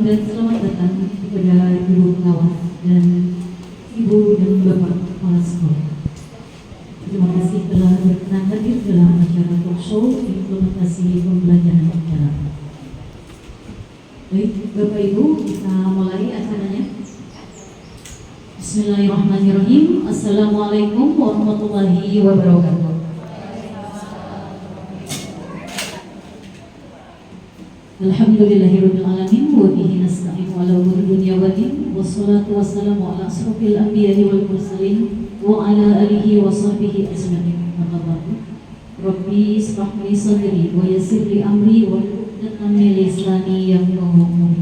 dan selamat datang kepada Ibu pengawas dan Ibu dan Bapak Kepala Sekolah. Terima kasih telah berkenan hadir dalam acara talk show implementasi pembelajaran jarak. Baik, Bapak Ibu, kita mulai acaranya. Bismillahirrahmanirrahim. Assalamualaikum warahmatullahi wabarakatuh. Alhamdulillahirabbil alamin wa bihi nasta'in ala umuri dunya waddin wassalatu wassalamu ala asrofil anbiya'i wal mursalin wa ala alihi wa sahbihi ajma'in. Rabbi ishrah li sadri wa yassir li amri wa hlul min lisani yafqahu qawli.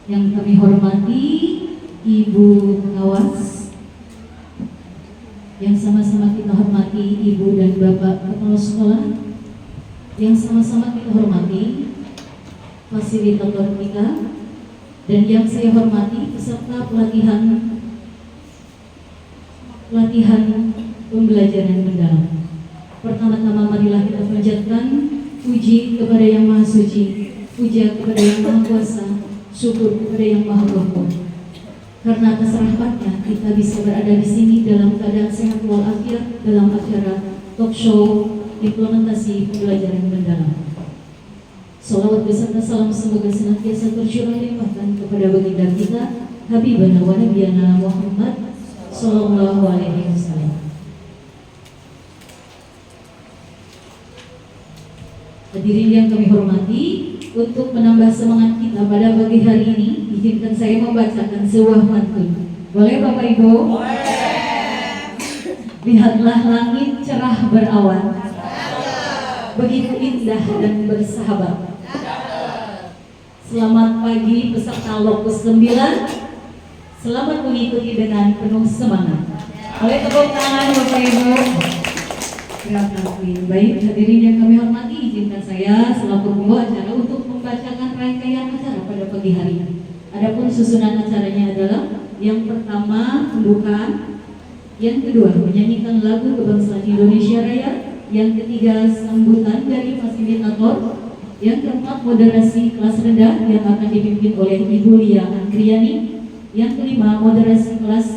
Yang kami hormati Ibu pengawas, yang sama-sama kita hormati Ibu dan Bapak Kepala Sekolah, yang sama-sama kita hormati fasilitator kita, dan yang saya hormati peserta pelatihan pembelajaran mendalam. Pertama-tama marilah kita panjatkan puji kepada Yang Maha Suci, puja kepada Yang Maha Kuasa, syukur kepada Yang Maha Kuasa. Karena atas rahmatnya kita bisa berada di sini dalam keadaan sehat walafiat dalam acara talk show implementasi pembelajaran mendalam. Salawat beserta salam semoga senantiasa tercurah limpahkan kepada baginda kita Habibana wa Nabiyana Muhammad sallallahu alaihi wasallam. Hadirin yang kami hormati, untuk menambah semangat kita pada pagi hari ini, izinkan saya membacakan sebuah pantun. Boleh Bapak Ibu? Boleh. Lihatlah langit cerah berawan, begitu indah dan bersahabat. Selamat pagi peserta Lokus 9. Selamat mengikuti dengan penuh semangat. Boleh tepuk tangan Bapak Ibu. Terima kasih. Baik, hadirin yang kami hormati, izinkan saya selaku pembawa acara untuk membacakan rangkaian acara pada pagi hari ini. Adapun susunan acaranya adalah yang pertama pembukaan, yang kedua menyanyikan lagu kebangsaan Indonesia Raya, yang ketiga sambutan dari fasilitator, yang keempat moderasi kelas rendah yang akan dipimpin oleh Ibu Lia Andriani, yang kelima moderasi kelas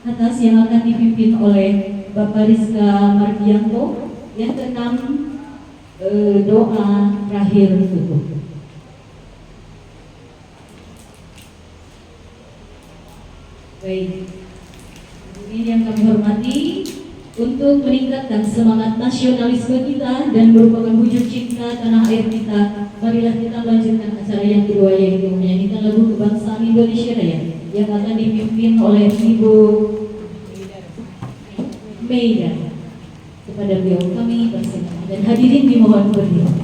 atas yang akan dipimpin oleh Bapak Rizka Mardianto, yang keenam doa terakhir tutup. Baik, ini yang kami hormati, untuk meningkatkan semangat nasionalisme kita dan merupakan wujud cinta tanah air kita, marilah kita melanjutkan acara yang kedua, yaitu menyanyikan lagu kebangsaan Indonesia Raya yang akan dipimpin oleh Ibu Meida. Kepada beliau kami persilakan dan hadirin dimohon berdiri.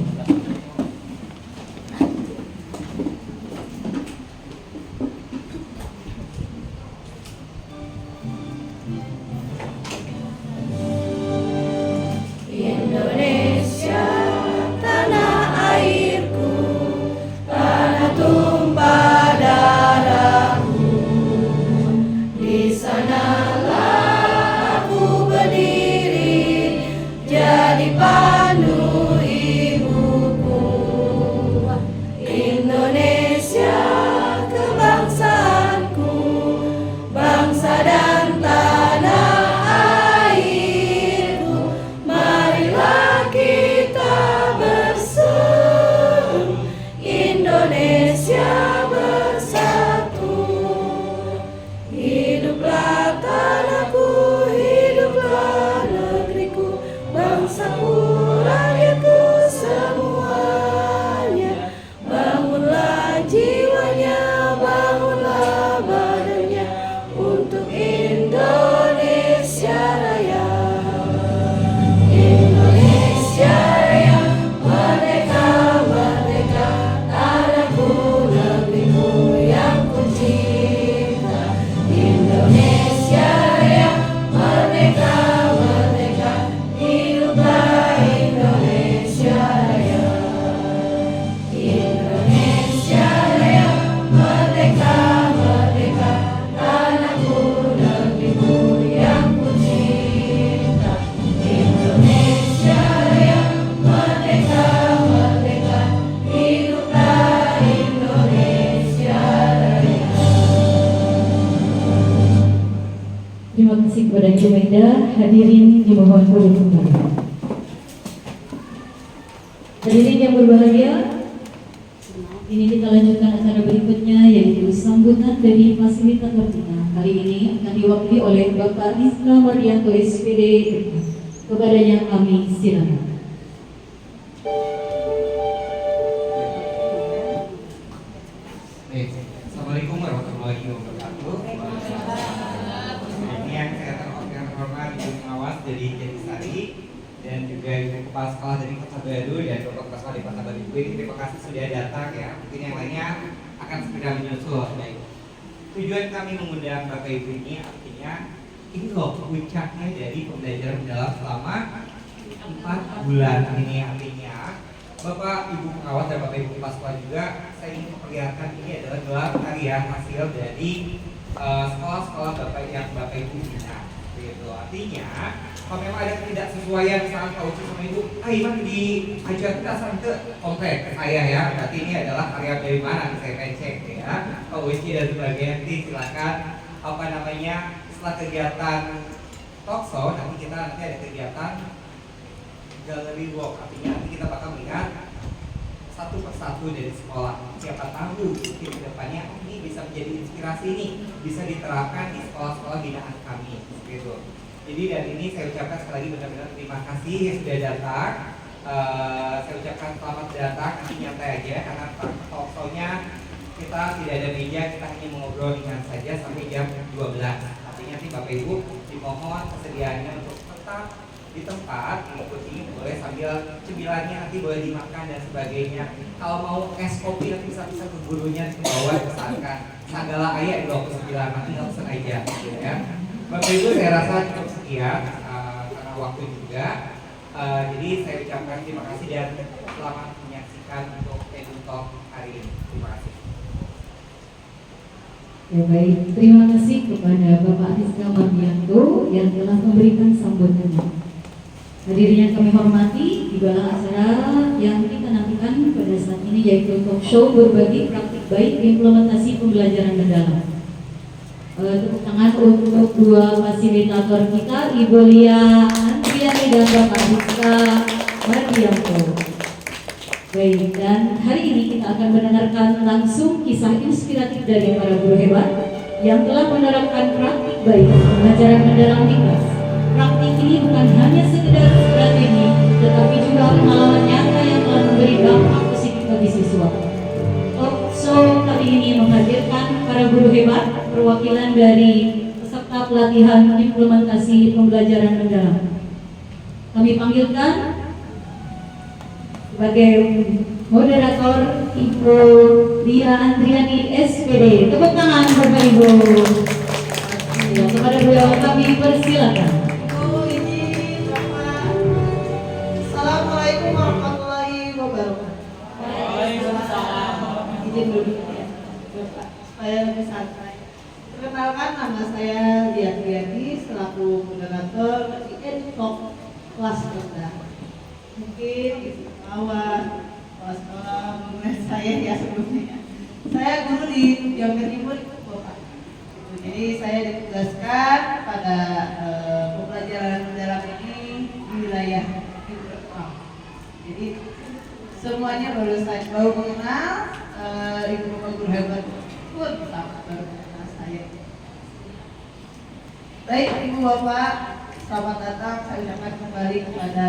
Jadi pandu ibu Terima kasih kepada Ibu Maida. Hadirin dimohon duduk kembali. Hadirin yang berbahagia, ini kita lanjutkan acara berikutnya, yaitu sambutan dari fasilitator kita. Kali ini akan diwakili oleh Bapak Rizka Mardianto SPD. Kepadanya kami silakan. Assalamualaikum warahmatullahi wabarakatuh. Ini yang saya terhormat Ibu Pengawas dari Jatisari dan juga Ibu Kepala Sekolah dari Kota Batu dan Bapak Kepala Sekolah di Kota Batu. Terima kasih sudah datang ya. Mungkin yang lainnya akan segera menyusul. Baik. Tujuan kami mengundang Bapak Ibu ini artinya ini loh puncaknya dari pembelajaran mendalam selama 4 bulan ini, artinya Bapak Ibu Pengawas dan Bapak Ibu Kepala Sekolah juga saya ingin memperlihatkan ini adalah gelar karya hasil dari sekolah-sekolah Bapak Ibu bina. Gitu. Artinya kalau memang ada ketidaksesuaian misalnya Pak Uci sama Ibu, Iman di ajar kita sampai komplek ke saya ya. Berarti ini adalah karya dari mana saya cek ya. Pak Uci dan sebagainya, nanti silakan setelah kegiatan talkshow nanti ada kegiatan gallery walk, artinya nanti kita bakal melihat satu persatu dari sekolah. Siapa tahu di kedepannya ini bisa menjadi inspirasi nih, bisa diterapkan di sekolah-sekolah binaan kami gitu. Jadi dari ini saya ucapkan sekali lagi benar-benar terima kasih yang sudah datang. Saya ucapkan selamat datang, nanti nyantai aja karena talkshow-nya kita tidak ada meja, kita hanya mengobrol ringan saja sampai jam 12. Artinya nanti Bapak Ibu dimohon kesediaannya untuk tetap di tempat mengikuti, boleh sambil cemilannya nanti boleh dimakan dan sebagainya. Kalau mau es kopi nanti bisa ke gurunya dibawa, pesankan segala ayat 29 nanti langsung aja gitu ya. Bapak Ibu saya rasa cukup sekian karena waktu juga. Jadi saya ucapkan terima kasih dan selamat menyaksikan untuk Edu Talk hari ini. Terima kasih. Ya baik, terima kasih kepada Bapak Rizka Mardianto yang telah memberikan sambutannya. Hadirin yang kami hormati, di bawah acara yang kita nantikan pada saat ini yaitu talk show berbagi praktik baik implementasi pembelajaran mendalam. Tepuk tangan untuk dua fasilitator kita, Ibu Lia Andriani dan Bapak Rizka Mardianto. Baik, dan hari ini kita akan mendengarkan langsung kisah inspiratif dari para guru hebat yang telah menerapkan praktik baik pembelajaran mendalam di kelas. Praktik ini bukan hanya sekedar strategi, tetapi juga pengalaman nyata yang telah memberi dampak positif bagi siswa. So kali ini menghadirkan para guru hebat perwakilan dari peserta pelatihan implementasi pembelajaran mendalam. Kami panggilkan sebagai moderator Ibu Lia Andriani SPD. Tepuk tangan Bapak Ibu. Ya, kepada beliau kami persilakan. Assalamualaikum warahmatullahi wabarakatuh. Waalaikumsalam. Izin dulu ya, Bapak, supaya lebih santai. Perkenalkan, nama saya Lia Andriani selaku moderator di Talk kelas rendah. Mungkin Ibu Pengawas, kepala sekolah mengenai saya ya sebelumnya. Saya guru di Jawa Timur, Bapak. Jadi saya ditugaskan pada pembelajaran mendalam ini di wilayah Indonesia. Jadi semuanya baru mengenal ibu bapak guru hebat pun baru mengenal saya. Baik ibu bapak, selamat datang. Saya ucapkan kembali kepada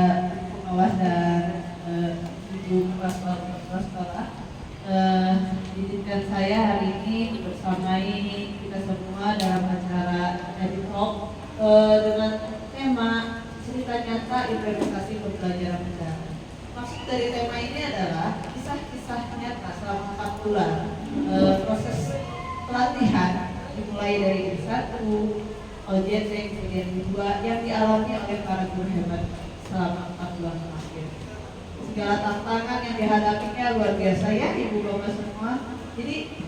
pengawas dan ibu kepala sekolah. Izinkan saya hari ini bersamai kita semua dalam acara Edu Talk dengan tema cerita nyata implementasi pembelajaran mendalam. Maksud dari tema ini adalah kisah-kisah nyata selama 4 bulan proses pelatihan dimulai dari S1, OJT, kemudian 2 yang dialami oleh para guru hebat selama 4 bulan terakhir. Segala tantangan yang dihadapinya luar biasa ya ibu bapak semua. Jadi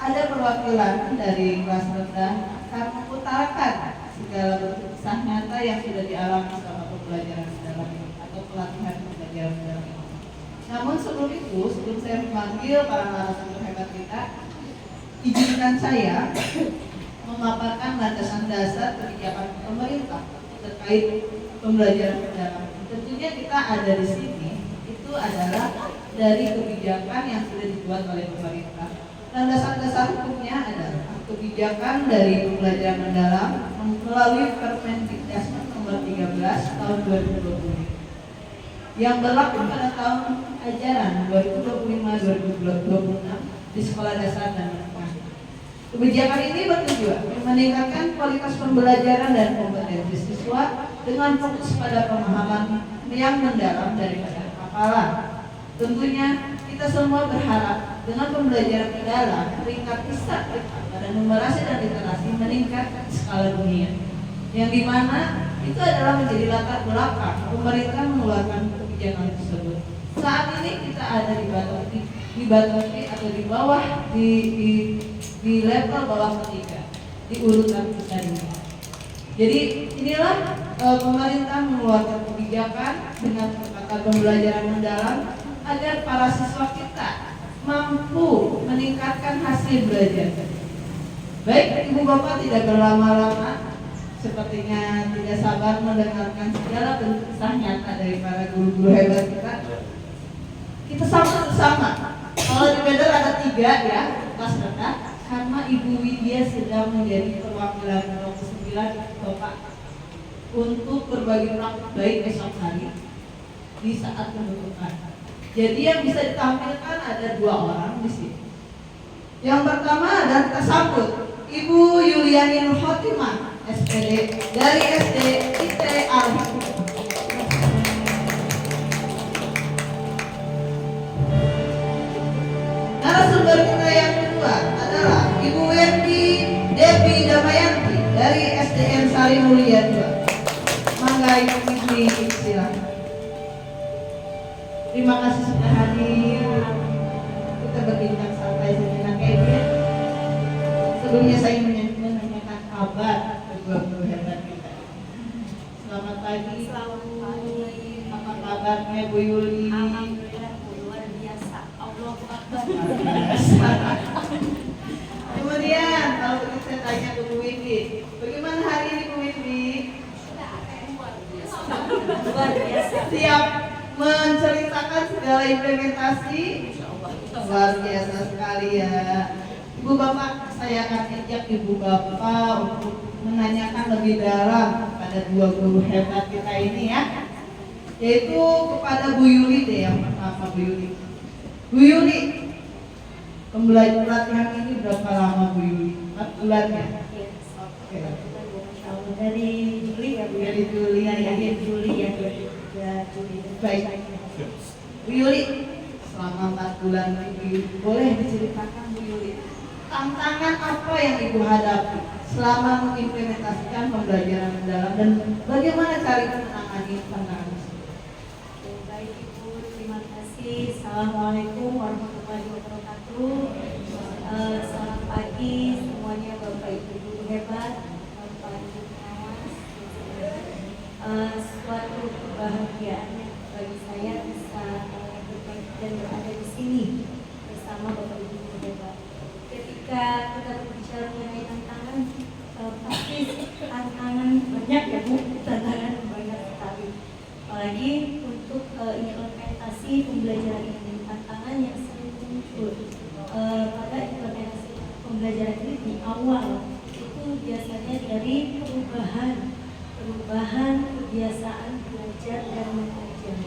ada perwakilan dari kelas rendah akan mengutarakan segala bentuk kisah nyata yang sudah dialami selama pembelajaran mendalam ini atau pelatihan pembelajaran mendalam ini. Namun sebelum itu, sebelum saya memanggil para narasumber hebat kita, izinkan saya memaparkan landasan dasar kebijakan pemerintah terkait pembelajaran mendalam. Tentunya kita ada di sini itu adalah dari kebijakan yang sudah dibuat oleh pemerintah. Landasan dasar hukumnya adalah kebijakan dari pembelajaran mendalam melalui Permendikbud nomor 13 tahun 2020 yang berlaku pada tahun ajaran 2025-2026 di sekolah dasar dan menengah. Kebijakan ini bertujuan meningkatkan kualitas pembelajaran dan kompetensi siswa dengan fokus pada pemahaman yang mendalam daripada hafalan. Tentunya kita semua berharap dengan pembelajaran mendalam peringkat ISA pada numerasi dan literasi meningkat di skala dunia, yang dimana itu adalah menjadi latar belakang pemerintah mengeluarkan kebijakan tersebut. Saat ini kita ada di batasi atau di bawah di level bawah ketiga di urutan kita ini. Jadi inilah pemerintah mengeluarkan kebijakan dengan kata pembelajaran mendalam agar para siswa kita mampu meningkatkan hasil belajar. Baik, Ibu Bapak tidak berlama-lama, sepertinya tidak sabar mendengarkan segala bentuk kisah nyata dari para guru-guru hebat kita. Kita sama bersama. Kalau di Medan ada 3 ya, kelas rendah, karena Ibu Widya sedang menjadi perwakilan kelompok 9 Bapak untuk berbagi praktik baik besok hari di saat pembentukan. Jadi yang bisa ditampilkan ada 2 orang di sini. Yang pertama adalah kita sambut Ibu Yuliani Nur Khotimah, SPD dari SD IT Al-Hikmah. Narasumber kita yang kedua adalah Ibu Wendy Devi Damayanti dari SDN Sari Mulia 2. Mangga Ibu Wendy, silakan. Terima kasih sudah hadir. Kita berbincang santai sejenak ya. Sebelumnya saya ingin menanyakan kabar kedua guru hebat kita. Selamat pagi. Selamat pagi. Apa kabarnya Bu Yuli? Alhamdulillah luar biasa. Allahu Akbar. Kemudian kalau begitu saya tanya ke Bu Windy, bagaimana hari ini Bu Windy? Luar biasa. Siap menceritakan segala implementasi? Luar biasa sekali ya. Ibu Bapak, saya akan ajak Ibu Bapak untuk menanyakan lebih dalam pada 2 guru hebat kita ini ya, yaitu kepada Bu Yuli deh yang pertama. Bu Yuli, Bu Yuli, pelatihan ini berapa lama Bu Yuli? 4 bulan ya? Oke. Dari Juli ya Bu. Dari Juli ya. Dari Juli ya. Juli. Baik. Bu Yuli, selama 4 bulan Ibu boleh diceritakan Bu Yuli, tantangan apa yang Ibu hadapi selama mengimplementasikan pembelajaran mendalam dan bagaimana cara menangani tantangan tersebut? Baik Ibu, terima kasih. Assalamualaikum warahmatullahi wabarakatuh. Selamat pagi semuanya Bapak Ibu guru hebat, Bapak Ibu pengawas. Suatu kebahagiaan bagi saya bisa dan berada di sini bersama Bapak Ibu guru hebat. Ketika kita berbicara mengenai tantangan, pasti tantangan banyak ya Bu, tantangan banyak sekali. Apalagi untuk implementasi pembelajaran ini, tantangan yang sering muncul pada implementasi pembelajaran ini di awal itu biasanya dari perubahan kebiasaan belajar dan mengajar.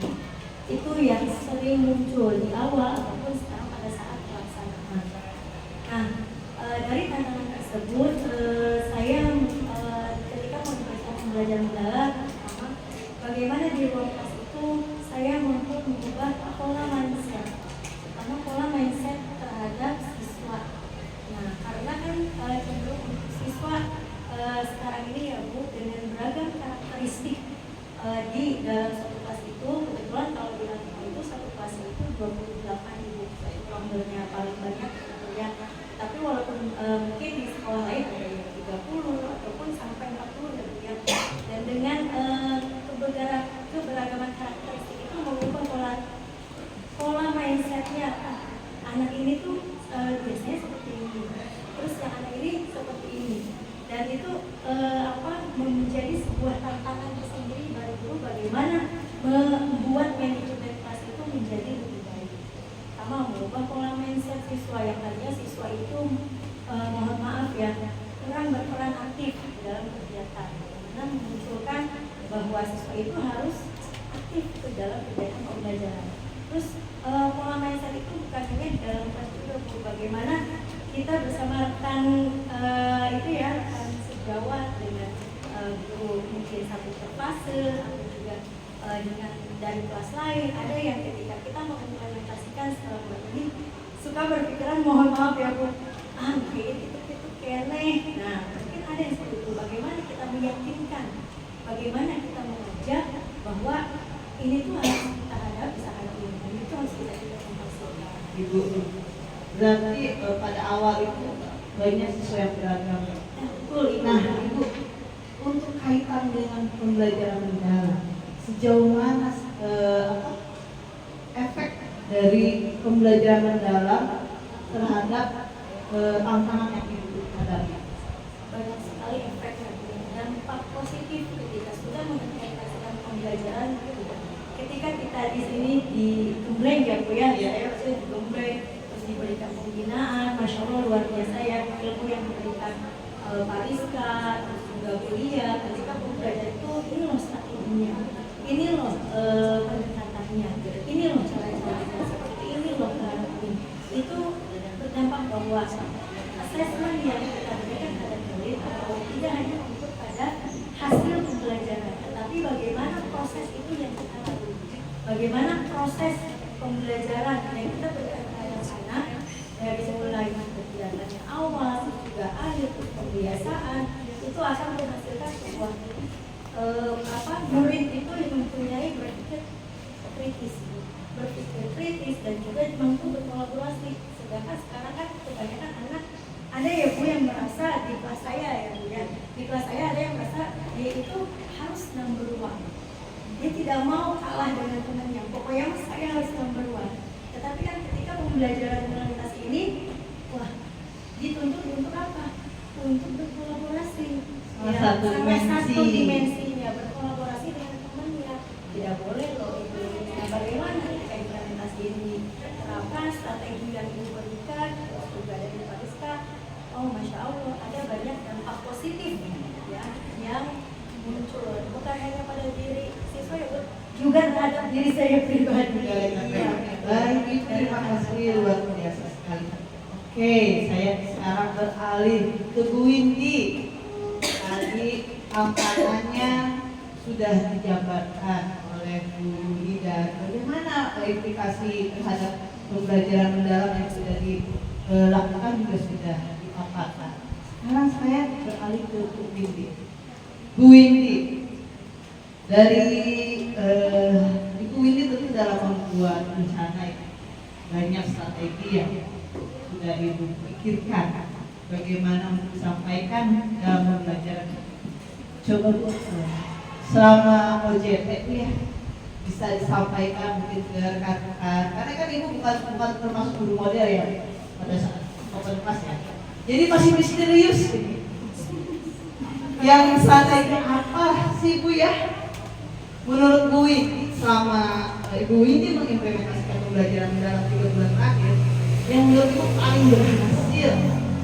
Itu yang sering muncul di awal ataupun sekarang pada saat pelaksanaan. Nah, dari tantangan tersebut, saya ketika melakukan pembelajaran mendalam, pertama, bagaimana di ruang kelas itu saya mampu mengubah pola mindset, terutama pola mindset terhadap siswa. Nah, karena kan cenderung untuk siswa sekarang ini ya Bu, dengan beragam karakteristik di dalam satu kelas itu, kebetulan kalau di lantai itu satu kelas itu 28 Ibu, nomornya paling banyak ya. Tapi walaupun mungkin di sekolah lain ada yang 30 ataupun sampai 40 ya. Dan dengan keberagaman karakteristik itu mengubah pola mindsetnya. Anak ini tuh biasanya seperti ini, terus yang anak ini seperti ini. itu menjadi sebuah tantangan tersendiri bagi guru bagaimana membuat manajemen kelas itu menjadi lebih baik. Pertama, mengubah pola mindset siswa yang tadinya siswa itu mohon maaf ya kurang berperan aktif dalam kegiatan, karena memunculkan bahwa siswa itu harus aktif ke dalam kegiatan pembelajaran. Terus pola mindset itu bukan hanya di dalam kelas juga, bagaimana kita bersama rekan rekan sejawat dengan guru mungkin satu fase atau juga dengan dari kelas lain, ada yang ketika kita mengimplementasikan secara ini suka berpikiran mohon maaf ya Bu, itu kene. Nah mungkin ada yang seperti itu. Bagaimana kita meyakinkan, bagaimana kita mengajak bahwa ini tuh harus kita hadapi saat ini, itu harus kita hasilkan. Ibu, berarti pada awal itu banyak siswa yang beragam. Betul, Ibu. Nah, Ibu, untuk kaitan dengan pembelajaran mendalam, sejauh mana efek dari pembelajaran mendalam terhadap tantangan yang Ibu hadapi? Banyak sekali efeknya, dampak positif ketika sudah mengimplementasikan pembelajaran itu. Ketika kita di sini digembleng ya Bu ya, saya maksudnya digembleng, terus diberikan pembinaan, Masya Allah luar biasa ya ilmu yang diberikan Pak Rizka, terus juga kuliah. Ketika pembelajaran itu ini loh strateginya, ini loh pendekatannya, ini loh cara-caranya seperti ini loh ini. Itu berdampak bahwa asesmen yang kita berikan pada murid atau tidak hanya untuk pada hasil pembelajaran, tetapi bagaimana proses itu yang kita lalui, bagaimana proses pembelajaran yang kita berikan pada anak dari mulai kegiatannya awal juga akhir pembiasaan itu akan menghasilkan sebuah murid itu yang mempunyai berpikir kritis dan juga mampu berkolaborasi. Sedangkan sekarang kan kebanyakan anak ada ya Bu yang merasa di kelas saya ya Bu ya, di kelas saya ada yang merasa dia itu harus number one, dia tidak mau kalah dengan temannya, pokoknya saya harus number one. Tetapi kan ketika pembelajaran komunitas ini, wah dituntut untuk apa? Untuk berkolaborasi. Satu dimensinya berkolaborasi dengan temannya. Tidak boleh loh itu. Nah, bagaimana ketika implementasi ini terapkan strategi yang diberikan, terus juga dari Pak Rizka, Masya Allah ada banyak dampak positif ya yang muncul, bukan hanya pada diri siswa ya, juga terhadap diri saya pribadi. Baik, Ibu, terima kasih luar biasa sekali. Oke, saya sekarang beralih ke Bu Windy. Tadi angkatannya sudah dijabarkan oleh Bu Windy dan bagaimana implikasi terhadap pembelajaran mendalam yang sudah dilakukan juga sudah dipaparkan. Sekarang saya beralih ke Bu Windy. Bu Windy, dari Ibu Windy tentu dalam membuat rencana banyak strategi yang sudah Ibu pikirkan bagaimana untuk disampaikan dalam pembelajaran. Coba Bu, selama OJT ya bisa disampaikan mungkin ke rekan-rekan, karena kan Ibu bukan termasuk guru model ya pada saat open class ya, jadi masih misterius ini. Yang strategi apa sih Bu ya? Menurut Bu Windy, selama Ibu Windy mengimplementasikan pembelajaran dalam 3 bulan terakhir, yang menurut Ibu paling berhasil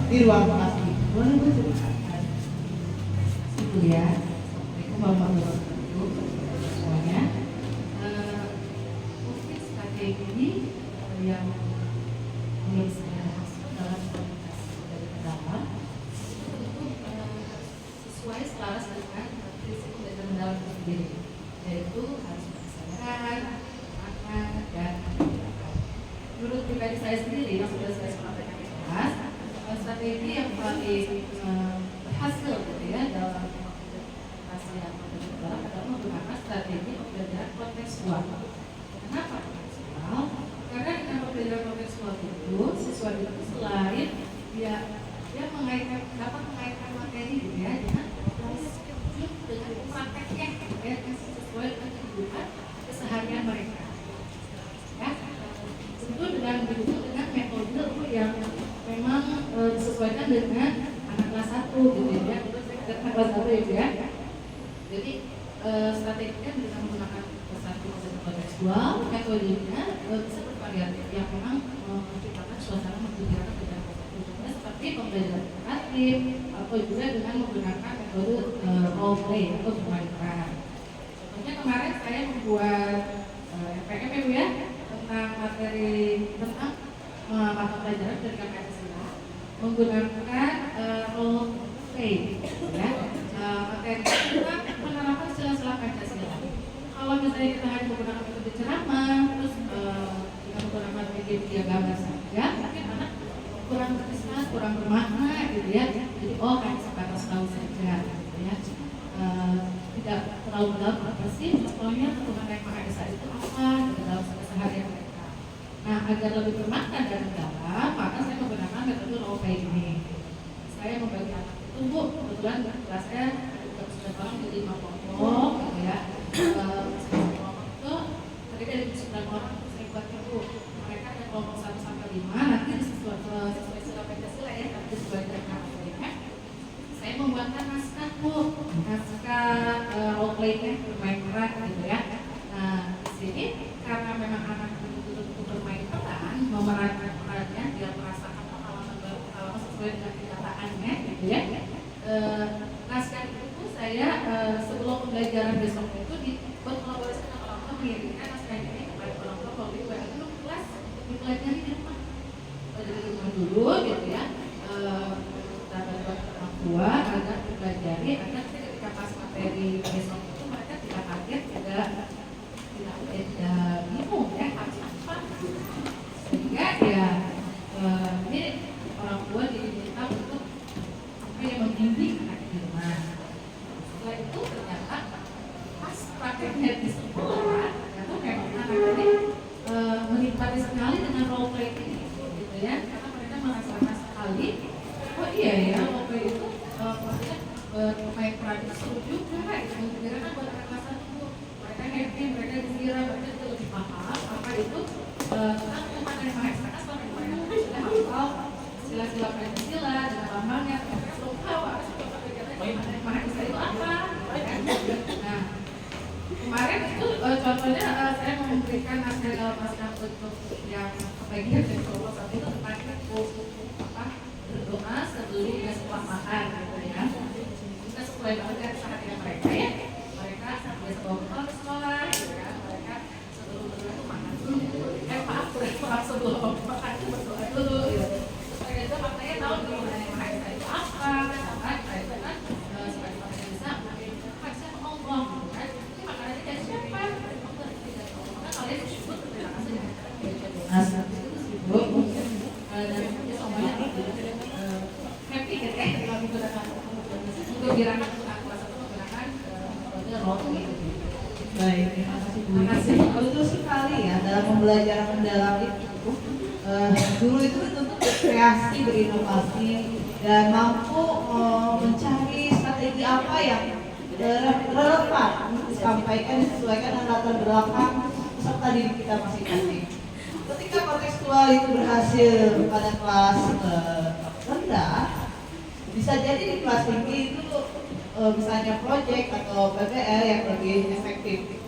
di ruang kelas ini, boleh Bu ceritakan? Itu ya. Assalamualaikum warahmatullahi wabarakatuh semuanya. Mungkin strategi yang menurut saya berhasil dalam komunikasi dari pertama sesuai selaras dengan prinsip pembelajaran mendalam itu sendiri, yaitu harus berkesadaran, makan, dan mengerjakan. Menurut pribadi saya sendiri yang sudah saya sampaikan di kelas, strategi yang paling berhasil gitu ya dalam implementasi yang mendalam adalah menggunakan strategi pembelajaran kontekstual. Kenapa kontekstual? Karena dengan pembelajaran kontekstual itu siswa itu selain dia mengaitkan, dapat mengaitkan materi gitu ya dengan prakteknya ya, sesuai dengan kehidupan keseharian mereka ya, tentu dengan didukung dengan metode yang memang disesuaikan dengan anak kelas 1 kelas 1 ya Bu ya. Jadi strateginya dengan menggunakan satu konsep kontekstual, metodenya bisa bervariatif yang memang menciptakan suasana menggembirakan dengan contohnya seperti pembelajaran interaktif atau juga dengan menggunakan metode role play atau bermain peran. Contohnya kemarin saya membuat RPM ya Bu ya, tentang materi tentang mata pelajaran dari Pancasila menggunakan role play ya. Materi tentang penerapan sila-sila Pancasila. Kalau misalnya kita hanya menggunakan metode ceramah, terus kita menggunakan media gambar saja, mungkin anak kurang berkesan, kurang bermakna gitu ya. Jadi hanya sebatas tahu saja gitu ya. Tidak terlalu dalam apa sih contohnya Tuhan Yang Maha Esa itu apa gitu, dalam keseharian mereka. Nah, agar lebih bermakna dan dalam, maka saya menggunakan metode role play ini. Saya membagi anak itu Bu, kebetulan kelasnya sudah orang jadi 5 kelompok gitu ya. Kelompok itu terdiri dari 9 orang, saya buatnya Bu. Mereka ada kelompok 1 sampai 5, nanti sesuai sila Pancasila ya, tapi sesuai dengan materi. Saya membuatkan naskah Bu, naskah role play-nya bermain peran gitu ya. Nah, di sini karena memang anak betul-betul bermain peran, memerankan perannya, dia merasakan pengalaman sesuai dengan kenyataannya gitu ya. Naskah itu saya sebelum pembelajaran besok itu dibuat kolaborasi dengan orang tua, mengirimkan naskah ini kepada orang tua kalau itu dulu kelas dipelajari di rumah, dari rumah dulu gitu ya. Kita buat orang tua agar dipelajari agar ketika pas materi besok itu mereka tidak kaget, tidak bingung ya harus apa, sehingga ya ini orang tua diminta untuk apa yang membimbing anak di rumah. Setelah itu ternyata pas prakteknya di sekolah, ternyata memang anak ini menikmati sekali dengan role play ini, gitu ya, karena mereka merasakan sekali, oh iya ya role play itu maksudnya bermain peran itu seru juga, itu menggembirakan buat anak kelas 1. Mereka happy, mereka gembira, mereka juga lebih paham apa itu tentang Tuhan Yang Maha Esa. Selama ini mereka sudah hafal sila-sila Pancasila dengan lambangnya, mereka belum tahu apa sih Tuhan Yang Maha Esa itu apa. Nah, kemarin itu contohnya saya memberikan naskah untuk yang kebagian dari kelompok 1 itu tentang berdoa sebelum dan setelah makan gitu ya. Kita sesuai banget dengan seharian mereka ya. Mereka biasa bawa bekal ke sekolah gitu ya. Mereka sebelum berdoa itu makan dulu. Maaf sebelum makan itu berdoa dulu gitu. Terus mereka juga maknanya tahu dulu Tuhan Yang Maha Esa itu apa kan. Itu kan supaya mereka bisa menghadap Allah gitu kan. Ini makanannya dari siapa? Maka kalian disebut terima kasih dengan baca doa. Itu disebut dan semuanya happy gitu ya kalau menggunakan menggembirakan untuk kelas 1 menggunakan metode role play. Baik, terima kasih Bu. Terima kasih. Betul sekali ya, dalam pembelajaran mendalam itu guru itu betul-betul berkreasi, berinovasi dan mampu mencari strategi apa yang relevan disampaikan, disesuaikan dengan latar belakang peserta didik kita masing-masing. Ketika kontekstual itu berhasil pada kelas rendah, bisa jadi di kelas tinggi itu misalnya proyek atau PPL yang lebih efektif.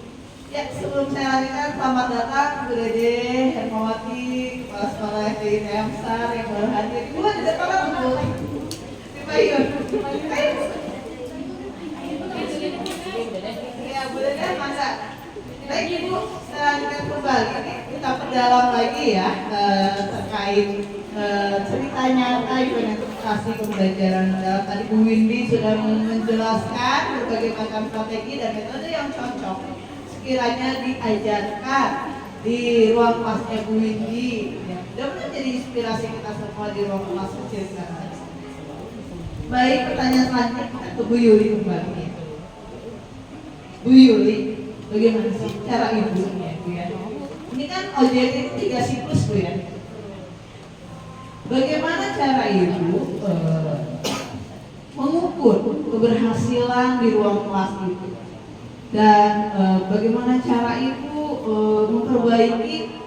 Ya, sebelum saya lanjutkan, selamat datang Bu Dede Hermawati, Kepala Sekolah FDI Temsar yang baru hadir. Ibu ada datang Bu? Di Bayun. Ya, Bu Dede masa. Baik Ibu, saya lanjutkan kembali. Ini kita perdalam lagi ya terkait cerita nyata implementasi pembelajaran mendalam. Tadi Bu Windy sudah menjelaskan berbagai macam strategi dan metode yang cocok sekiranya diajarkan di ruang kelasnya Bu Windy ya. Dan menjadi inspirasi kita semua di ruang kelas kecil kita. Baik, pertanyaan selanjutnya kita ke Bu Yuli kembali ya. Bu Yuli, bagaimana sih cara ibunya Bu ya? Ini kan OJT itu 3 siklus Bu ya. Bagaimana cara ibu mengukur keberhasilan di ruang kelas itu? Dan bagaimana cara ibu memperbaiki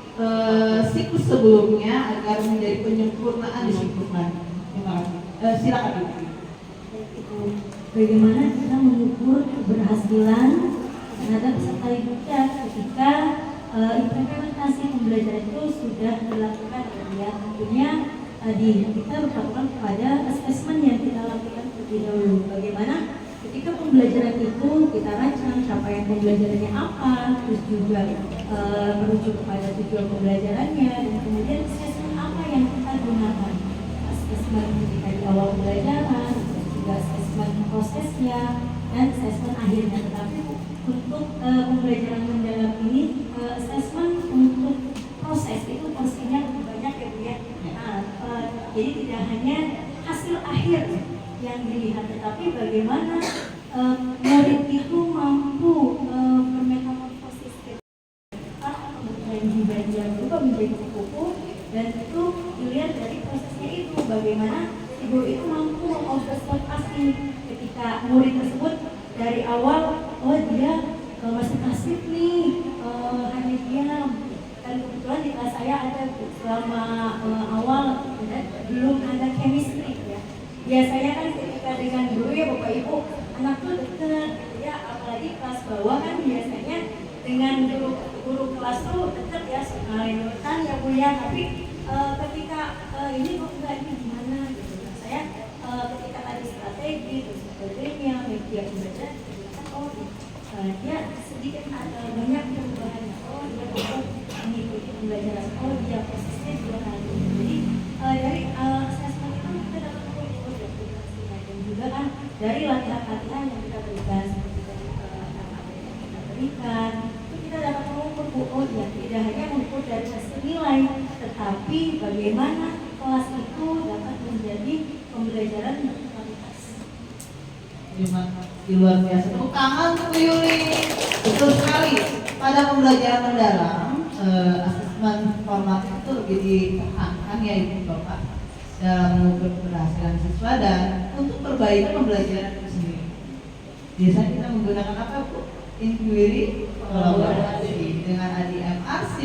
siklus sebelumnya agar menjadi penyempurnaan di siklus nanti? Terima kasih. Silakan Ibu. bagaimana kita mengukur keberhasilan terhadap peserta didik ketika implementasi pembelajaran itu sudah dilakukan. Ya, tentunya tadi kita berpatokan kepada asesmen yang kita lakukan terlebih dahulu. Bagaimana ketika pembelajaran itu kita rancang capaian pembelajarannya apa, terus juga merujuk kepada tujuan pembelajarannya, dan kemudian asesmen apa yang kita gunakan. Asesmen ketika di awal pembelajaran, terus juga asesmen prosesnya, dan asesmen akhirnya. Tetapi untuk pembelajaran mendalam ini, asesmen untuk proses itu porsinya lebih banyak ya Bu ya. Nah, jadi tidak hanya hasil akhir yang dilihat, tetapi bagaimana murid itu mampu bermetamorfosis kemudian juga dia berubah menjadi kupu, dan itu dilihat dari prosesnya itu, bagaimana si guru itu mampu mengobservasi ketika murid tersebut dari awal, oh dia masih pasif nih, hanya diam. Dan kebetulan di kelas saya ada selama awal belum ada chemistry ya. Biasanya kan ketika dengan guru ya Bapak Ibu, anak tuh dekat ya, apalagi kelas bawah kan biasanya dengan guru kelas tuh dekat ya, sekalian ya Bu ya. Tapi ketika ini kok enggak, ini gimana gitu. Nah, saya ketika tadi strategi terus metodenya, media pembelajaran, oh dia sedikit ada banyak perubahannya. Oh dia mau mengikuti pembelajaran, oh dia prosesnya juga nanti. Jadi dari asesmen itu kita dapat mengukur dan juga kan dari latihan-latihan yang kita berikan seperti dari yang kita berikan, itu kita dapat mengukur oh ya, tidak hanya mengukur dari hasil nilai, tetapi bagaimana kelas itu dapat menjadi pembelajaran berkualitas. Terima kasih luar biasa. Tepuk tangan untuk Yuli. Betul sekali. Pada pembelajaran mendalam, asesmen formatif itu lebih ditekankan ya Ibu Bapak dalam mengukur keberhasilan siswa dan untuk perbaikan pembelajaran itu sendiri. Biasanya kita menggunakan apa Bu? Inquiry kolaborasi dengan ADMRC.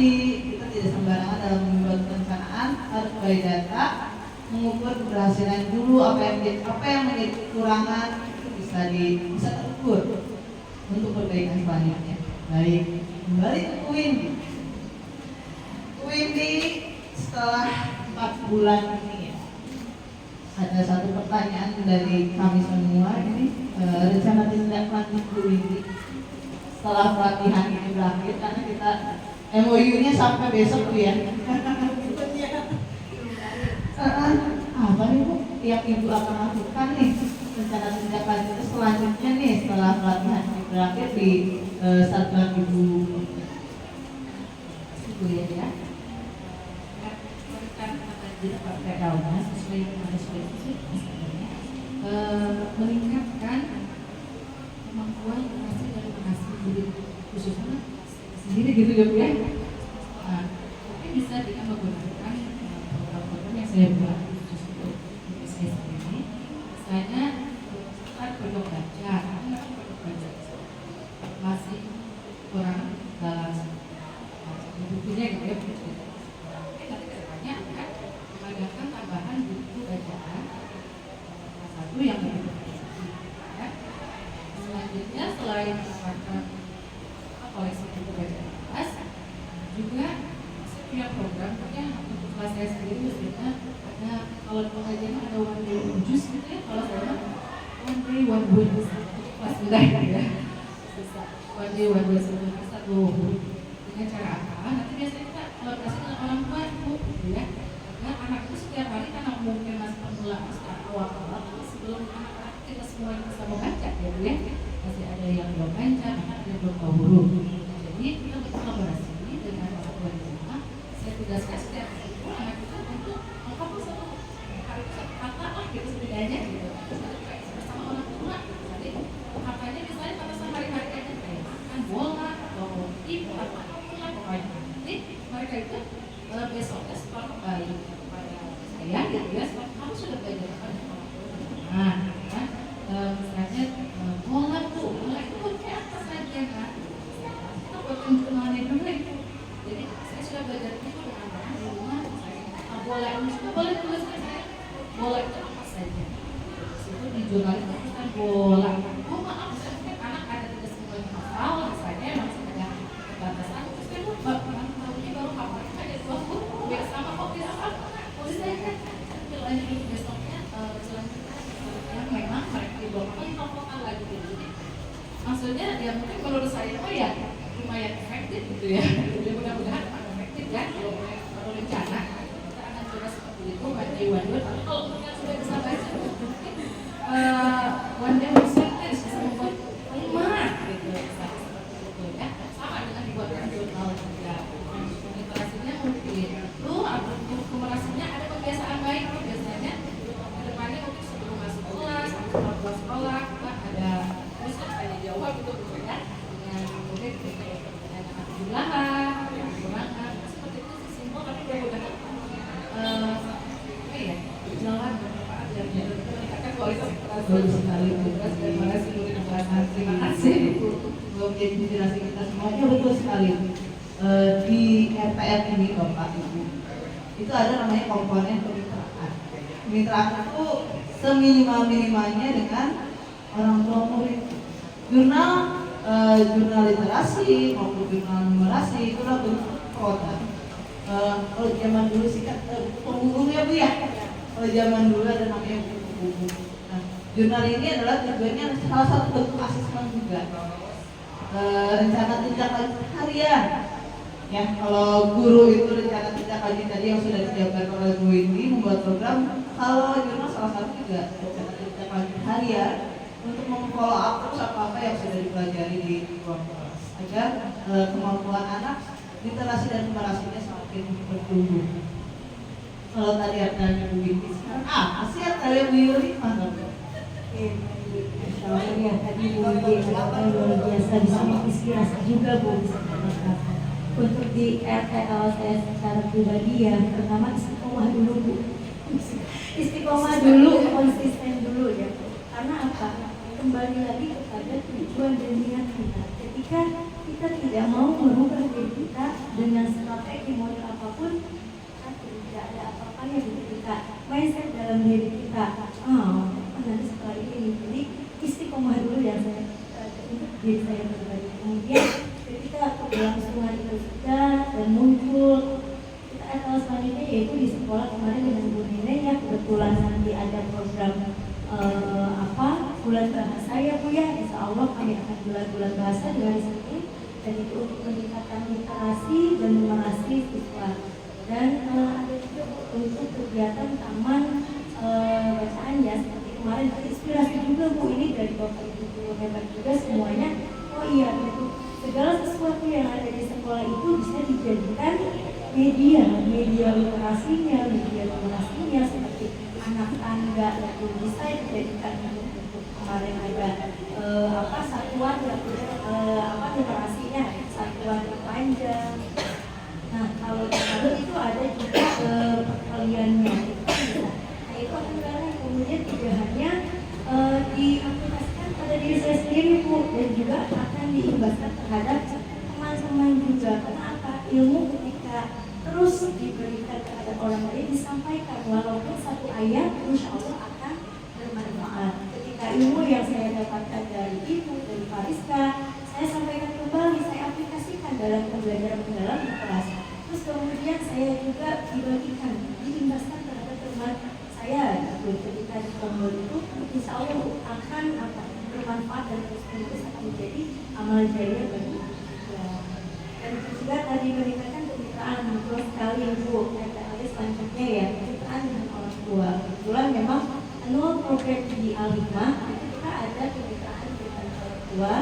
Kita tidak sembarangan dalam membuat perencanaan, harus by data, mengukur keberhasilan dulu, apa yang menjadi kekurangan itu bisa terukur untuk perbaikan selanjutnya. Baik, kembali ke Windy. Windy, setelah 4 bulan ini ya, ada satu pertanyaan dari kami semua ini, rencana tindak lanjut Bu Windy setelah pelatihan ini berakhir, karena kita MOU-nya sampai besok Bu ya. Apa nih Bu yang Ibu akan lakukan nih rencana tindak lanjut selanjutnya nih setelah pelatihan ini berakhir di Satuan Ibu ya? Partai Kauna sesuai dengan meningkatkan kemampuan hasil dari hasil diri khususnya sendiri gitu ya Bu ya. Nah, mungkin bisa dengan menggunakan program-program yang saya buat khusus untuk diri saya sendiri. Misalnya kan produk baca masih kurang dalam bukunya gitu ya. Nanti kedepannya akan mengadakan tambahan buku bacaan satu yang lebih berkualitas ya. Selanjutnya selain mendapatkan koleksi buku bacaan kelas, juga saya punya program untuk kelas saya sendiri. Biasanya ada, kalau pengajian ada one day one juice gitu ya, kalau saya one day one book kelas rendah gitu ya, one day one book satu buku. Dengan cara apa? Nanti biasanya kita kasih ke orang tua Bu gitu ya. Nah, anak itu setiap hari karena mungkin masih pemula awal sebelum anak-anak kita semua yang bisa membaca ya Bu ya, masih ada yang belum baca, ada yang belum tahu huruf. Jadi kita berkolaborasi dengan orang tua di rumah. Saya tugaskan setiap hari anak kita untuk menghapus satu kata lah gitu setidaknya gitu. Bersama orang tua. Jadi katanya misalnya kata sama hari-hari aja kayak makan bola atau ibu atau apapun lah pokoknya. Jadi mereka itu besoknya setelah kembali kepada saya gitu ya, kamu sudah belajar apa di sekolah? Nah, kan misalnya bola itu kayak apa saja kan? Kita buat tuntunan dulu itu. Jadi saya sudah belajar itu dengan di rumah. Bola ini juga boleh saja mungkin menurut saya oh ya lumayan efektif gitu ya. Jadi mudah-mudahan efektif kan kalau rencana kita akan coba seperti itu baca Iwanur. Kalau kalian sudah bisa baca mungkin one day bisa membuat rumah gitu seperti itu ya. Sama dengan dibuatkan jurnal juga. Literasinya mungkin numerasinya ada kebiasaan baik biasanya kedepannya mungkin sebelum masuk kelas atau sekolah ada bisa tanya jawab gitu ya dengan mungkin pertanyaan jumlahan pengurangan seperti itu simpel tapi mudah-mudahan apa ya jalan bermanfaat dan meningkatkan kualitas Bagus sekali Bu. terima kasih Bu. Terima kasih Bu. Belum jadi inspirasi kita semuanya betul sekali. Di RPR ini Bapak Ibu itu ada namanya komponen kemitraan. Kemitraan itu seminimal-minimalnya dengan orang tua murid. Jurnal literasi maupun jurnal numerasi itu adalah bentuk produk. Kalau zaman dulu sih kan penghubung ya Bu ya. Kalau zaman dulu ada namanya penghubung. Nah, jurnal ini adalah tujuannya salah satu bentuk asesmen juga. Rencana tindak lanjut harian. Ya, kalau guru itu rencana tindak lanjut tadi yang sudah disiapkan oleh Bu Windy membuat program. Kalau jurnal salah satu juga rencana tindak lanjut harian untuk memfollow up terus apa-apa yang sudah dipelajari di ruang kelas agar kemampuan anak literasi dan numerasinya semakin bertumbuh. Kalau tadi artinya Bu Windy, sekarang sih artinya Bu Yuri mana? Insya Allah ya tadi Bu Windy luar biasa bisa menginspirasi juga Bu bisa bermanfaat. Untuk di RTL saya secara pribadi ya pertama istiqomah dulu Bu. Istiqomah dulu, konsisten dulu ya. Karena apa? Kembali lagi kepada tujuan dan niat kita. Ketika kita tidak mau merubah diri kita dengan strategi model apapun, kan tidak ada apa-apanya ketika mindset dalam diri kita. Nanti setelah ini jadi istiqomah dulu ya saya untuk diri saya pribadi. Kemudian ketika keberlangsungan itu sudah dan muncul kita akan selanjutnya yaitu di sekolah kemarin dengan Bu Nenek ya kebetulan nanti ada program bulan bahasa ya Bu ya. Insya Allah kami akan bulan bahasa dari sini dan itu untuk meningkatkan literasi dan numerasi siswa dan ada juga untuk kegiatan taman bacaan ya seperti kemarin terinspirasi juga Bu ini dari Bapak Ibu hebat juga semuanya. Oh iya betul. Segala sesuatu yang ada di sekolah itu bisa dijadikan media literasinya, media numerasinya seperti anak tangga itu bisa dijadikan untuk kemarin ada satuan numerasinya satuan panjang. Nah kalau itu ada juga perkaliannya itu bisa. Nah itu akan kemudian tidak hanya diaplikasikan pada diri saya sendiri Bu dan juga akan diimbaskan terhadap teman-teman juga. Kenapa? Ilmu ketika terus diberikan kepada orang lain disampaikan walaupun satu ayat insya Allah akan bermanfaat. Ketika ilmu yang saya dapatkan dari Ibu, dari Fariska, saya sampaikan kembali, saya aplikasikan dalam pembelajaran mendalam di kelas. Terus kemudian saya juga dibagikan, diimbaskan terhadap teman saya ketika di kelompok itu insya Allah akan bermanfaat dan terus akan menjadi amal jariah bagi kita. Dan juga tadi meningkatkan kemitraan betul sekali Bu. Ada selanjutnya ya kemitraan dengan orang tua. Kebetulan memang annual program di Al-Hikmah kita ada kemitraan dengan orang tua.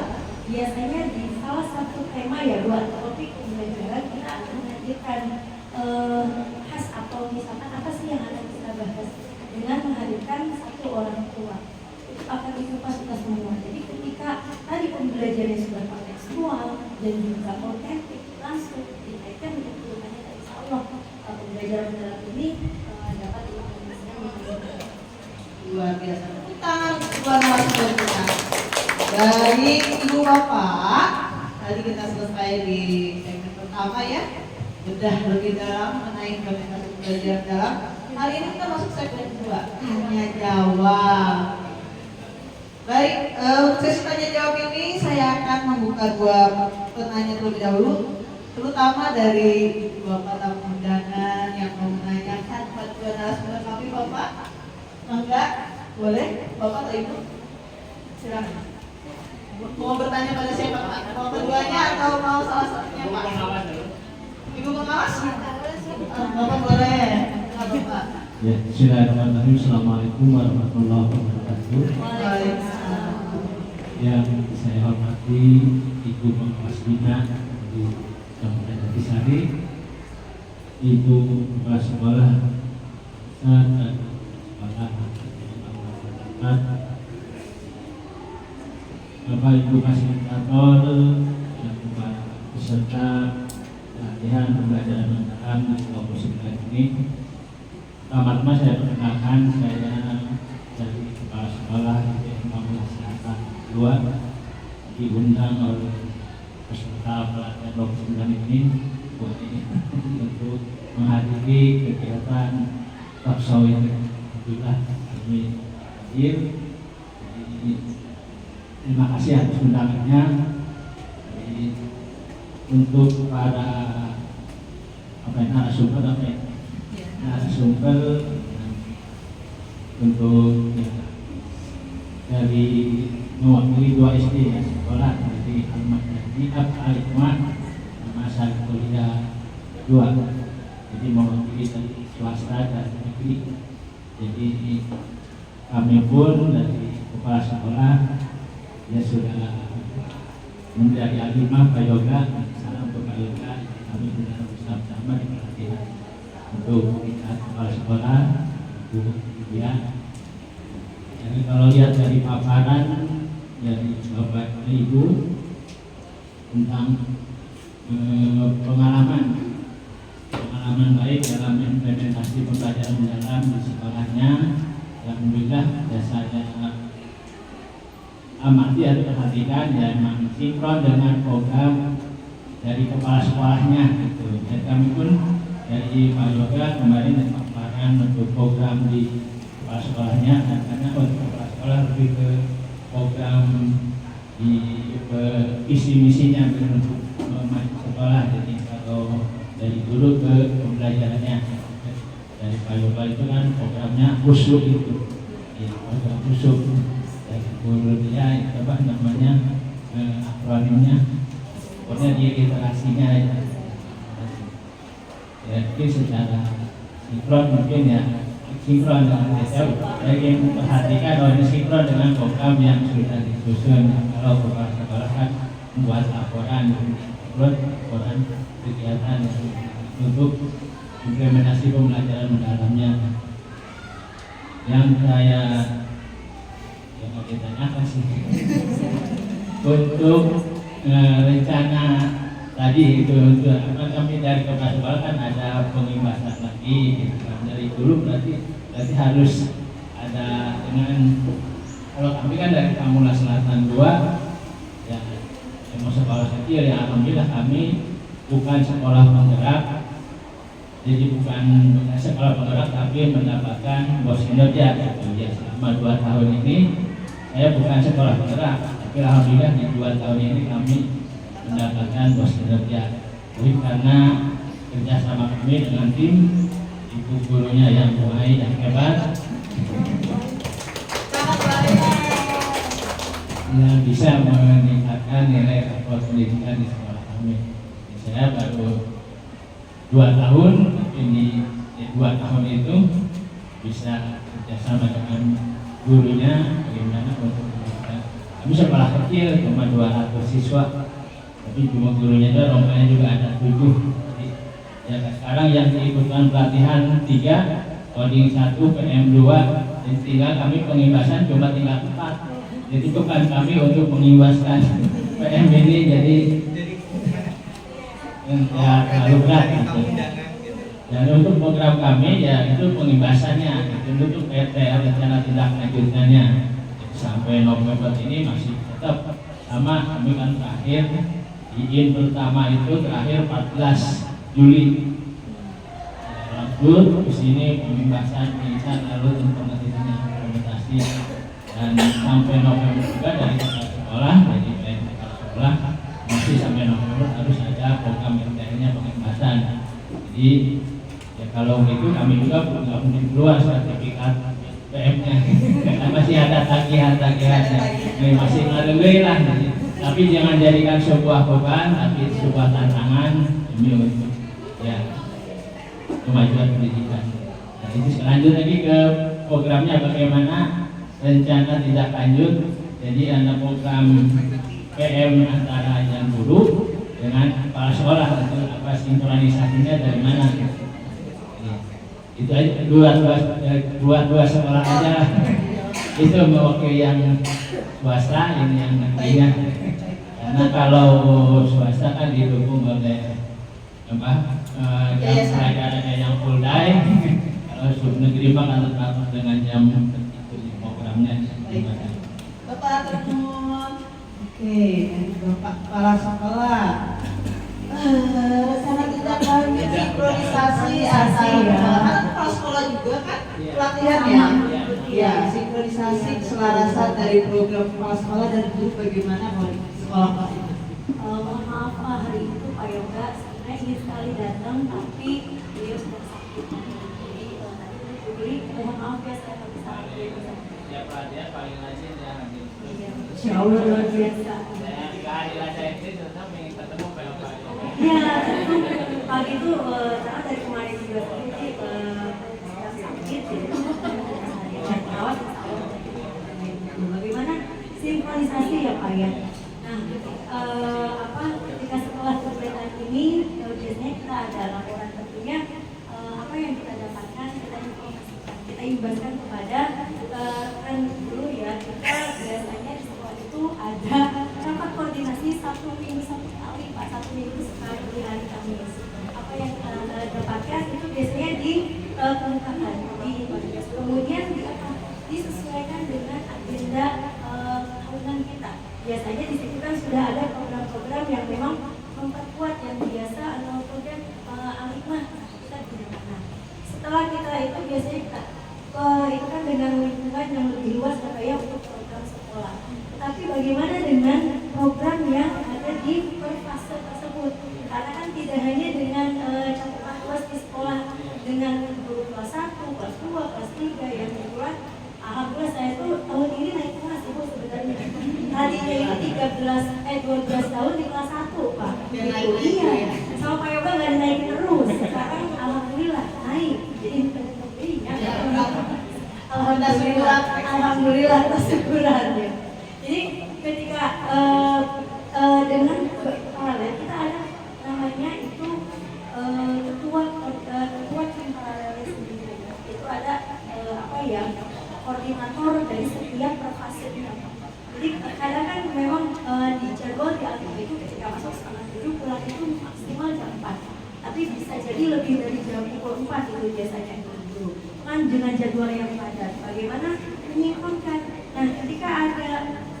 Biasanya di salah satu tema ya buat topik pembelajaran kita akan menghadirkan khas atau misalkan apa sih yang akan kita bahas dengan menghadirkan satu orang tua. Itu akan dikupas kita semua. Jadi ketika tadi pembelajarannya sudah kontekstual dan juga otentik langsung dikaitkan dengan kebutuhannya dari insya Allah pembelajaran dalam ini dapat diimplementasikan Luar biasa. Tangan buat narasumber kita. Dari Ibu Bapak, tadi kita selesai di segmen pertama ya. Sudah lebih dalam mengenai implementasi pembelajaran dalam. Hari ini kita masuk segmen kedua, tanya jawab. Baik, sesi tanya jawab ini saya akan membuka dua penanya terlebih dahulu, terutama dari Bapak tamu undangan yang mau menanyakan buat dua narasumber kami Bapak. Enggak? Boleh? Bapak atau Ibu? Silakan. Bu? Mau bertanya pada siapa Pak? Mau keduanya atau mau salah satunya Pak? Ibu pengawas? Bapak boleh. Bapak. Ya, bismillahirrahmanirrahim. Assalamualaikum warahmatullahi wabarakatuh. Waalaikumsalam. Yang saya hormati Ibu Pengawas Bina di Kabupaten Jatisari, Ibu Kepala Sekolah dan Sekolah Bapak Ibu fasilitator dan para peserta latihan pembelajaran mendalam di kelompok 9 ini. Pertama-tama saya perkenalkan, saya dari Kepala Sekolah Kesehatan 2 diundang oleh peserta pelatihan kelompok 9 ini untuk menghadiri kegiatan talkshow yang alhamdulillah kami hadir. Terima kasih atas undangannya. Untuk para narasumber untuk dari mewakili 2 SD ya, sekolah dari Ahmad Dhani Al-Hikmah masa kuliah 2, jadi mewakili dari swasta dan negeri. Jadi kami pun dari kepala sekolah ya sudah menjadi alimah Pak Yoga, salam untuk Pak Yoga. Kami sudah bersama-sama di pelatihan untuk kita kepala sekolah, Bu ya. Jadi kalau lihat dari paparan dari Bapak dan Ibu tentang pengalaman baik dalam implementasi pembelajaran mendalam di sekolahnya, alhamdulillah saya amati atau perhatikan ya, memang sinkron dengan program dari kepala sekolahnya gitu. Dan kami pun dari Pak Yoga kemarin dan paparan untuk program di kepala sekolahnya, dan karena untuk kepala sekolah lebih ke program di visi misinya untuk sekolah. Jadi kalau dari guru ke pembelajarannya dari Pak Yoga itu kan programnya khusus itu, ya, program khusus. Guru dia apa namanya akronimnya, pokoknya dia literasinya ya, mungkin secara sinkron mungkin ya, sinkron dengan saya ingin memperhatikan bahwa ini sinkron dengan program yang sudah disusun. Kalau kepala sekolah kan membuat laporan kegiatan untuk implementasi pembelajaran mendalamnya. Yang saya ditanyakan sih untuk rencana tadi itu, untuk kami dari kepala sekolah kan ada pengimbasan lagi gitu kan. Dari dulu berarti harus ada dengan, kalau kami kan dari Kamula Selatan 2 ya, mau sekolah kecil ya, alhamdulillah kami bukan sekolah penggerak, jadi bukan sekolah penggerak tapi mendapatkan bos kinerja gitu ya. Selama 2 tahun ini saya bukan sekolah penggerak, tapi alhamdulillah di 2 tahun ini kami mendapatkan bos kinerja. Jadi karena kerjasama kami dengan tim, ibu gurunya yang baik dan hebat, yang bisa meningkatkan nilai rapor pendidikan di sekolah kami. Saya baru 2 tahun, tapi di 2 tahun itu bisa kerjasama dengan gurunya bagaimana untuk kami sekolah kecil cuma 200 siswa, tapi cuma gurunya itu rombongannya juga ada 7. Jadi, ya sekarang yang diikutkan pelatihan 3, coding 1, PM 2, dan tinggal kami pengimbasan cuma tinggal 4. Jadi bukan kami untuk mengimbaskan PM ini, jadi ya terlalu berat gitu. Dan untuk program kami ya itu pengimbasannya, itu untuk PT rencana tindak lanjutnya sampai November ini masih tetap sama. Kami kan terakhir izin pertama itu terakhir 14 Juli. Lanjut ke sini pengimbasan kita lalu implementasi dan sampai November juga dari kepala sekolah, jadi dari kepala sekolah masih sampai November harus ada program internnya pengimbasan. Jadi ya kalau gitu kami juga nggak mungkin keluar sertifikat PM-nya karena masih ada tagihan-tagihannya, masih ngalui lah. tapi jangan jadikan sebuah beban, tapi sebuah tantangan demi untuk ya kemajuan pendidikan. Nah, itu lanjut lagi ke programnya bagaimana rencana tindak lanjut. Jadi ada program PM antara yang guru dengan kepala sekolah untuk apa sinkronisasinya dari mana? Itu aja dua sekolah aja. Itu mewakili yang swasta, ini yang negerinya. Karena kalau swasta kan didukung oleh apa? Jam pelajarannya yang full day. Kalau sub negeri mah kan tetap dengan jam itu programnya. Bapak Termun. Oke, Bapak Kepala Sekolah. Rencana tindak lanjut sinkronisasi antara kepala sekolah juga kan pelatihan ya? Ya, sinkronisasi keselarasan dari program kepala sekolah dan guru bagaimana kalau di sekolah masing-masing. Mohon maaf Pak, hari itu Pak Yoga sebenarnya ingin sekali datang tapi beliau sedang sakit. Jadi tadi beli mohon maaf ya saya nggak bisa hadir. Ya Pak, dia paling rajin ya hadir. Insya Allah luar biasa. Saya kehadiran saya ini tetap ingin ketemu Pak. Ya, pagi itu karena dari kemarin juga sedang sakit, jadi perawat bagaimana sinkronisasi ya Pak ya. Nah, ketika setelah kegiatan ini biasanya kita ada laporan tentunya apa yang kita dapatkan kita informasikan, kita imbaskan kepada kan dulu ya kita biasanya di sekolah itu ada rapat koordinasi satu minggu sekali Pak, satu minggu sekali di hari Kamis. Apa yang kita dapatkan itu biasanya dikemukakan di podcast, kemudian disesuaikan dengan agenda tahunan kita. Biasanya di situ kan sudah ada program-program yang memang memperkuat yang biasa atau program alimah kita gunakan. Setelah kita itu biasanya kita itu kan dengan lingkungan yang lebih luas katanya untuk program sekolah. Tapi bagaimana dengan program yang ada di per fase tersebut? Karena kan tidak hanya dengan cakupan luas di sekolah dengan guru kelas 1, kelas 2, kelas 3 yang kebetulan alhamdulillah saya tuh tahun ini naik kelas Ibu sebenarnya. Tadinya ini 12 tahun di kelas 1 Pak. Iya. Sama Pak Yoga nggak dinaikin terus. Sekarang alhamdulillah naik. Jadi alhamdulillah tersyukuran ya. Jadi ketika dengan paralel kita ada namanya itu ketua tim paralel sendiri. Itu ada koordinator dari setiap profasinya. Jadi kadang kan memang di jadwal di Alkitab itu ketika masuk setengah 7 pulang itu maksimal jam 4. Tapi bisa jadi lebih dari jam pukul 4 itu biasanya itu kan dengan jadwal yang padat. Bagaimana menyinkronkan? Nah, ketika ada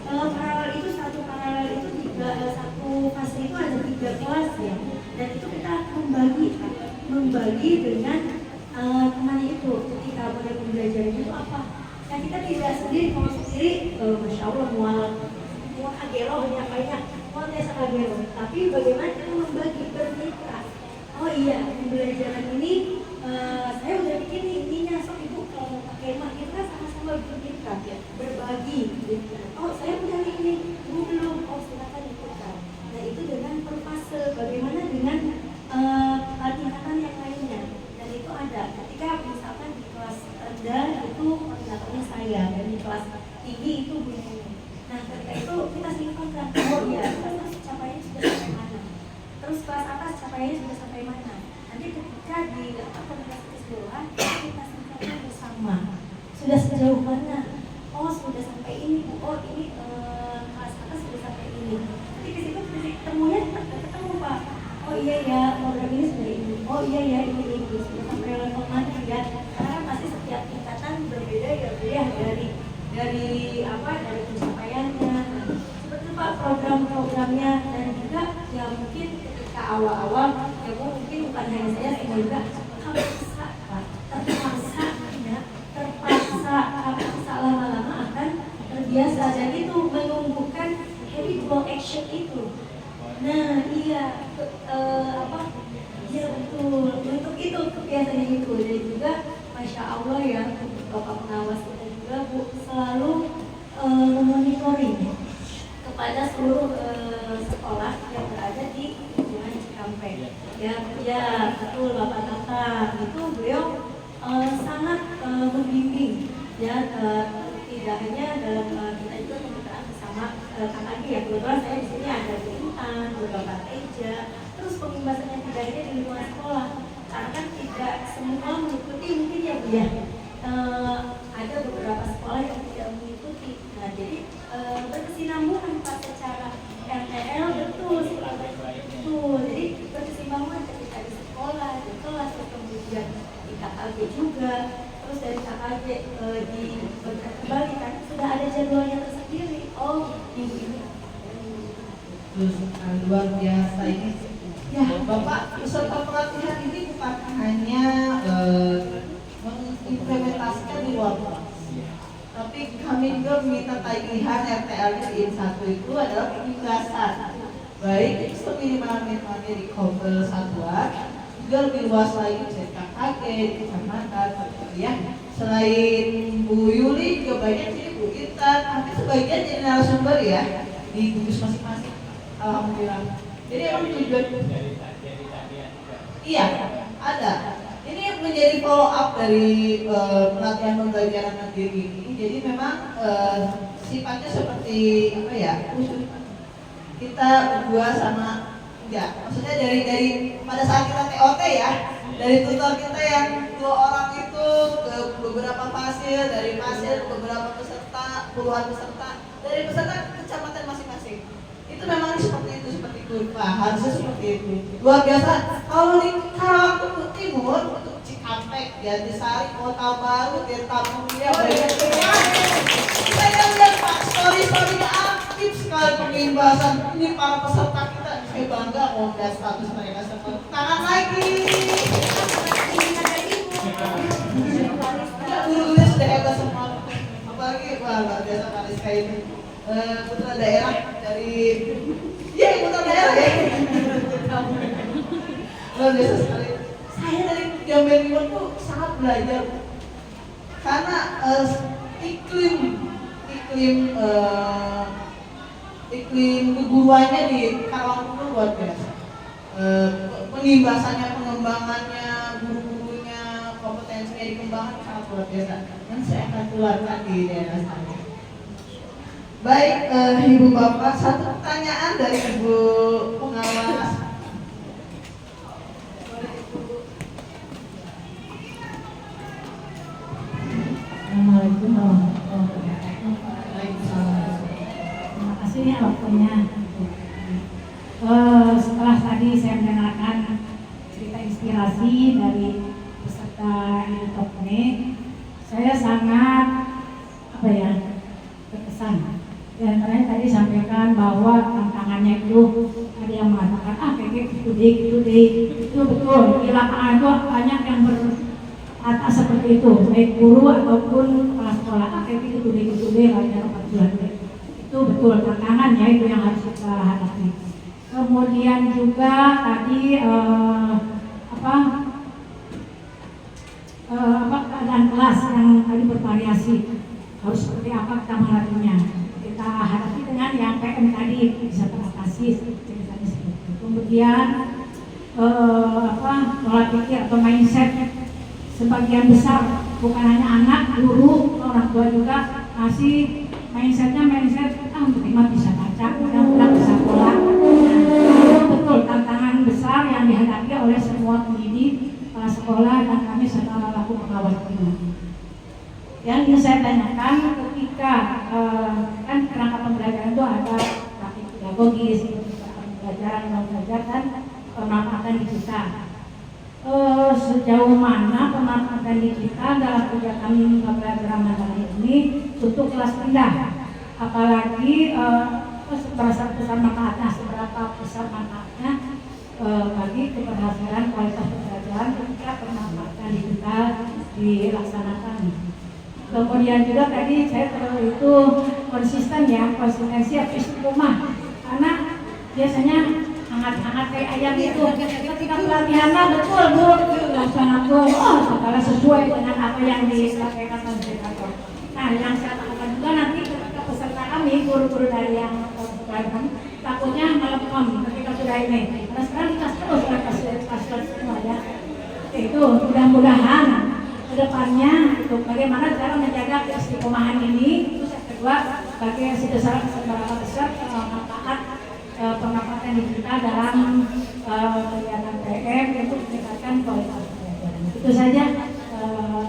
paralel itu satu fase itu ada 3 kelas ya, dan itu kita membagi dengan teman itu ketika mulai pembelajaran itu apa? Nah kita tidak sendiri kalau sendiri, masya Allah mual kagero banyak mual desa kagero. Tapi bagaimana kita membagi bermitra? Oh iya pembelajaran ini saya udah bikin intinya, so ibu kalau mau pakai mah kita sama-sama bermitra ya, berbagi. Oh saya udah ini, ibu belum, oh silakan ikutkan. Nah itu dengan per fase, bagaimana dengan tingkatan yang lainnya. Dan itu ada ketika misalkan di kelas rendah itu koordinatornya saya, dan di kelas tinggi itu Bu Neni. Nah ketika itu kita sinkronkan, oh iya kelas capaiannya sudah sampai mana, terus kelas atas capaiannya sudah sampai mana. Nanti ketika di komunikasi keseluruhan kita sinkronkan bersama sudah sejauh mana. Oh sudah sampai ini Bu, oh ini kelas atas sudah sampai ini. Nanti ke situ ketemunya ketemu Pak. Oh iya ya, program ini sudah ini. Oh iya ya, ini sudah sampai level mana ya? Karena kan pasti setiap tingkatan berbeda ya, dari pencapaiannya. Seperti Pak program-programnya, dan juga ya mungkin ketika awal-awal ya mungkin bukan hanya saya juga terpaksa lama-lama akan terbiasa, dan itu menumbuhkan habitual action itu. Nah iya ya betul, untuk itu kebiasaan itu. Dan juga masya Allah ya Bapak pengawas kita juga Bu selalu memonitoring kepada seluruh sekolah yang berada di lingkungan Cikampek. Ya betul Bapak Tata, itu beliau sangat membimbing ya, tidak hanya dalam kita juga kemitraan bersama KKG ya, kebetulan saya di sini ada Bu Intan, beberapa Teja, terus pembebasan yang tidak hanya di lingkungan sekolah, karena kan tidak semua mengikuti mungkin ya Bu ya. Ada beberapa sekolah yang tidak mengikuti. Nah, jadi berkesinambungan Pak secara RTL betul betul. Jadi berkesinambungan ketika di sekolah, di kelas, kemudian di KKG juga, terus dari KKG kembali kan sudah ada jadwalnya tersendiri. Oh, minggu ini. Terus luar biasa ini. Ya, Bapak peserta pelatihan ini bukan hanya mengimplementasikan di luar kelas, tapi kami juga meminta tagihan RTL di 1 itu adalah penugasan, baik itu seminimal-minimalnya di cover satuan, juga lebih luas lagi di KKG, di kecamatan, ya. Selain Bu Yuli juga banyak sih Bu Intan, hampir sebagian jadi narasumber ya di gugus masing-masing. Alhamdulillah. Jadi emang tujuan iya ada. Ini menjadi follow up dari pelatihan pembelajaran mandiri ini. Jadi memang sifatnya seperti apa ya? Kita berdua sama enggak. Maksudnya dari pada saat kita TOT ya, dari tutor kita yang 2 orang itu ke beberapa fasil, dari fasil ke beberapa peserta, puluhan peserta, dari peserta ke kecamatan masing-masing. Itu memang seperti itu Pak, harusnya seperti itu. Luar biasa. Kalau di Karawang Timur untuk Cikampek, Jatisari, Kota Baru, Tirtamulia, banyak sekali. Saya lihat Pak, story-storynya aktif sekali pembahasan. Ini para peserta kita, saya bangga lihat status mereka seperti tangan lagi. Guru-gurunya sudah hebat semua. Apalagi luar biasa Pak Rizka ini. Putra daerah dari putra daerah ya. Luar biasa sekali. Saya dari Jambi Timur tuh sangat belajar karena iklim keguruannya di Karawang itu luar biasa. Penimbasannya, pengembangannya, guru-gurunya, kompetensinya dikembangkan sangat luar biasa. Dan saya akan keluarkan di daerah saya. Baik, Ibu Bapak, satu pertanyaan dari Ibu pengawas. Assalamualaikum warahmatullahi wabarakatuh. Terima kasih ya waktunya. Setelah tadi saya mendengarkan cerita inspirasi dari peserta Top ini, saya sangat terkesan. Dan karena tadi sampaikan bahwa tantangannya itu ada yang mengatakan kayak gitu deh, itu betul. Di lapangan itu banyak yang berkata seperti itu, baik guru ataupun kepala sekolah kayak gitu deh, latihan 4 bulan deh. Itu betul tantangannya itu yang harus kita hadapi. Kemudian juga tadi keadaan kelas yang tadi bervariasi, harus seperti apa kita menghadapinya. Kita hadapi dengan yang PM tadi bisa teratasi ceritanya seperti itu. Kemudian pola pikir atau mindset sebagian besar bukan hanya anak, guru, orang tua juga masih mindset minimal bisa baca, mudah-mudahan bisa pola. Itu betul tantangan besar yang dihadapi oleh semua pendidik, kepala sekolah dan kami selaku pengawas ini. Yang ingin saya tanyakan ketika kan kerangka pembelajaran itu ada praktik pedagogis, pembelajaran belajar dan pemanfaatan digital. Sejauh mana pemanfaatan digital dalam kegiatan pembelajaran mandiri ini untuk kelas rendah, apalagi seberapa besar manfaatnya bagi keberhasilan kualitas pembelajaran ketika pemanfaatan digital dilaksanakan. Kemudian juga tadi saya itu konsistensi istiqomah, karena biasanya hangat-hangat kayak ayam itu ketika pelatihannya betul Bu laksanakan segala sesuai dengan apa yang disampaikan fasilitator. Nah yang saya tanyakan juga nanti ketika peserta kami guru-guru dari yang kan takutnya melepon ketika sudah ini. Karena sekarang dikasih terus oleh pasien semua ya. Itu mudah-mudahan kedepannya itu bagaimana cara menjaga keistiqomahan ini. Terus yang kedua sebagai seberapa besar manfaat pemanfaatan digital dalam kegiatan PM untuk meningkatkan kualitas pelajaran. Itu saja.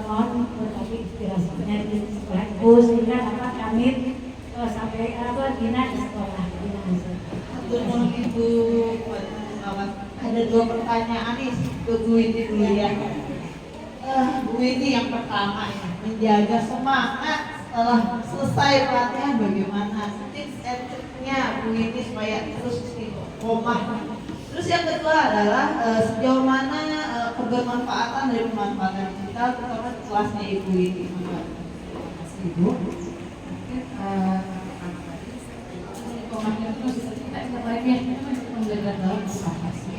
Mohon berbagi inspirasinya di sekolah Ibu sehingga dapat kami sampai Dina di sekolah. Untuk Ibu Pengawas, ada 2 pertanyaan nih ke Bu Widi dulu ya. Bu Widi yang pertama ya, menjaga semangat setelah selesai pelatihan bagaimana tips and triknya Bu Widi supaya terus istiqomah. Terus yang kedua adalah sejauh mana kebermanfaatan dari pemanfaatan digital terutama di kelasnya Ibu Widi. Terima kasih Ibu. Istiqomahnya itu kita lainnya pembelajaran dalam edukasi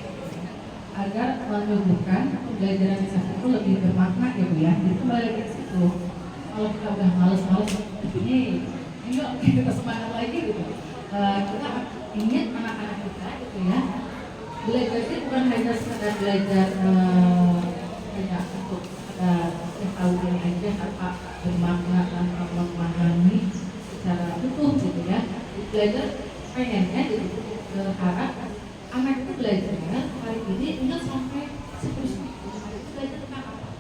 agar menumbuhkan pembelajaran di sana itu lebih bermakna ya Bu ya. Itu balik ke situ. Kalau kita udah males-males ini yuk kita semangat lagi gitu. Kita ingin anak-anak kita gitu ya belajar itu bukan hanya sekedar belajar hanya untuk yang tahu ini aja tanpa bermakna tanpa memahami secara utuh gitu ya. Belajar pengennya jadi berharap anak itu belajar hari ini enggak sampai seterusnya belajar tentang apa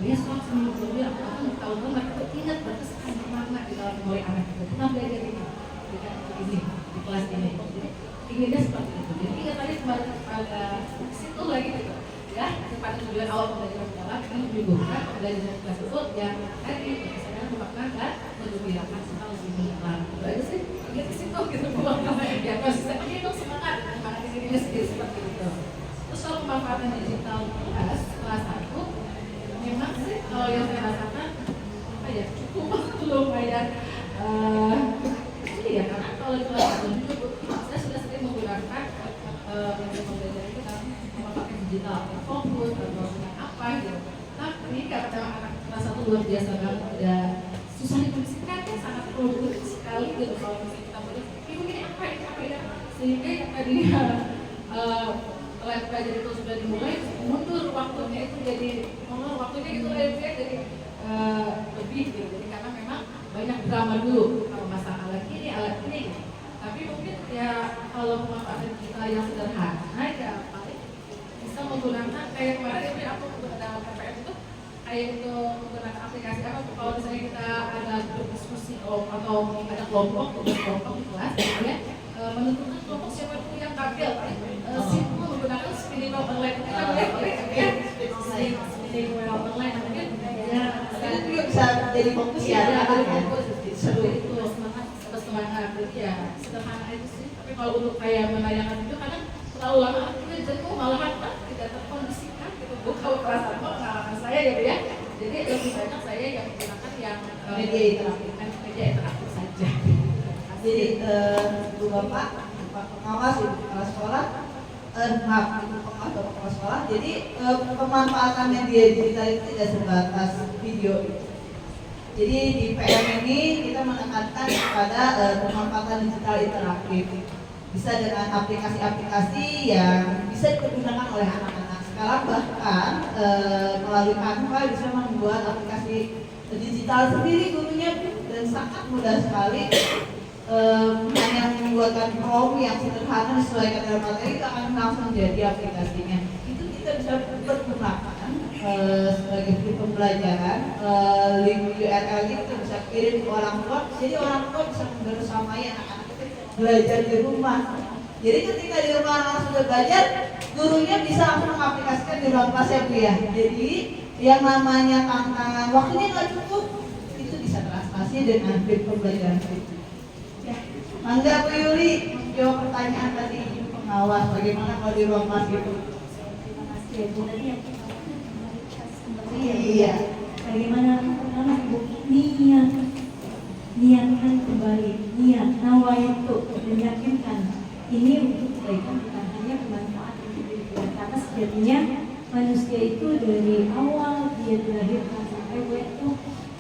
besok seminggu kemudian akan tahu mereka itu ingat berkesan bermakna di dalam mulai anak itu kita belajar ini di kelas ini inginnya seperti itu. Jadi ingat tadi kembali pada situ lagi gitu ya pada tujuan awal pembelajaran mendalam kita menyuguhkan pembelajaran kelas itu yang tadi berkesan bermakna dan menggembirakan serta lebih mendalam. Itu aja sih ingat ke situ gitu ya konsisten ini dong semangat semangat di sini sendiri seperti itu. Terus kalau pemanfaatan digital kelas 1 memang sih kalau yang saya rasakan apa ya cukup lumayan ini ya karena kalau di kelas 1 juga saya sudah sering menggunakan pembelajaran itu kan memanfaatkan digital fokus atau apa gitu. Tapi karena anak kelas 1 luar biasa banget udah susah dikondisikan ya sangat produktif sekali gitu kalau misalnya kita boleh ibu ini apa ya sehingga yang tadinya pelajaran itu sudah dimulai mundur waktunya itu jadi waktunya itu jadi lebih gitu. Jadi karena memang banyak drama dulu kalau masalah alat ini gitu. Tapi mungkin ya kalau pemanfaatan kita yang sederhana ya paling bisa menggunakan kayak kemarin itu aku dalam PPM itu kayak itu menggunakan aplikasi apa kalau misalnya kita ada grup diskusi atau ada kelompok di kelas ya menentukan kelompok siapa dulu yang tampil simple menggunakan spinning wheel online kita boleh ya spinning wheel online mungkin ya itu juga bisa jadi fokus ya seru itu semangat ya sederhana itu sih. Tapi kalau untuk kayak menayangkan itu kadang terlalu lama kita jenuh malahan tidak terkondisikan gitu bu kalau perasaan pengalaman saya gitu ya. Jadi lebih banyak saya yang menggunakan yang media interaktif saja. Jadi Bu Bapak pengawas Ibu kepala sekolah maaf Ibu pengawas Bapak kepala sekolah. Jadi pemanfaatan media digital itu tidak sebatas video. Jadi di PM ini kita menekankan kepada pemanfaatan digital interaktif. Bisa dengan aplikasi-aplikasi yang bisa digunakan oleh anak-anak. Sekarang bahkan melalui Canva bisa membuat aplikasi digital sendiri gurunya dan sangat mudah sekali. Hanya membuatkan prompt yang sederhana disesuaikan dengan materi itu akan langsung jadi aplikasinya. Itu kita bisa pergunakan sebagai pembelajaran link URL ini kita bisa kirim ke orang tua, jadi orang tua bisa membersamai anak-anak itu belajar di rumah. Jadi ketika di rumah anak sudah belajar, gurunya bisa langsung mengaplikasikan di ruang kelas ya Bu ya. Jadi yang namanya tantangan waktunya nggak cukup itu bisa teratasi dengan pembelajaran itu. Ya, mangga Bu Yuli menjawab pertanyaan tadi Ibu pengawas bagaimana kalau di ruang kelas itu. Terima kasih ya Bu. Tadi yang Iya. Bagaimana pertama Ibu niatkan kembali nawaitu dan yakinkan ini untuk kebaikan bukan hanya bermanfaat untuk diri kita karena sejatinya manusia itu dari awal dia dilahirkan sampai itu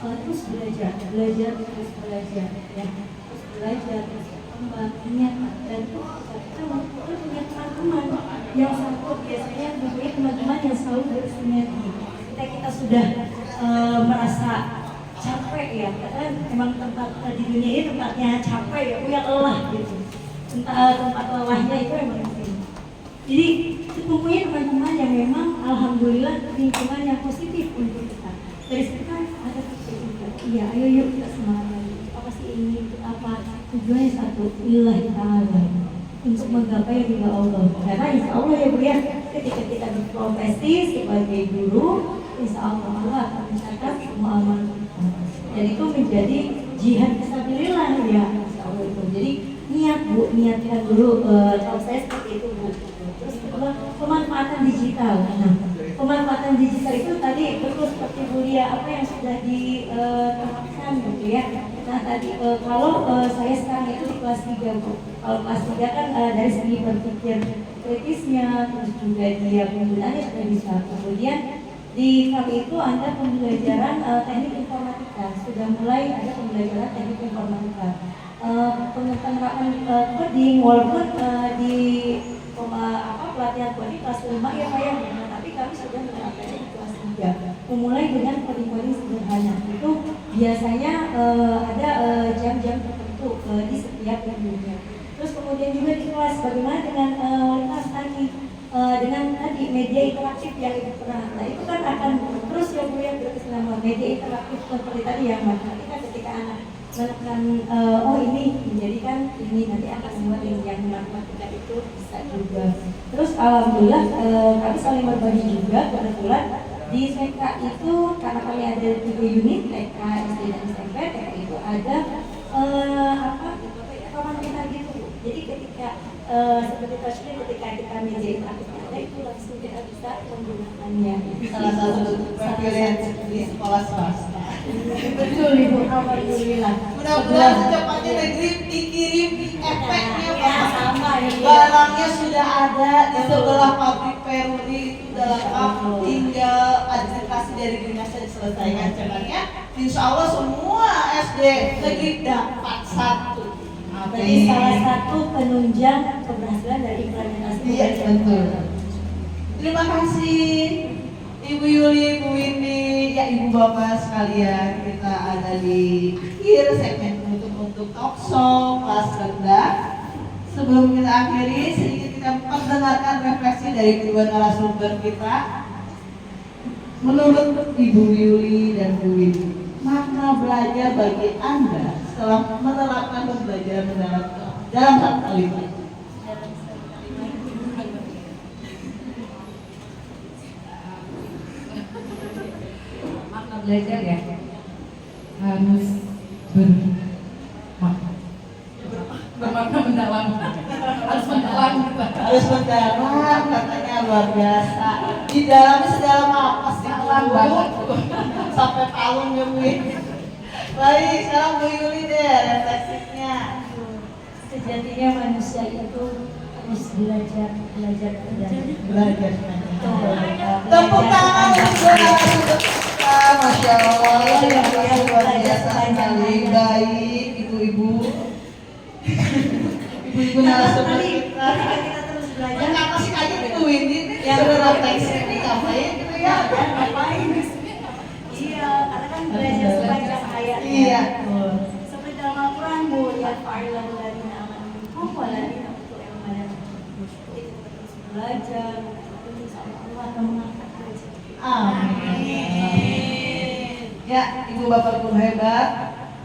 terus belajar ya terus belajar niat dan kita punya teman-teman yang satu biasanya mempunyai teman-teman yang selalu bersinergi. Kita sudah merasa capek ya, karena memang tempat di dunia ini tempatnya capek ya, punya lelah gitu. Tempat lelahnya itu memang di sini. Jadi mempunyai teman-teman yang memang alhamdulillah lingkungan yang positif untuk kita. Dari situ kan ada juga, iya ayo yuk kita semangat lagi. Apa sih ini, apa tujuannya satu, lillahi ta'ala, untuk menggapai ridha Allah. Karena insya Allah ya Bu ya, ketika kita berprofesi sebagai guru, insya Allah Allah akan mencatat semua amal kita. Dan itu menjadi jihad fisabilillah ya, insya Allah itu. Jadi niat Bu, niatkan dulu. Kalau saya seperti itu Bu. Terus kedua, pemanfaatan digital. Nah, pemanfaatan digital itu tadi betul seperti Bu Lia, apa yang sudah diterapkan gitu ya. Nah tadi kalau saya sekarang itu di kelas 3 Bu. Kalau kelas 3 kan dari segi berpikir kritisnya, terus juga dia penggunaannya sudah bisa. Kemudian di kami itu ada pembelajaran teknik informatika, sudah mulai ada pembelajaran teknik informatika. Penerapan coding walaupun di pelatihan coding kelas 5 ya Pak ya, tapi kami sudah menerapkannya di kelas 3. Memulai dengan coding-coding sederhana. Itu biasanya ada jam-jam tertentu di setiap minggunya. Terus kemudian juga di kelas bagaimana dengan lintas tadi dengan tadi media interaktif yang Ibu pernah. Nah itu kan akan terus yang Bu yang berkesinambungan media interaktif seperti tadi yang nanti kan ketika anak menekan oh ini menjadikan ini nanti akan membuat yang matematika itu bisa juga. Terus alhamdulillah kami saling berbagi juga kebetulan di TK itu karena kami ada 3 unit TK, SD dan SMP. TK itu ada kawan kita gitu. Jadi ketika seperti tadi ketika kita media interaktif ada itu langsung kita bisa menggunakannya. Salah satu preferensi di sekolah swasta. Betul Ibu, alhamdulillah. Mudah-mudahan secepatnya negeri dikirim efeknya ya, sama ya. Barangnya sudah ada di sebelah pabrik Peruri, itu sudah lengkap, tinggal administrasi dari dinas diselesaikan caranya. Insya Allah semua SD negeri dapat satu. Berarti salah satu penunjang keberhasilan dari implementasi. Iya betul. Terima kasih Ibu Yuli, Bu Windy, ya Ibu Bapak sekalian. Kita ada di akhir segmen penutup untuk talk show kelas rendah. Sebelum kita akhiri, sedikit kita mendengarkan refleksi dari kedua narasumber kita. Menurut Ibu Yuli dan Bu Windy, makna belajar bagi Anda setelah menerapkan pembelajaran dalam satu kalimat. Makna belajar ya harus bermakna mendalam, harus mendalam, harus mendalam, katanya luar biasa. Di dalamnya sedalam apa sih? dalam banget. Sampai palung ya Bu. Baik, sekarang Bu Yuli deh refleksinya. Sejatinya manusia itu harus belajar Belajar. Tepuk tangan untuk Masya Allah, luar biasa sekali. Baik, ibu-ibu, ibu-ibu narasumber kita. Kita terus belajar. Kenapa sih kayak gitu Windy? Yang refleksi ini ngapain gitu ya? Ngapain? Iya, karena kan belajar sepanjang hayat. Iya. Seperti dalam Al-Quran Bu, ya fa'ilan ladina amanu waladina utul ilma dan kita terus belajar, terus Allah akan mengangkat derajat. Amin. Ya, Ibu Bapak Guru hebat,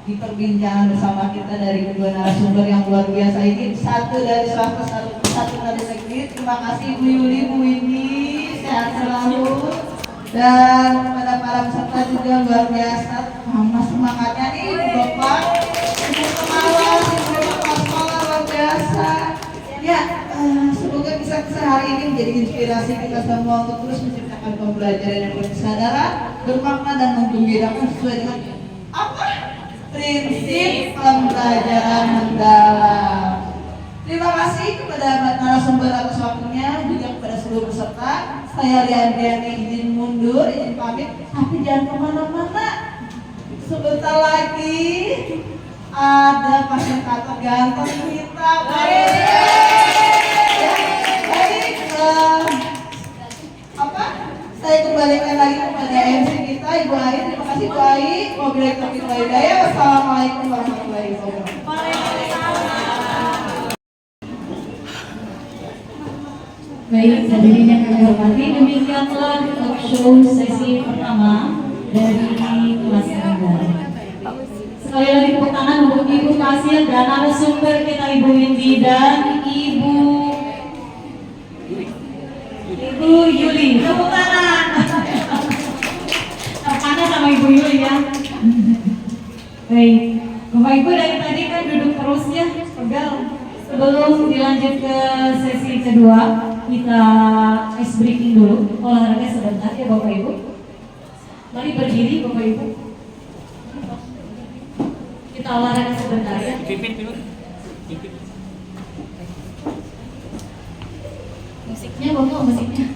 di perbincangan bersama kita dari kedua narasumber yang luar biasa ini, satu dari swasta, satu dari negeri. Terima kasih Bu Yuli, Bu Windy, sehat selalu. Dan kepada para peserta juga luar biasa, sama semangatnya nih Ibu Bapak, Ibu Pengawas, Ibu Bapak Sekolah luar biasa. Ya, semoga kisah hari ini menjadi inspirasi kita semua untuk terus menciptakan pembelajaran yang berkesadaran, bermakna dan menggembirakan sesuai dengan apa? Prinsip pembelajaran mendalam. Terima kasih kepada narasumber atas waktunya, juga kepada seluruh peserta. Saya Liandriani izin mundur, izin pamit, tapi jangan kemana-mana. Sebentar lagi ada fasilitator ganteng kita, baik. Baik, apa? Saya kembalikan lagi kepada MC kita, Ibu Ai. Terima kasih Bu Ai. Wabillahi taufiq wal hidayah. Wassalamualaikum warahmatullahi wabarakatuh. Baik, hadirin yang kami hormati, demikianlah talk show sesi pertama dari kelas 9. Sekali lagi tepuk tangan untuk Ibu Kasil dan narasumber kita Ibu Windy dan Ibu Yuli. Tepuk tangan. Terpana sama Ibu Yuli ya. Baik, Bapak Ibu dari tadi kan duduk terus ya, pegal. Sebelum dilanjut ke sesi kedua, kita ice breaking dulu, olahraga sebentar ya Bapak Ibu. Mari berdiri Bapak Ibu. Kita olahraga sebentar ya. Musiknya Bapak, musiknya.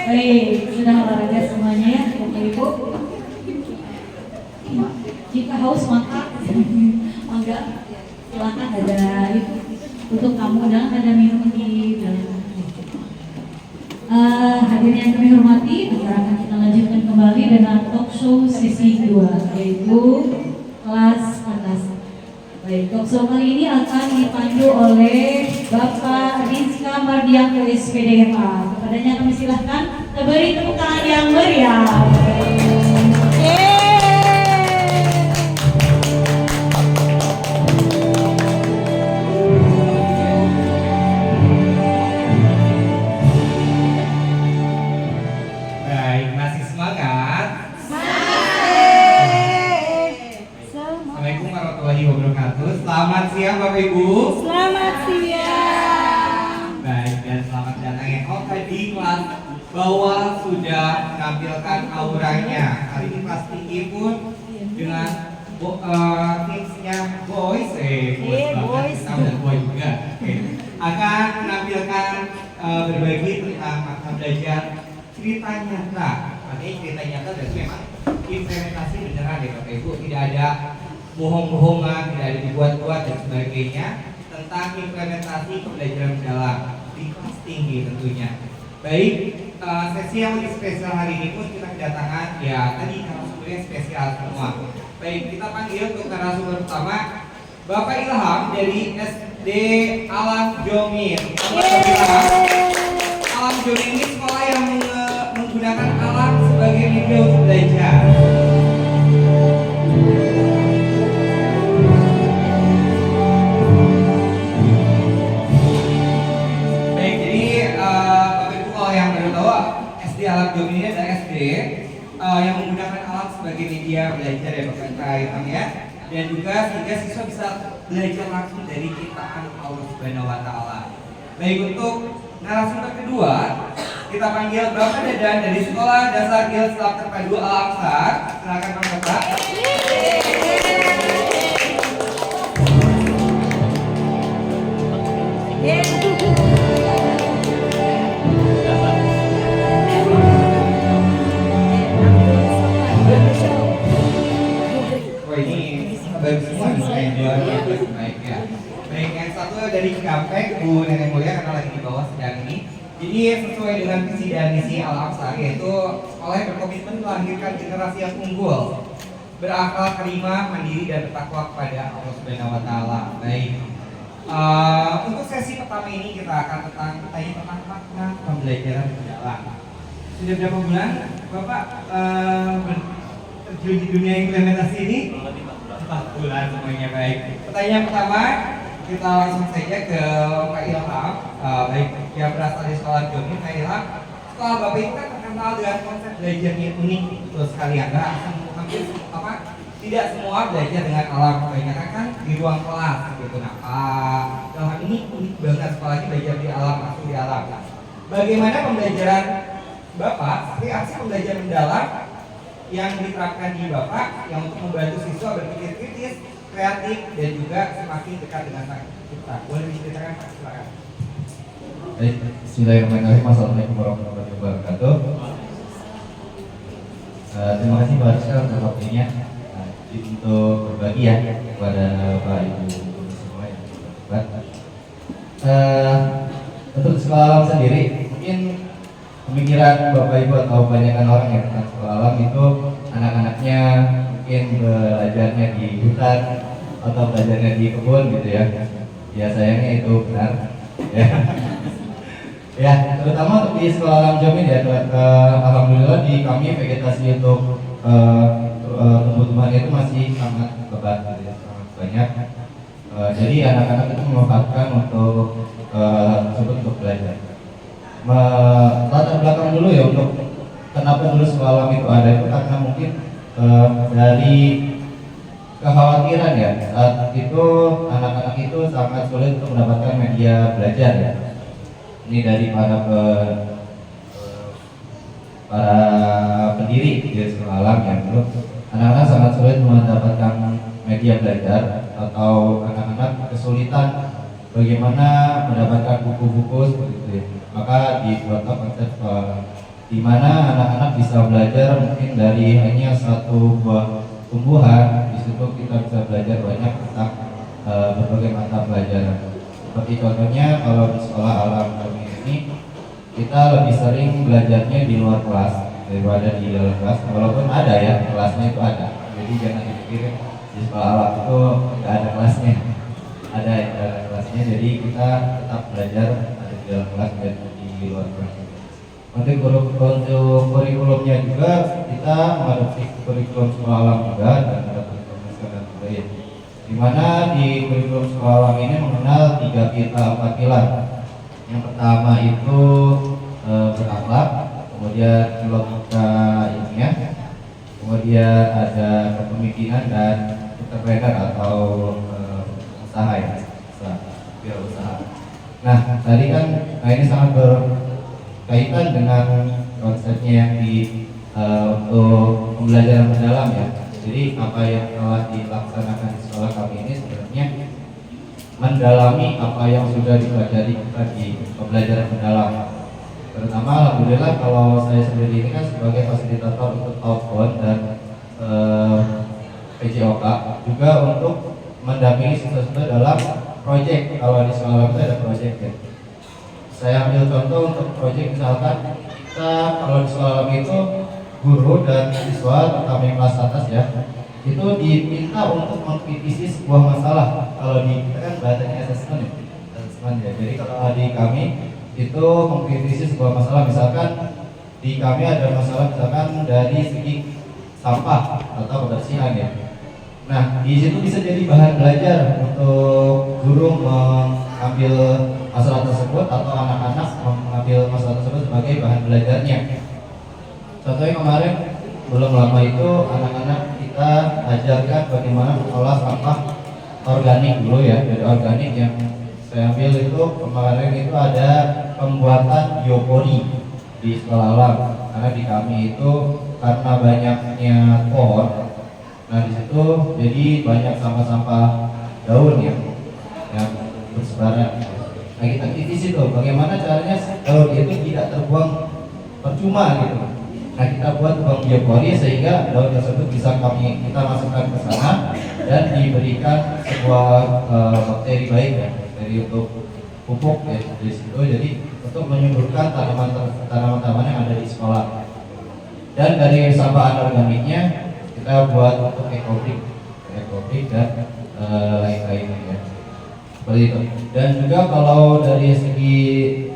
Baik, sudah olahraga semuanya ya, Bapak Ibu. Jika haus maka enggak, silakan ada itu untuk kamu dan ada minum di dalam. Hadirin yang kami hormati, akan kita lanjutkan kembali dengan talk show sesi 2, yaitu kelas atas. Baik, talk show kali ini akan dipandu oleh Bapak Rizka Mardianto SPDMA. Kepadanya kami silahkan beri tepuk tangan yang meriah. Baik, masih semangat? Ibu. Selamat siang. Baik, dan selamat datang ya. Oh, tadi kelas bawah sudah menampilkan auranya. Hari ini kelas tinggi pun dengan tipsnya boys, boys. kita udah boy juga. Oke. Akan menampilkan berbagi tentang mata belajar cerita nyata. Artinya cerita nyata dan memang implementasi beneran ya Bapak Ibu, tidak ada bohong-bohongan, tidak ada dibuat-buat dan sebagainya, tentang implementasi pembelajaran mendalam di kelas tinggi tentunya. Baik, sesi yang lebih spesial hari ini pun kita kedatangan ya tadi narasumbernya spesial semua. Baik, kita panggil untuk narasumber pertama Bapak Ilham dari SD Alam Jomin. Alam Jomin ini sekolah yang menggunakan alam sebagai media untuk belajar. Baik, jadi Bapak Ibu kalau yang baru tahu SD Alam Jomin ini adalah SD yang menggunakan alam sebagai media belajar ya Bapak Ilham ya. Dan juga sehingga siswa bisa belajar langsung dari ciptaan Allah Subhanahu wa Ta'ala. Baik, untuk narasumber kedua kita panggil Bapak Dadan dari Sekolah Dasar Islam Terpadu Al-Aqsa. Silakan Pak Bapak. Wah, ini bagus semua nih kayak luar biasa. Baik ya. Baik, yang satu dari Cikampek, Bu Nenek Mulia karena lagi di bawah sedang ini. Jadi sesuai dengan visi dan misi Al-Aqsa, yaitu sekolah yang berkomitmen melahirkan generasi yang unggul, berakhlak karimah, mandiri dan bertakwa kepada Allah Subhanahu wa Ta'ala. Baik. Untuk sesi pertama ini kita akan bertanya tentang makna pembelajaran mendalam. Sudah berapa bulan Bapak terjun di dunia implementasi ini? 4 bulan semuanya. Baik. Pertanyaan pertama, kita langsung saja ke Pak Ilham. Baik, yang berasal dari sekolah Jomin, Pak Ilham. Sekolah Bapak itu kan terkenal dengan konsep belajarnya unik, betul sekali ya. Hampir tidak semua belajar dengan alam, kebanyakan kan di ruang kelas gitu. Nah, dalam ini unik banget sekolahnya belajar di alam, langsung di alam. Nah, bagaimana pembelajaran Bapak, reaksi pembelajaran mendalam yang diterapkan di Bapak yang untuk membantu siswa berpikir kritis, kreatif dan juga semakin dekat dengan Sang Pencipta. Boleh diceritakan Pak? Silakan. Baik, bismillahirrahmanirrahim. Assalamualaikum warahmatullahi wabarakatuh. Terima kasih Pak Rizal atas waktunya untuk berbagi ya kepada Bapak Ibu semua yang terlibat. Untuk sekolah alam sendiri, mungkin pemikiran Bapak Ibu atau kebanyakan orang yang tentang sekolah alam itu anak-anaknya mungkin belajarnya di hutan atau belajarnya di kebun gitu ya. Ya sayangnya itu benar. Ya. Ya, terutama untuk di sekolah alam Jomin ya, alhamdulillah di kami vegetasi untuk tumbuh-tumbuhan itu masih sangat lebat, ya, sangat banyak. Jadi anak-anak itu memanfaatkan untuk tersebut untuk belajar. Latar belakang dulu ya untuk kenapa dulu sekolah alam itu ada itu karena mungkin dari kekhawatiran ya saat itu anak-anak itu sangat sulit untuk mendapatkan media belajar ya. Ini dari para pendiri di sekolah alam yang menurut anak-anak sangat sulit mendapatkan media belajar atau anak-anak kesulitan bagaimana mendapatkan buku-buku seperti itu ya. Maka dibuatlah konsep di mana anak-anak bisa belajar mungkin dari hanya satu buah tumbuhan. Di situ kita bisa belajar banyak tentang berbagai mata pelajaran. Seperti contohnya kalau di sekolah alam kami ini kita lebih sering belajarnya di luar kelas daripada di dalam kelas. Walaupun ada ya kelasnya itu ada. Jadi jangan dipikirin di sekolah alam itu nggak ada kelasnya. Ada yang ada kelasnya. Jadi kita tetap belajar ada di dalam kelas dan di luar kelas. Untuk kurikulumnya juga kita mengadopsi kurikulum sekolah alam juga dan ada kurikulum nasional juga ya. Di mana di kurikulum sekolah alam ini mengenal 4 pilar. Yang pertama itu berakhlak, kemudian logika ilmiah, kemudian ada kepemimpinan dan entrepreneur atau usaha ya. Nah, tadi kan ini sangat berkaitan dengan konsepnya yang untuk pembelajaran mendalam ya. Jadi apa yang telah dilaksanakan di sekolah kami ini sebenarnya mendalami apa yang sudah dipelajari kita di pembelajaran mendalam. Terutama alhamdulillah kalau saya sendiri ini kan sebagai fasilitator untuk outbound dan PJOK juga untuk mendampingi siswa-siswa dalam proyek. Kalau di sekolah kita ada proyek ya. Saya ambil contoh untuk proyek, misalkan kita kalau di sekolah kami itu guru dan siswa terutama yang kelas atas ya, itu diminta untuk mengkritisi sebuah masalah. Kalau di kita kan bahasanya assessment ya. Jadi kalau di kami itu mengkritisi sebuah masalah, misalkan di kami ada masalah misalkan dari segi sampah atau kebersihan ya. Nah, di situ bisa jadi bahan belajar untuk guru mengambil masalah tersebut atau anak-anak mengambil masalah tersebut sebagai bahan belajarnya. Contohnya kemarin belum lama itu anak-anak kita ajarkan bagaimana mengolah sampah organik dulu ya. Dari organik yang saya ambil itu kemarin itu ada pembuatan biopori di sekolah alam, karena di kami itu karena banyaknya pohon. Nah di situ jadi banyak sampah-sampah daun ya yang bersebaran. Nah kita kritisi itu bagaimana caranya daun itu tidak terbuang percuma gitu. Nah kita buat bank biopori sehingga daun tersebut bisa kita masukkan ke sana dan diberikan sebuah bakteri baik ya, dari untuk pupuk ya di situ. Jadi untuk menyuburkan tanaman-tanaman yang ada di sekolah. Dan dari sampah anorganiknya kita buat untuk ekobrik dan lain-lainnya ya. Seperti itu. Dan juga kalau dari segi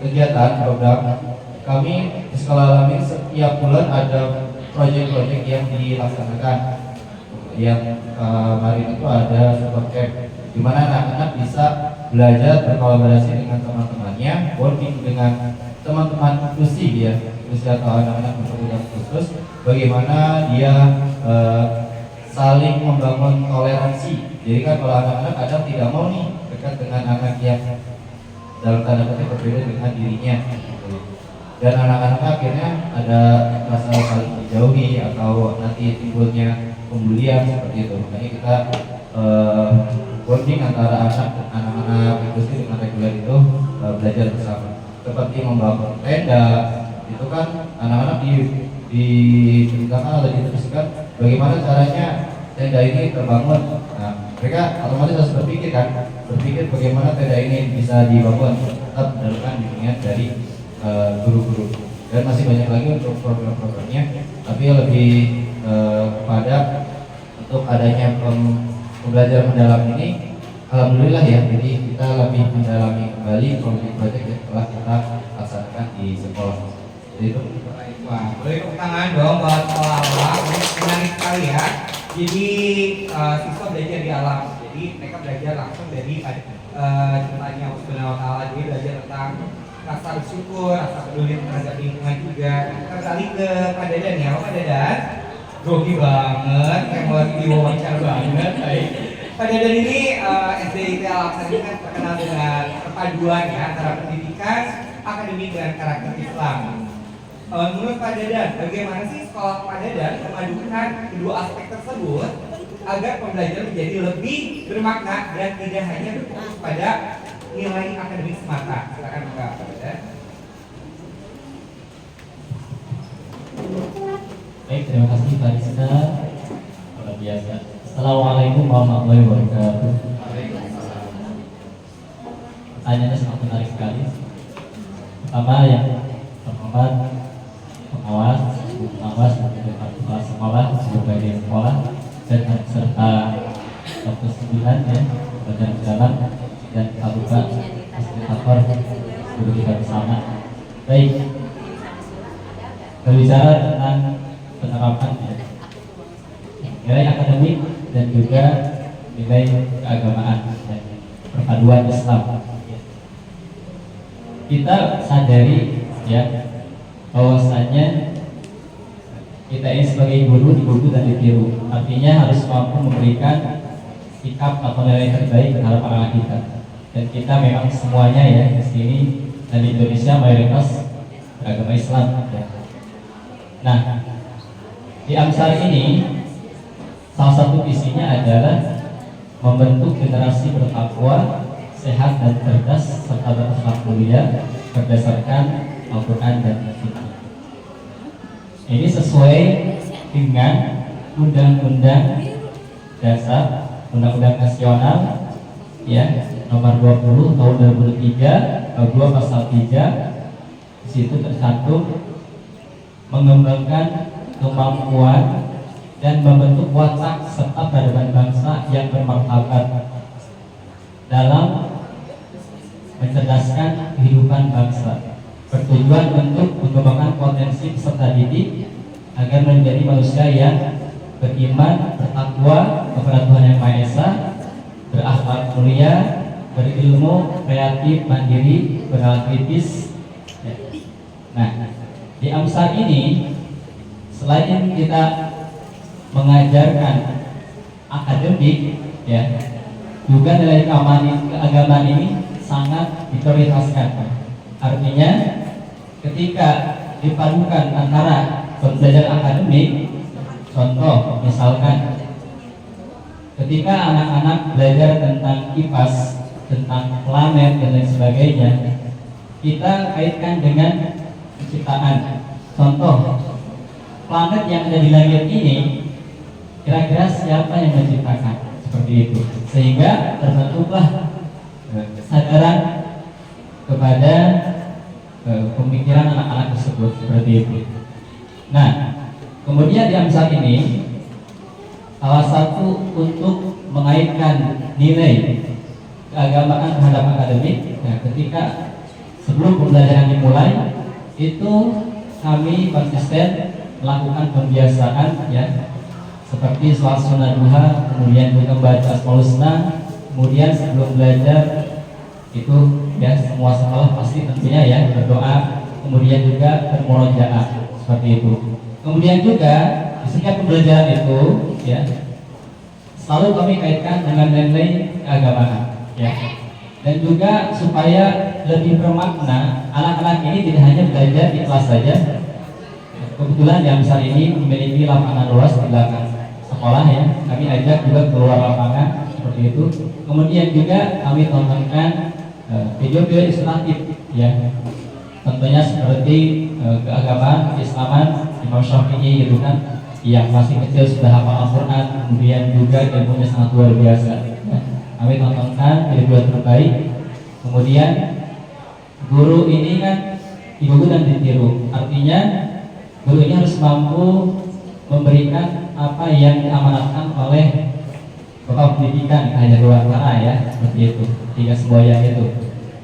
kegiatan program kami di sekolah kami setiap bulan ada proyek-proyek yang dilaksanakan. Yang kemarin itu ada support camp, di mana anak-anak bisa belajar berkolaborasi dengan teman-temannya, bonding dengan teman-teman inklusif ya, inklusif atau anak-anak berkebutuhan khusus, bagaimana dia saling membangun toleransi. Jadi kan kalau anak-anak kadang tidak mau nih dekat dengan anak yang dalam tanda kutip berbeda dengan dirinya. Dan anak-anak akhirnya ada rasa saling dijauhi atau nanti timbulnya pembulian seperti itu. Makanya kita bonding antara anak-anak inklusif dengan reguler itu belajar bersama. Seperti membangun tenda, itu kan anak-anak diceritakan atau diteruskan bagaimana caranya tenda ini terbangun. Nah, mereka otomatis harus berpikir bagaimana tenda ini bisa dibangun, tetap berdasarkan bimbingan dari guru-guru. Dan masih banyak lagi untuk program-programnya, tapi lebih kepada untuk adanya pembelajaran mendalam ini, alhamdulillah ya. Jadi kita lebih mendalami kembali proyek-proyek yang telah kita laksanakan di sekolah. Jadi itu. Wah, boleh tepuk tangan dong buat sekolah-sekolah, menarik sekali ya. Jadi siswa belajar di alam, jadi mereka belajar langsung dari cintanya Allah Subhanahu Wa Taala. Jadi belajar tentang rasa bersyukur, rasa peduli terhadap lingkungan juga. Kita beralih ke Pak Dadan ya, Pak Dadan. Grogi banget, kayak mau lagi diwawancara banget. Pak Dadan ini SDIT Al-Aqsa ini kan terkenal dengan perpaduan ya antara pendidikan, akademik dan karakter Islam. Menurut Pak Dadan, bagaimana sih sekolah Pak Dadan memadukan kedua aspek tersebut agar pembelajaran menjadi lebih bermakna dan tidak hanya berfokus pada nilai akademik semata? Silakan Pak Dadan. Baik, terima kasih Pak Rizka. Luar biasa. Assalamualaikum warahmatullahi wabarakatuh. Pertanyaannya sangat menarik sekali. Pertama yang terhormat pengawas dan kepala sekolah sebagai sekolah dan serta Dr. 9 ya, badan jalan dan Kabupa fasilitator guru kita bersama. Baik, berbicara tentang penerapan ya, nilai akademik dan juga nilai keagamaan dan perpaduan Islam. Kita sadari ya bahwasanya kita ini sebagai guru digugu dan ditiru, artinya harus mampu memberikan sikap atau nilai terbaik terhadap anak kita. dan kita memang semuanya ya di sini dan di Indonesia mayoritas beragama Islam ya. Nah, di Amsar ini salah satu visinya adalah membentuk generasi bertakwa, sehat dan cerdas serta berakhlak mulia berdasarkan Al-Quran dan Sunnah. Ini sesuai dengan Undang-Undang Dasar, Undang-Undang Nasional ya nomor 20 tahun 2003 bab 2 pasal 3. Di situ tercantum mengembangkan kemampuan dan membentuk watak serta peradaban bangsa yang bermartabat dalam mencerdaskan kehidupan bangsa, bertujuan untuk mengembangkan potensi peserta didik agar menjadi manusia yang beriman, bertakwa kepada Tuhan Yang Maha Esa, berakhlak mulia, berilmu, kreatif, mandiri, bernalar kritis. Nah, di Amsar ini selain kita mengajarkan akademik, ya, juga nilai keagamaan ini sangat diprioritaskan. Artinya, ketika dipadukan antara pembelajaran akademik, contoh misalkan ketika anak-anak belajar tentang kipas, tentang planet dan lain sebagainya, kita kaitkan dengan penciptaan. Contoh, planet yang ada di langit ini kira-kira siapa yang menciptakan? Seperti itu, sehingga terbentuklah kesadaran kepada pemikiran anak-anak tersebut seperti itu. Nah, kemudian di Amsar ini salah satu untuk mengaitkan nilai keagamaan terhadap akademik. Nah, ketika sebelum pembelajaran dimulai itu kami konsisten melakukan pembiasaan ya, seperti sholat sunnah duha, kemudian juga membaca Asmaul Husna, kemudian sebelum belajar itu ya semua sekolah pasti tentunya ya berdoa, kemudian juga bermurojaah seperti itu. Kemudian juga di setiap pembelajaran itu ya selalu kami kaitkan dengan nilai keagamaan ya, dan juga supaya lebih bermakna anak-anak ini tidak hanya belajar di kelas saja. Kebetulan di Amsar ini memiliki lapangan luas di belakang sekolah ya, kami ajak juga keluar lapangan seperti itu. Kemudian juga kami tontonkan video-video ilustratif ya, tentunya seperti keagamaan keislaman Imam Syafi'i gitu kan, yang masih kecil sudah hafal Al-Quran, kemudian juga ilmunya sangat luar biasa ya. Kami tontonkan video terbaik. Kemudian guru ini kan digugu dan ditiru, artinya guru ini harus mampu memberikan apa yang diamanatkan oleh Bapak Pendidikan hanya dua kata ya, seperti itu, tiga semboyan itu.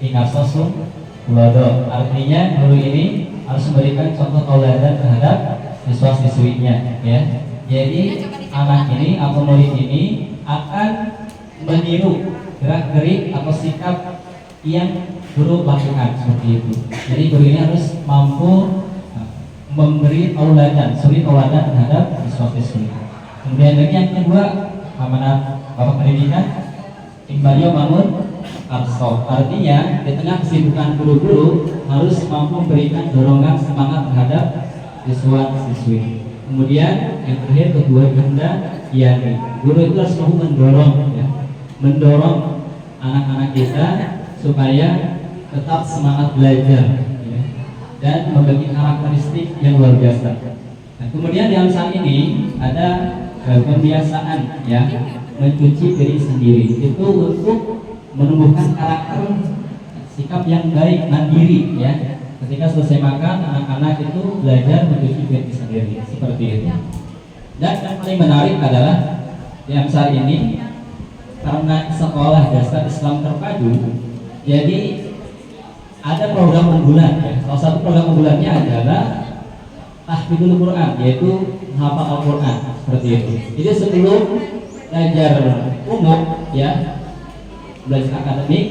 Ingat sosum Pulodo, artinya guru ini harus memberikan contoh tauladan terhadap siswa-siswinya ya. Jadi anak ini atau murid ini akan meniru gerak-gerik atau sikap yang guru lakukan seperti itu. Jadi guru ini harus mampu memberi tauladan, suri tauladan terhadap siswa-siswi. Kemudian lagi yang kedua, amanat Bapak Pendidikan Iqbalio Mahmud Arso, artinya di tengah kesibukan guru-guru harus mampu memberikan dorongan semangat terhadap siswa-siswi. Kemudian yang terakhir kedua ganda, yakni guru itu harus mampu mendorong anak-anak kita supaya tetap semangat belajar ya, dan memiliki karakteristik yang luar biasa. Nah, kemudian di Amsar ini ada pembiasaan ya, mencuci diri sendiri, itu untuk menumbuhkan karakter sikap yang baik, mandiri ya. Ketika selesai makan, anak-anak itu belajar mencuci diri sendiri seperti itu. Dan yang paling menarik adalah di Amsar ini, karena sekolah dasar Islam terpadu, jadi ada program unggulan ya. Salah satu program unggulannya adalah tahfidzul Quran, yaitu menghafal Al-Quran seperti itu. Jadi sebelum belajar umum ya, belajar akademik,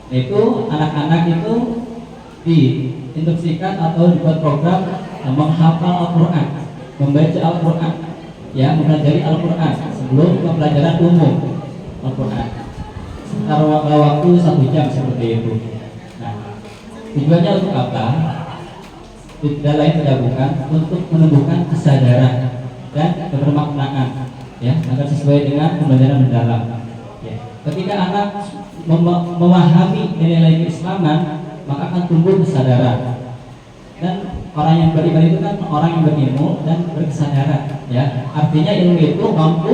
itu anak-anak itu diinstruksikan atau dibuat program menghafal Al-Quran, membaca Al-Quran ya, mempelajari Al-Quran sebelum pembelajaran umum Al-Quran. sekitar waktu 1 jam seperti itu. Nah, tujuannya untuk apa? Tidak lain tidak bukan untuk menumbuhkan kesadaran dan kebermaknaan, ya, agar sesuai dengan pembelajaran mendalam. Ya. Ketika anak memahami nilai-nilai keislaman, maka akan tumbuh kesadaran. Dan orang yang beriman itu kan orang yang berilmu dan berkesadaran, ya. Artinya ilmu itu mampu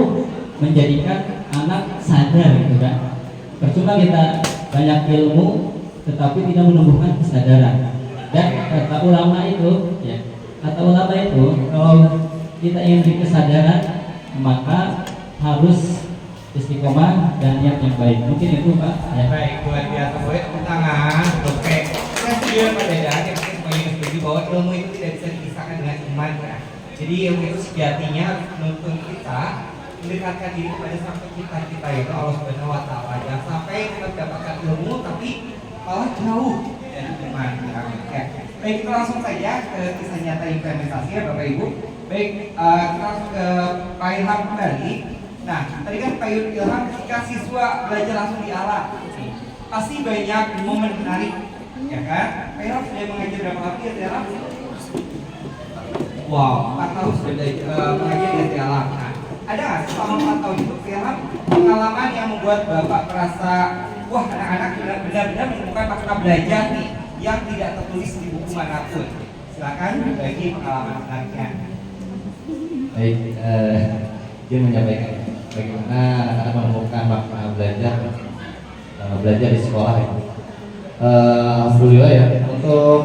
menjadikan anak sadar, gitu kan. Percuma kita banyak ilmu tetapi tidak menumbuhkan kesadaran. Dan kata ulama itu, ya, kalau kita ingin beri kesadaran, maka harus istiqomah dan niat yang baik. Mungkin itu Pak. Ya. Baik, luar biasa. Boleh tepuk tangan. Oke, kita setuju Pak Dadan. Yang mungkin semuanya setuju bahwa ilmu itu tidak bisa dipisahkan dengan iman, ya. Jadi ilmu itu sejatinya menuntun kita mendekatkan diri kepada sang pencipta kita, yaitu Allah Subhanahu Wa Taala. Jangan sampai kita mendapatkan ilmu tapi malah jauh dari iman. Ya. Baik, kita langsung saja ke kisah nyata implementasi, ya Bapak Ibu. Baik, kita langsung ke Pak Ilham kembali. Nah, tadi kan Pak Ilham ketika siswa belajar langsung di alam, pasti banyak momen menarik, ya kan? Pak Ilham sudah mengajar berapa lama ya di alam? Wow, 4 tahun sudah mengajar di alam. Nah, ada nggak selama 4 tahun itu Pak Ilham pengalaman yang membuat Bapak merasa wah, anak-anak benar-benar menemukan makna belajar nih yang tidak tertulis di buku manapun? Silakan bagi pengalaman menariknya. Baik, dia menyampaikan bagaimana anak-anak menemukan makna belajar di sekolah ya. Alhamdulillah ya, untuk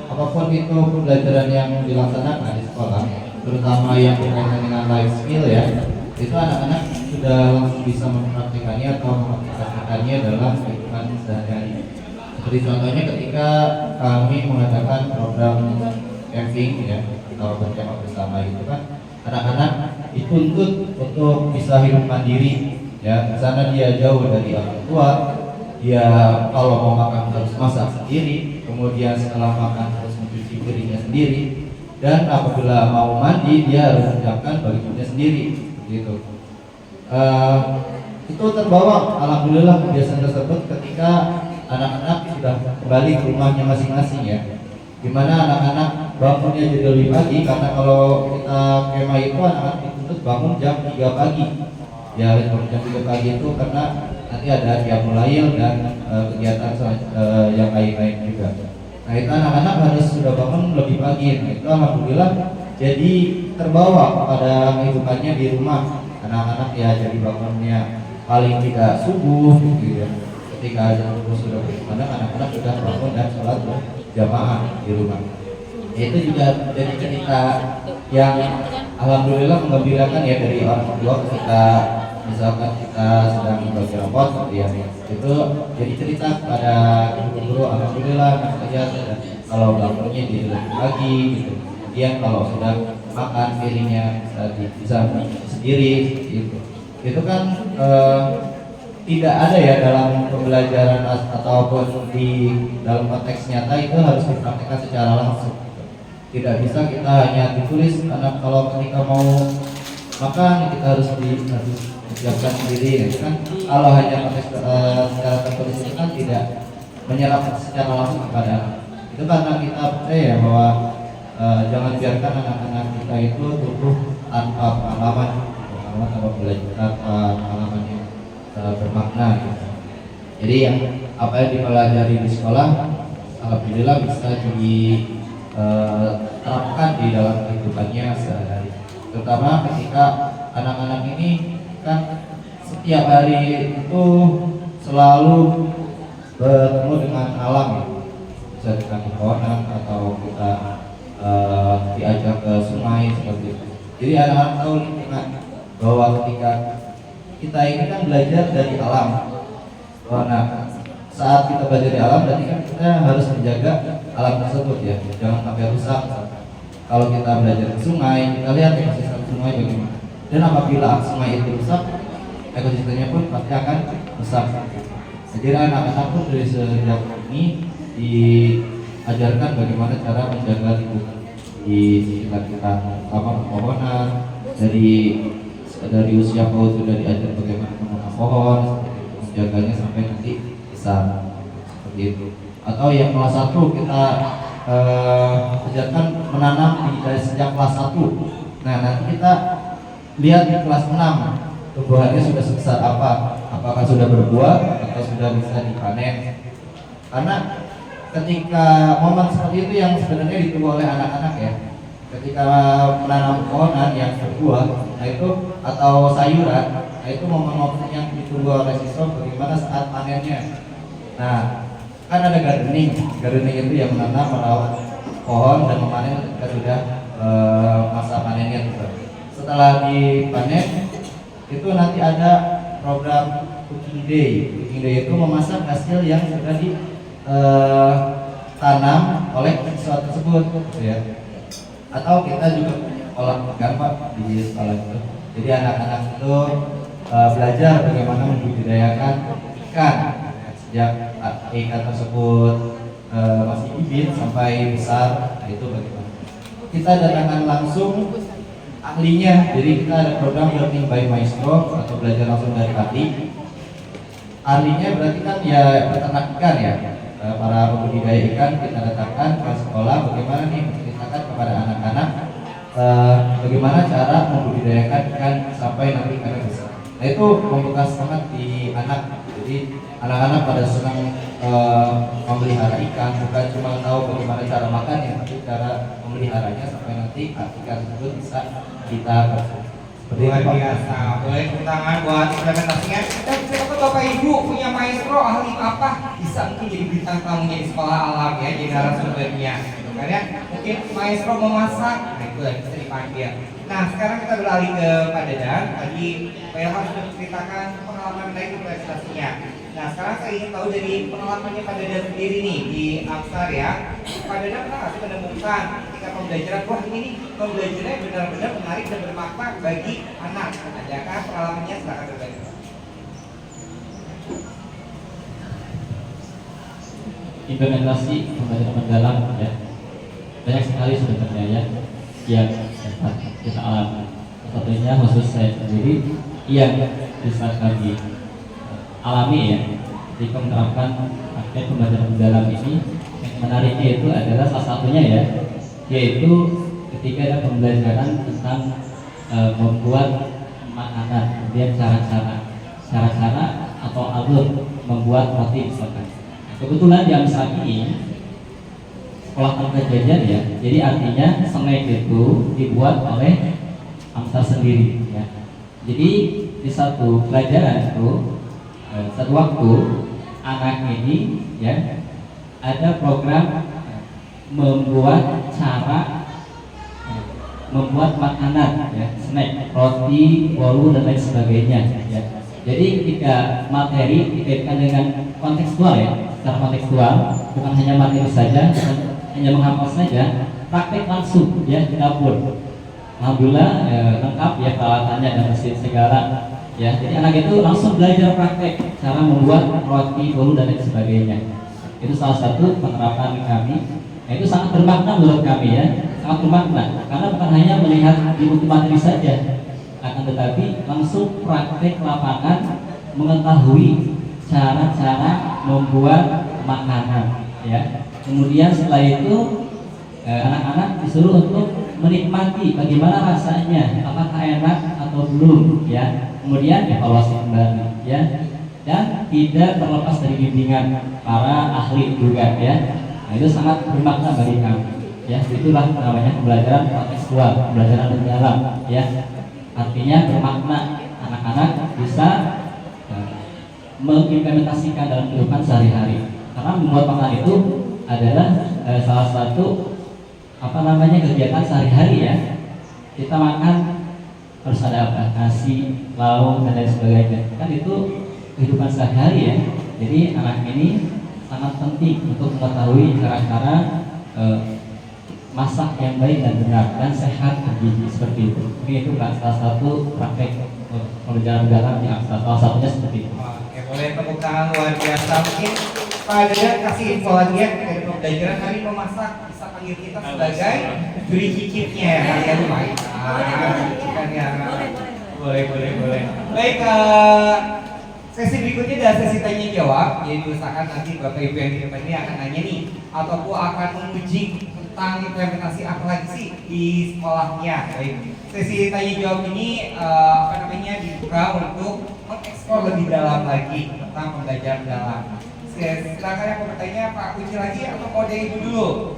apapun itu pembelajaran yang dilaksanakan di sekolah, terutama yang berkaitan dengan life skill ya, itu anak-anak sudah langsung bisa mempraktikannya atau mengaplikasikannya dalam kehidupan sehari-hari. Seperti contohnya ketika kami mengadakan program camping ya, atau berkemah bersama itu kan, anak-anak dituntut untuk bisa hidup mandiri ya. Di sana dia jauh dari orang tua, dia kalau mau makan harus masak sendiri, kemudian setelah makan harus mencuci piringnya sendiri, dan apabila mau mandi dia harus menyiapkan bajunya sendiri gitu. Itu terbawa alhamdulillah kebiasaan tersebut ketika anak-anak sudah kembali ke rumahnya masing-masing ya, dimana anak-anak bangunnya jadi lebih pagi, karena kalau kita kemah itu anak-anak dituntut bangun jam 3 pagi ya. Jam 3 pagi itu karena nanti ada qiyamul lail dan kegiatan yang lain-lain juga. Nah itu anak-anak harus sudah bangun lebih pagi. Nah itu alhamdulillah jadi terbawa pada kehidupannya di rumah. Anak-anak ya jadi bangunnya paling tidak subuh gitu ya. Ketika azan sudah berkumandang, anak-anak sudah bangun dan sholat berjamaah di rumah. Itu juga jadi cerita yang alhamdulillah menggembirakan ya dari orang tua ketika misalkan kita sedang membaca rapot seperti ya, itu jadi cerita kepada guru-guru, alhamdulillah anak saya kalau bangunnya di lebih pagi gitu. Kemudian kalau sudah makan piringnya bisa sendiri gitu. Itu kan tidak ada ya dalam pembelajaran ataupun di dalam konteks nyata, itu harus dipraktikkan secara langsung. Tidak bisa kita hanya ditulis, karena kalau ketika mau makan kita harus disiapkan sendiri ya kan. Kalau hanya konteks secara tertulis itu kan tidak menyerap secara langsung kepada itu, karena kita percaya ya bahwa jangan biarkan anak-anak kita itu tumbuh tanpa pengalaman tanpa belajar, tanpa pengalaman yang bermakna gitu. Jadi yang apa yang dipelajari di sekolah alhamdulillah bisa diterapkan di dalam kehidupannya sehari-hari, terutama ketika anak-anak ini kan setiap hari itu selalu bertemu dengan alam ya. Bisa dengan pohonan atau kita diajak ke sungai seperti itu. Jadi anak-anak tahu lingkungan, bahwa ketika kita ini kan belajar dari alam. Nah, saat kita belajar dari alam berarti kan kita harus menjaga alam tersebut ya, jangan sampai rusak. Kalau kita belajar ke sungai, kita lihat ekosistem sungai bagaimana. Dan apabila sungai itu rusak, ekosistemnya pun pasti akan rusak. Jadi anak-anak pun dari sejak ini diajarkan bagaimana cara menjaga lingkungan di sekitar kita, terutama pohonan. Dari usia PAUD sudah diajar bagaimana menanam pohon, jaganya sampai nanti besar seperti itu. Atau yang kelas 1 kita ajarkan menanam dari sejak kelas 1. Nah, nanti kita lihat di kelas 6 tumbuhannya sudah sebesar apa, apakah sudah berbuah atau sudah bisa dipanen. Karena ketika momen seperti itu yang sebenarnya ditunggu oleh anak-anak ya, ketika menanam pohonan yang berbuah, nah itu atau sayuran, nah itu momen-momen yang ditunggu oleh siswa bagaimana saat panennya. Nah, kan ada gardening itu yang menanam, merawat pohon dan memanen ketika sudah masa panennya juga. Setelah dipanen itu nanti ada program cooking day. Cooking day itu memasak hasil yang sudah ditanam oleh siswa tersebut, gitu ya. Atau kita juga olah ikan Pak di sekolah itu. Jadi anak-anak itu belajar bagaimana membudidayakan ikan sejak ikan tersebut masih bibit sampai besar. Nah, itu bagaimana kita datangkan langsung ahlinya. Jadi kita ada program learning by maestro atau belajar langsung dari ahli. Ahlinya berarti kan ya peternak ikan ya, para pembudidaya ikan kita datangkan ke sekolah bagaimana nih menceritakan kepada anak-anak bagaimana cara membudidayakan ikan sampai nanti ikannya besar. Nah itu membekas banget di anak. Jadi anak-anak pada senang memelihara ikan, bukan cuma tahu bagaimana cara makan ya, tapi cara memeliharanya sampai nanti ikan tersebut bisa kita luar biasa. Boleh tepuk tangan buat implementasinya. Dan siapa Bapak Ibu punya maestro ahli apa, bisa mungkin jadi bintang tamunya di sekolah alam ya, jadi narasumbernya gitu kan ya. Mungkin maestro memasak, nah itu bisa dipanggil. Nah sekarang kita beralih ke Pak Dadan. Tadi Pak Ilham sudah menceritakan pengalaman menarik implementasinya. Nah sekarang saya ingin tahu dari pengalamannya Pak Dadan sendiri nih di Amsar ya. Pak Dadan pernah nggak sih menemukan ketika pembelajaran, wah ini nih pembelajarannya benar-benar menarik dan bermakna bagi anak. Adakah pengalamannya? Silakan berbagi. Implementasi pembelajaran mendalam ya, banyak sekali sebenarnya ya yang dapat kita alami. Satunya khusus saya sendiri yang bisa kami alami ya ketika menerapkan praktek pembelajaran mendalam ini. Yang menariknya itu adalah salah satunya ya, yaitu ketika ada pembelajaran tentang membuat makanan, kemudian cara-cara atau alur membuat roti misalkan. Kebetulan di Amsar ini sekolah tanpa jajan ya, jadi artinya snack itu dibuat oleh Amsar sendiri ya. Jadi di satu pelajaran itu satu waktu anak ini ya ada program membuat makanan ya, snack, roti, bolu dan lain sebagainya ya. Jadi ketika materi dikaitkan dengan kontekstual ya, secara kontekstual, bukan hanya materi saja, hanya menghafal saja, praktek langsung ya di dapur. Alhamdulillah lengkap ya peralatannya dan mesin segala ya. Jadi anak itu langsung belajar praktek cara membuat roti, bolu dan lain sebagainya. Itu salah satu penerapan kami. Nah, itu sangat bermakna menurut kami ya, sangat bermakna karena bukan hanya melihat di buku materi saja, akan tetapi langsung praktek lapangan, mengetahui cara-cara membuat makanan ya. Kemudian setelah itu anak-anak disuruh untuk menikmati bagaimana rasanya, apakah enak atau belum ya. Kemudian evaluasi kembali ya, dan tidak terlepas dari bimbingan para ahli juga ya. Nah, itu sangat bermakna bagi kami ya. Itulah namanya pembelajaran kontekstual, pembelajaran mendalam ya. Artinya bermakna, anak-anak bisa mengimplementasikan dalam kehidupan sehari-hari. Karena membuat makanan itu adalah salah satu kegiatan sehari-hari ya. Kita makan harus ada apa? Nasi, lauk dan lain sebagainya. Kan itu kehidupan sehari-hari ya. Jadi anak ini sangat penting untuk mengetahui cara-cara masak yang baik dan benar dan sehat bergizi seperti itu. Ini itu kan salah satu praktek pembelajaran dalam di Amsar. Salah satunya seperti itu. Oke, boleh tepuk tangan luar biasa. Mungkin Pak Dadan kasih info lagi ya dari pembelajaran hari memasak, bisa panggil kita sebagai juri cicipnya ya. Kalian lumayan. Boleh. Baik, Sesi berikutnya adalah sesi tanya jawab. Jadi usahakan nanti Bapak Ibu yang di depan ini akan nanya nih, ataupun akan menguji tentang implementasi apa lagi sih di sekolahnya. Baik. Sesi tanya jawab ini dibuka untuk mengeksplor lebih dalam lagi tentang pembelajaran dalam. Silakan yang mau bertanya Pak Kunci lagi atau kode Ibu dulu?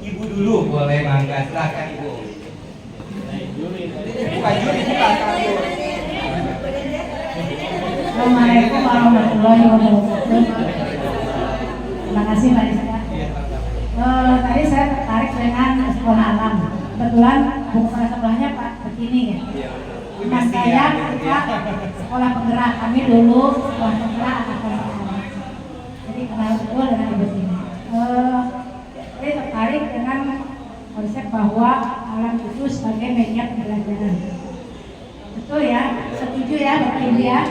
Ibu dulu boleh, mangga, silakan Ibu. Bukan juri, silakan Ibu. Assalamualaikum warahmatullahi wabarakatuh. Terima kasih Mbak Rizka. Tadi saya tertarik dengan sekolah alam. Kebetulan buku sebelahnya Pak begini ya. Teman saya ketika sekolah penggerak, kami dulu sekolah penggerak anak alam. Jadi kenal betul dengan ibu ini. Saya tertarik dengan konsep bahwa alam itu sebagai media pembelajaran. Betul ya, setuju ya Bapak Ibu ya.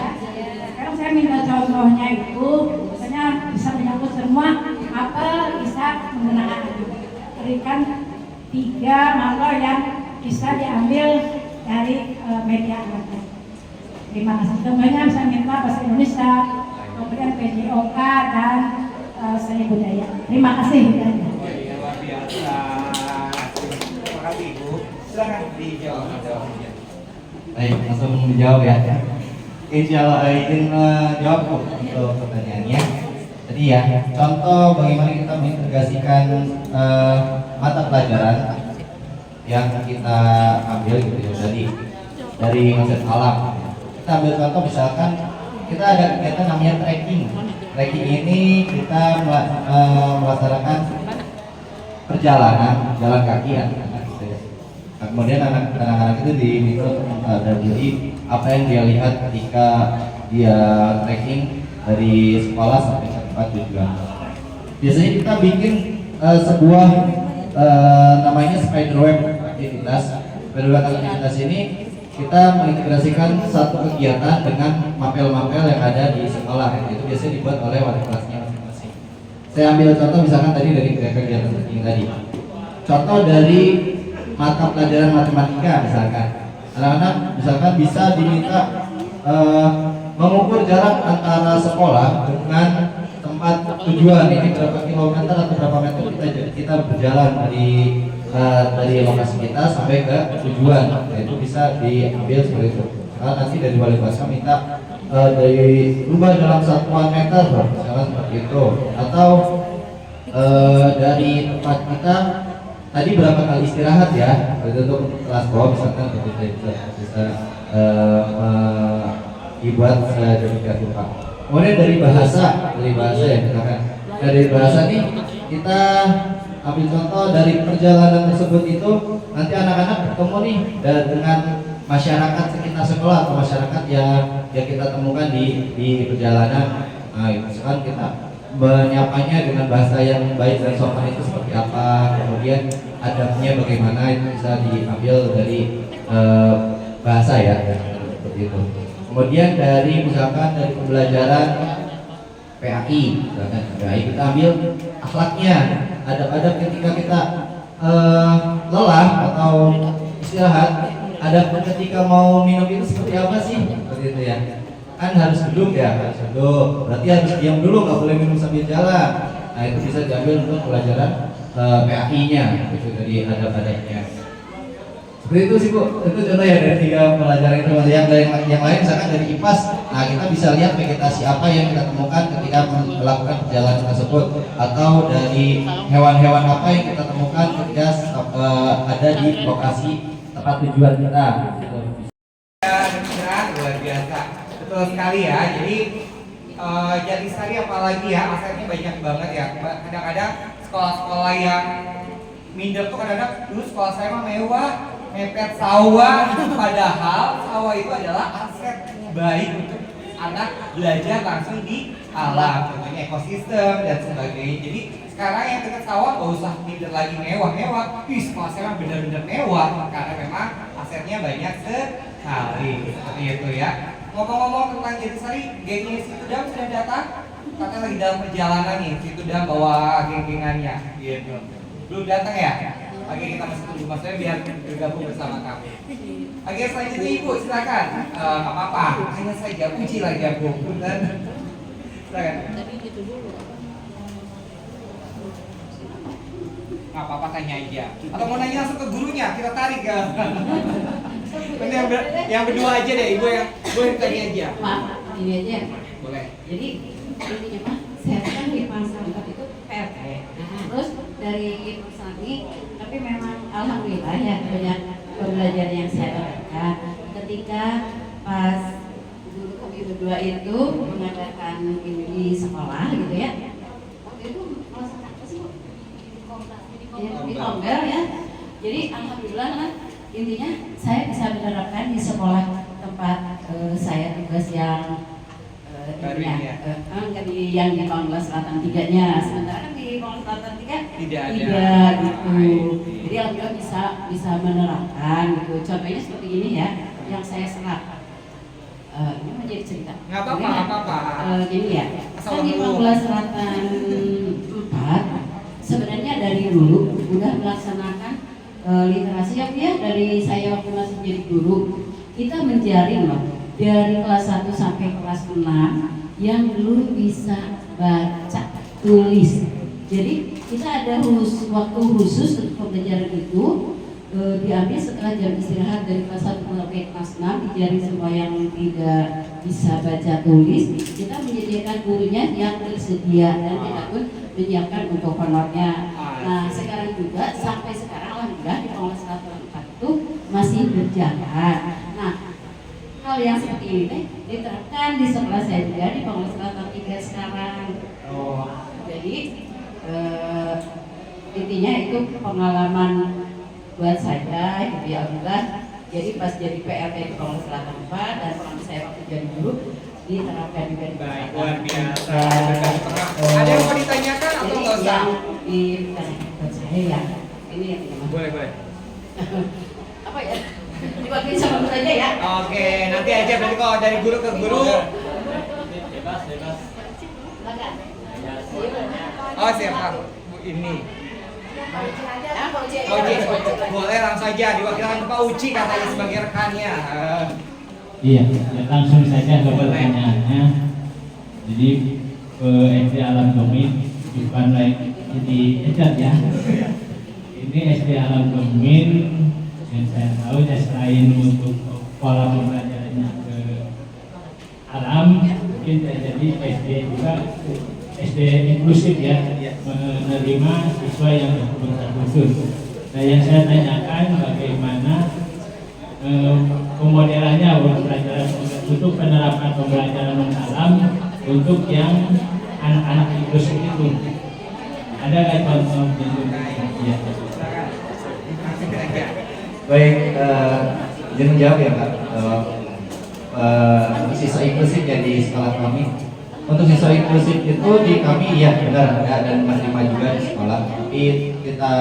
Sekarang saya minta contohnya itu, misalnya bisa menyangkut semua apel bisa menggunakan itu. Berikan 3 makro yang bisa diambil dari media alat. Terima kasih. Contohnya bisa minta bahasa Indonesia, kemudian PJOK dan seni budaya. Terima kasih. Luar biasa. Terima kasih Ibu. Silakan dijawab. Baik, langsung dijawab ya. Insya Allah izin jawab untuk pertanyaannya. Jadi ya, contoh bagaimana kita mengintegrasikan mata pelajaran yang kita ambil gitu ya, dari konsep alam. Kita ambil contoh misalkan kita ada kegiatan namanya trekking. Trekking ini kita melaksanakan perjalanan jalan kaki anak-anak gitu ya. Nah, kemudian anak-anak itu diminta untuk mempelajari apa yang dia lihat ketika dia trekking dari sekolah sampai ke tempat tujuan. Biasanya kita bikin sebuah namanya spiderweb aktivitas. Spiderweb aktivitas ini kita mengintegrasikan satu kegiatan dengan mapel-mapel yang ada di sekolah. Itu biasanya dibuat oleh wali kelasnya masing-masing. Saya ambil contoh misalkan tadi dari kegiatan trekking tadi. Contoh dari mata pelajaran matematika misalkan. Anak-anak misalkan bisa diminta mengukur jarak antara sekolah dengan tempat tujuan, ini berapa kilometer atau berapa meter kita berjalan dari lokasi kita sampai ke tujuan. Nah, itu bisa diambil seperti itu. Karena nanti dari wali kelasnya minta dari rubah dalam satuan meter, misalnya seperti itu. Atau dari tempat kita tadi berapa kali istirahat ya, itu untuk kelas bawah misalkan bisa dibuat sedemikian rupa. Kemudian dari bahasa ya misalkan dari bahasa nih kita ambil contoh dari perjalanan tersebut itu nanti anak-anak bertemu nih dengan masyarakat sekitar sekolah atau masyarakat yang kita temukan di perjalanan. Nah, misalkan kita menyapanya dengan bahasa yang baik dan sopan itu seperti apa, kemudian adabnya bagaimana, itu bisa diambil dari bahasa ya, seperti itu. Kemudian dari misalkan dari pembelajaran PAI, misalkan PAI kita ambil akhlaknya, adab-adab ketika kita lelah atau istirahat, adab ketika mau minum itu seperti apa sih, seperti itu ya. Kan harus duduk ya, berarti harus diam dulu, nggak boleh minum sambil jalan. Nah, itu bisa diambil untuk pelajaran PAI-nya, itu dari adab-adabnya. Seperti itu sih Bu, itu contoh ya dari 3 pelajaran itu. Yang lain misalkan dari IPAS, nah kita bisa lihat vegetasi apa yang kita temukan ketika melakukan perjalanan tersebut, atau dari hewan-hewan apa yang kita temukan ketika ada di lokasi tempat tujuan kita. Luar biasa. Betul sekali ya. Jadi Sari apalagi ya, asetnya banyak banget ya. Kadang-kadang sekolah-sekolah yang minder tuh kadang-kadang dulu sekolah saya mah mewah, mepet sawah, padahal sawah itu adalah aset baik untuk anak belajar langsung di alam, contohnya ekosistem dan sebagainya. Jadi sekarang yang dekat sawah gak usah minder lagi mewah-mewah. Sekolah saya mah bener-bener mewah karena memang asetnya banyak sekali. Seperti itu ya. Ngomong-ngomong tentang Jatisari, gengnya Situdam sudah datang? Katanya lagi dalam perjalanan nih, Situdam bawa geng-gengannya gitu. Belum datang ya? Oke, kita masih tunggu Mas Wei biar bergabung bersama kami. Oke, selanjutnya Ibu silakan. Nggak apa-apa, hanya saja uji lagi ya Bu. Punten. Silakan. Nggak apa-apa, tanya aja. Atau mau nanya langsung ke gurunya, kita tarik ke. Yang berdua aja deh, Ibu yang tanya aja. Maaf, ini aja. Boleh. Jadi intinya Pak, saya kan di masyarakat itu PRT. Terus dari Persani, tapi memang alhamdulillah ya banyak pembelajaran yang saya dapatkan ketika pas guru kami berdua itu mengadakan ini di sekolah gitu ya. Waktu itu melaksanakan apa sih Bu? Di Tombel ya. Jadi alhamdulillah lah, intinya saya bisa menerapkan di sekolah tempat saya tugas yang yang di Bangla Selatan 3-nya, sementara kan di Bangla Selatan 3 tidak gitu. Jadi alhamdulillah bisa menerapkan gitu. Contohnya seperti ini ya, yang saya serap. Ini menjadi cerita. Nggak apa-apa, nggak apa-apa. Jadi ya, kan di Bangla Selatan 4 sebenarnya dari dulu udah melaksanakan literasi ya dari saya waktu masih jadi guru. Kita menjaring loh dari kelas 1 sampai kelas 6 yang belum bisa baca tulis. Jadi kita ada waktu khusus untuk pembelajaran itu diambil setelah jam istirahat dari kelas 1 sampai kelas 6, dijaring semua yang tidak bisa baca tulis. Kita menyediakan gurunya yang tersedia dan kita pun menyiapkan untuk honornya. Nah sekarang juga sampai sekarang alhamdulillah di Bangla Selatan 4 itu masih berjalan. Nah hal yang seperti ini diterapkan di sekolah saya juga di Bangla Selatan 3 sekarang. Jadi intinya itu pengalaman buat saya gitu ya alhamdulillah. Jadi pas jadi PRT di Bangla Selatan 4 dan pengalaman saya waktu jadi guru diterapkan juga di Bangla Selatan. Luar biasa. Ada yang mau ditanyakan atau nggak usah? Buat saya ya ini yang boleh. Apa ya? Diwakili sama guru aja ya. Oke, nanti aja berarti kalau dari guru ke guru. Bebas. Silakan. Oh siap Bu ini. Pak Uci, boleh langsung saja diwakilkan Pak Uci katanya sebagai rekannya. Iya, ya langsung saja ke pertanyaannya. Jadi ke SD Alam Domin bukan lagi di Ecat ya. Ini SD Alam Domin yang saya tahu ya selain untuk pola pembelajarannya ke alam, mungkin jadi SD juga SD inklusif ya, menerima siswa yang berkebutuhan khusus. Nah yang saya tanyakan bagaimana pemodelannya pembelajaran untuk penerapan pembelajaran non-alam untuk yang anak-anak inklusif itu. Ada nggak contoh bentuk? Ya. Baik, izin menjawab ya Pak. Siswa inklusif ya di sekolah kami. Untuk siswa inklusif itu di kami ya benar ada dan menerima juga di sekolah. Tapi kita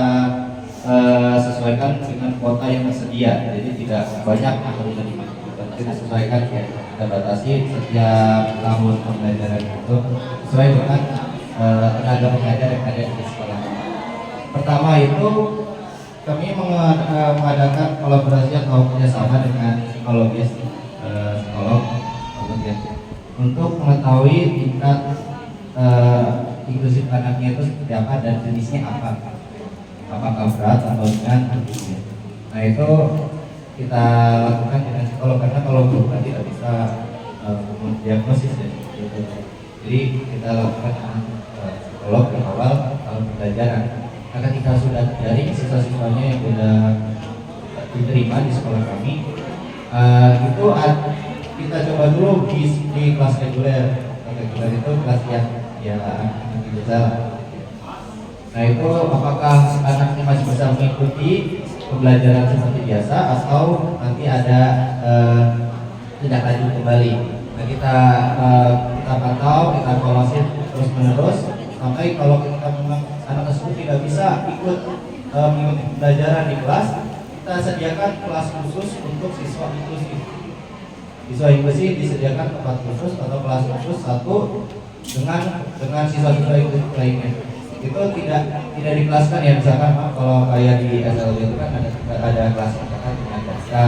sesuaikan dengan kuota yang tersedia. Jadi tidak banyak yang menerima. Kita sesuaikan ya. Kita batasi setiap tahun pembelajaran itu sesuai dengan tenaga pengajar yang ada di sekolah. Pertama itu kami mengadakan kolaborasi atau kerjasama dengan psikologis psikolog untuk mengetahui tingkat inklusif anaknya itu seperti apa dan jenisnya apa, apakah berat atau ringan. Nah itu kita lakukan dengan psikolog karena kalau bukan tidak bisa diagnosis ya. Jadi kita lakukan dengan psikolog di awal tahun pembelajaran. Nah, ketika sudah dari siswa-siswanya yang sudah diterima di sekolah kami, itu kita coba dulu di kelas reguler. Reguler itu kelas yang ya anak biasa. Nah itu apakah anaknya masih bisa mengikuti pembelajaran seperti biasa atau nanti ada tindak lanjut kembali. Nah kita pantau, kita evaluasi terus menerus sampai kalau kita memang anak tersebut tidak bisa ikut mengikuti pembelajaran di kelas, kita sediakan kelas khusus untuk siswa inklusif. Siswa inklusif disediakan tempat khusus atau kelas khusus satu dengan siswa-siswa inklusif lainnya. itu tidak dikelaskan ya, misalkan kalau kayak di SLB itu kan ada kelas misalkan dengan bahasa,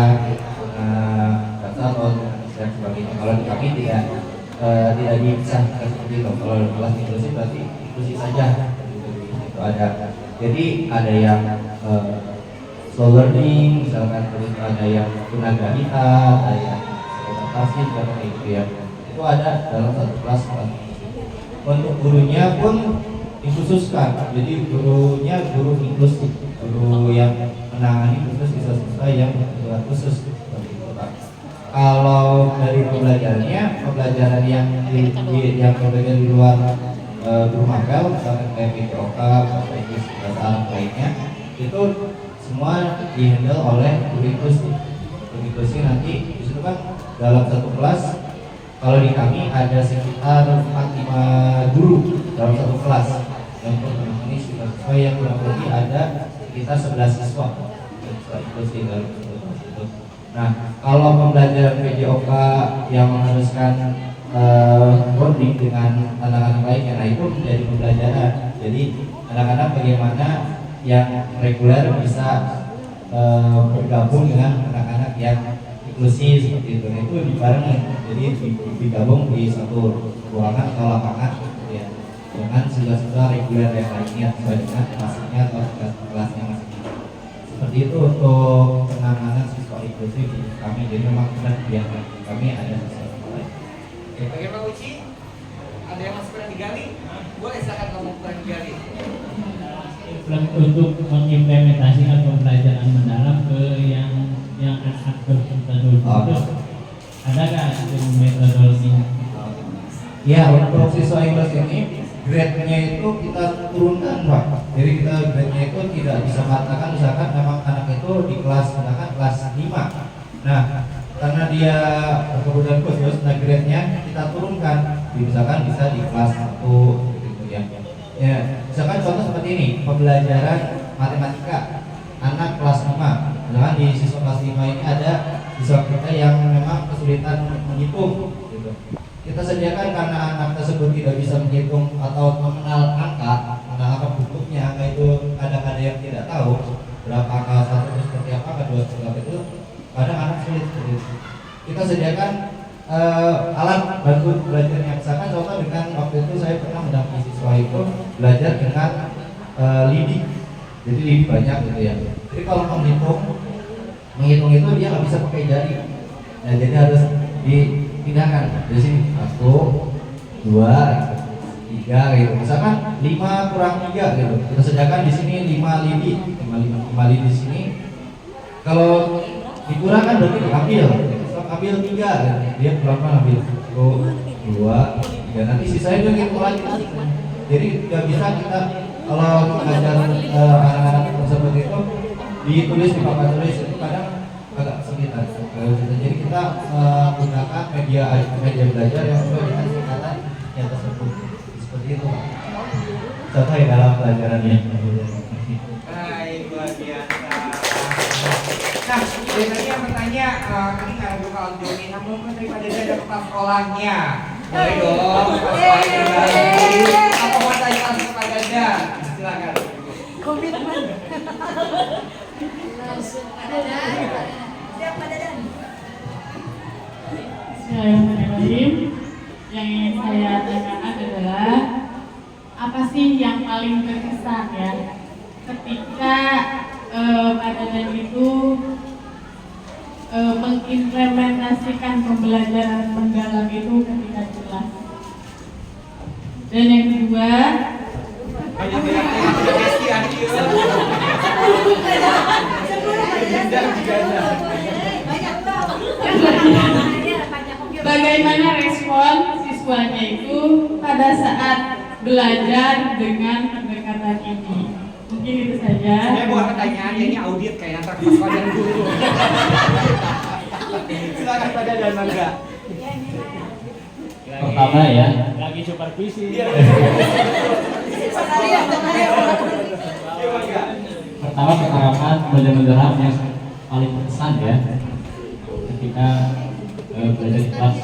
atau dan sebagainya. Kalau di kami tidak dipisahkan seperti itu. Kalau kelas inklusif berarti inklusif saja. Itu ada. Jadi ada yang slow learning, misalkan terus ada yang tunagrahita, ada yang adaptasi dan kayak gitu ya. Itu ada dalam satu kelas. Untuk gurunya pun dikhususkan. Jadi gurunya guru inklusif, guru yang menangani khusus siswa-siswa yang kebutuhan khusus. Kalau dari pembelajaran yang pembelajaran di luar guru mapel, misalkan kayak PPOK, bahasa Inggris, bahasa Arab lainnya, itu semua dihandle oleh guru inklusif. Guru inklusif nanti disitu kan dalam satu kelas, kalau di kami ada sekitar 4-5 guru dalam satu kelas yang menangani siswa yang kurang lebih ada sekitar 11 siswa inklusif dalam satu kelas itu. Nah, kalau pembelajaran PJOK yang mengharuskan bonding dengan anak-anak lainnya, nah itu menjadi pembelajaran. Jadi anak-anak bagaimana yang reguler bisa bergabung dengan anak-anak yang inklusif seperti itu. Nah, itu dibarengin, jadi digabung di satu ruangan atau lapangan gitu ya, dengan siswa-siswa reguler yang lainnya sesuai dengan kelasnya atau kelasnya masing-masing. Seperti itu untuk penanganan siswa inklusif di kami. Jadi memang benar ya, kami ada siswa lain. Oke, bagaimana Uci? Ada yang masih kurang digali? Boleh silakan ngomong kurang digali. Untuk mengimplementasikan pembelajaran mendalam ke yang anak berkebutuhan khusus, adakah metodologi? Ya, untuk siswa inklusif ini grade-nya itu kita turunkan Pak. Jadi kita grade-nya itu tidak bisa mengatakan misalkan memang anak itu di kelas misalkan kelas 5. Nah, karena dia berkebutuhan khusus, nah grade-nya kita turunkan. Misalkan bisa di kelas 1 gitu ya. Ya, misalkan contoh seperti ini, pembelajaran matematika anak kelas 5. Misalkan di siswa kelas 5 ini ada siswa kita yang memang kesulitan menghitung gitu. Kita sediakan karena anak tersebut tidak bisa menghitung atau mengenal angka bentuknya, angka itu kadang ada yang tidak tahu berapa angka satu itu seperti apa, kedua seperti apa, itu kadang anak sulit seperti itu. Kita sediakan alat bantu belajarnya. Misalkan contoh dengan waktu itu saya pernah mendampingi siswa itu belajar dengan lidi. Jadi lidi banyak gitu ya. Jadi kalau menghitung itu dia nggak bisa pakai jari. Nah, jadi harus dipindahkan dari sini 1, 2, 3 gitu. Misalkan 5 kurang 3 gitu. Kita sediakan di sini 5 lidi, 5 lidi di sini. Kalau dikurangkan berarti diambil. Ambil 3 gitu. Dia pelan-pelan ambil 1, 2, 3. Nanti sisanya dia ngitung lagi. Jadi nggak bisa kita kalau mengajar anak-anak tersebut itu ditulis di papan tulis itu kadang agak kesulitan. Jadi kita menggunakan media belajar yang sesuai dengan singkatan yang tersebut. Seperti itu Pak. Contoh ya dalam pelajarannya. Baik, luar biasa. Nah, biasanya yang bertanya, ini nggak ada kalau Joni, namun menteri pada ada kepala sekolahnya. Boleh dong, kepala sekolahnya kembali. Apa mau tanya langsung kepada Dada? Silakan. Komitmen. Langsung pada Dada. Siap pada Dada. Bismillahirrahmanirrahim. Yang ingin saya tanyakan adalah apa sih yang paling berkesan ya ketika Pak Dadan itu mengimplementasikan pembelajaran mendalam itu ketika kelas. Dan yang kedua, bagaimana respon siswanya itu pada saat belajar dengan pendekatan ini? Mungkin itu saja. Saya bukan pertanyaan, ini audit kayak antar sekolah dan guru. Silakan pada dan Mangga. Pertama ya, Lagi supervisi. pertama pengalaman benar-benar yang paling berkesan ya ketika belajar di kelas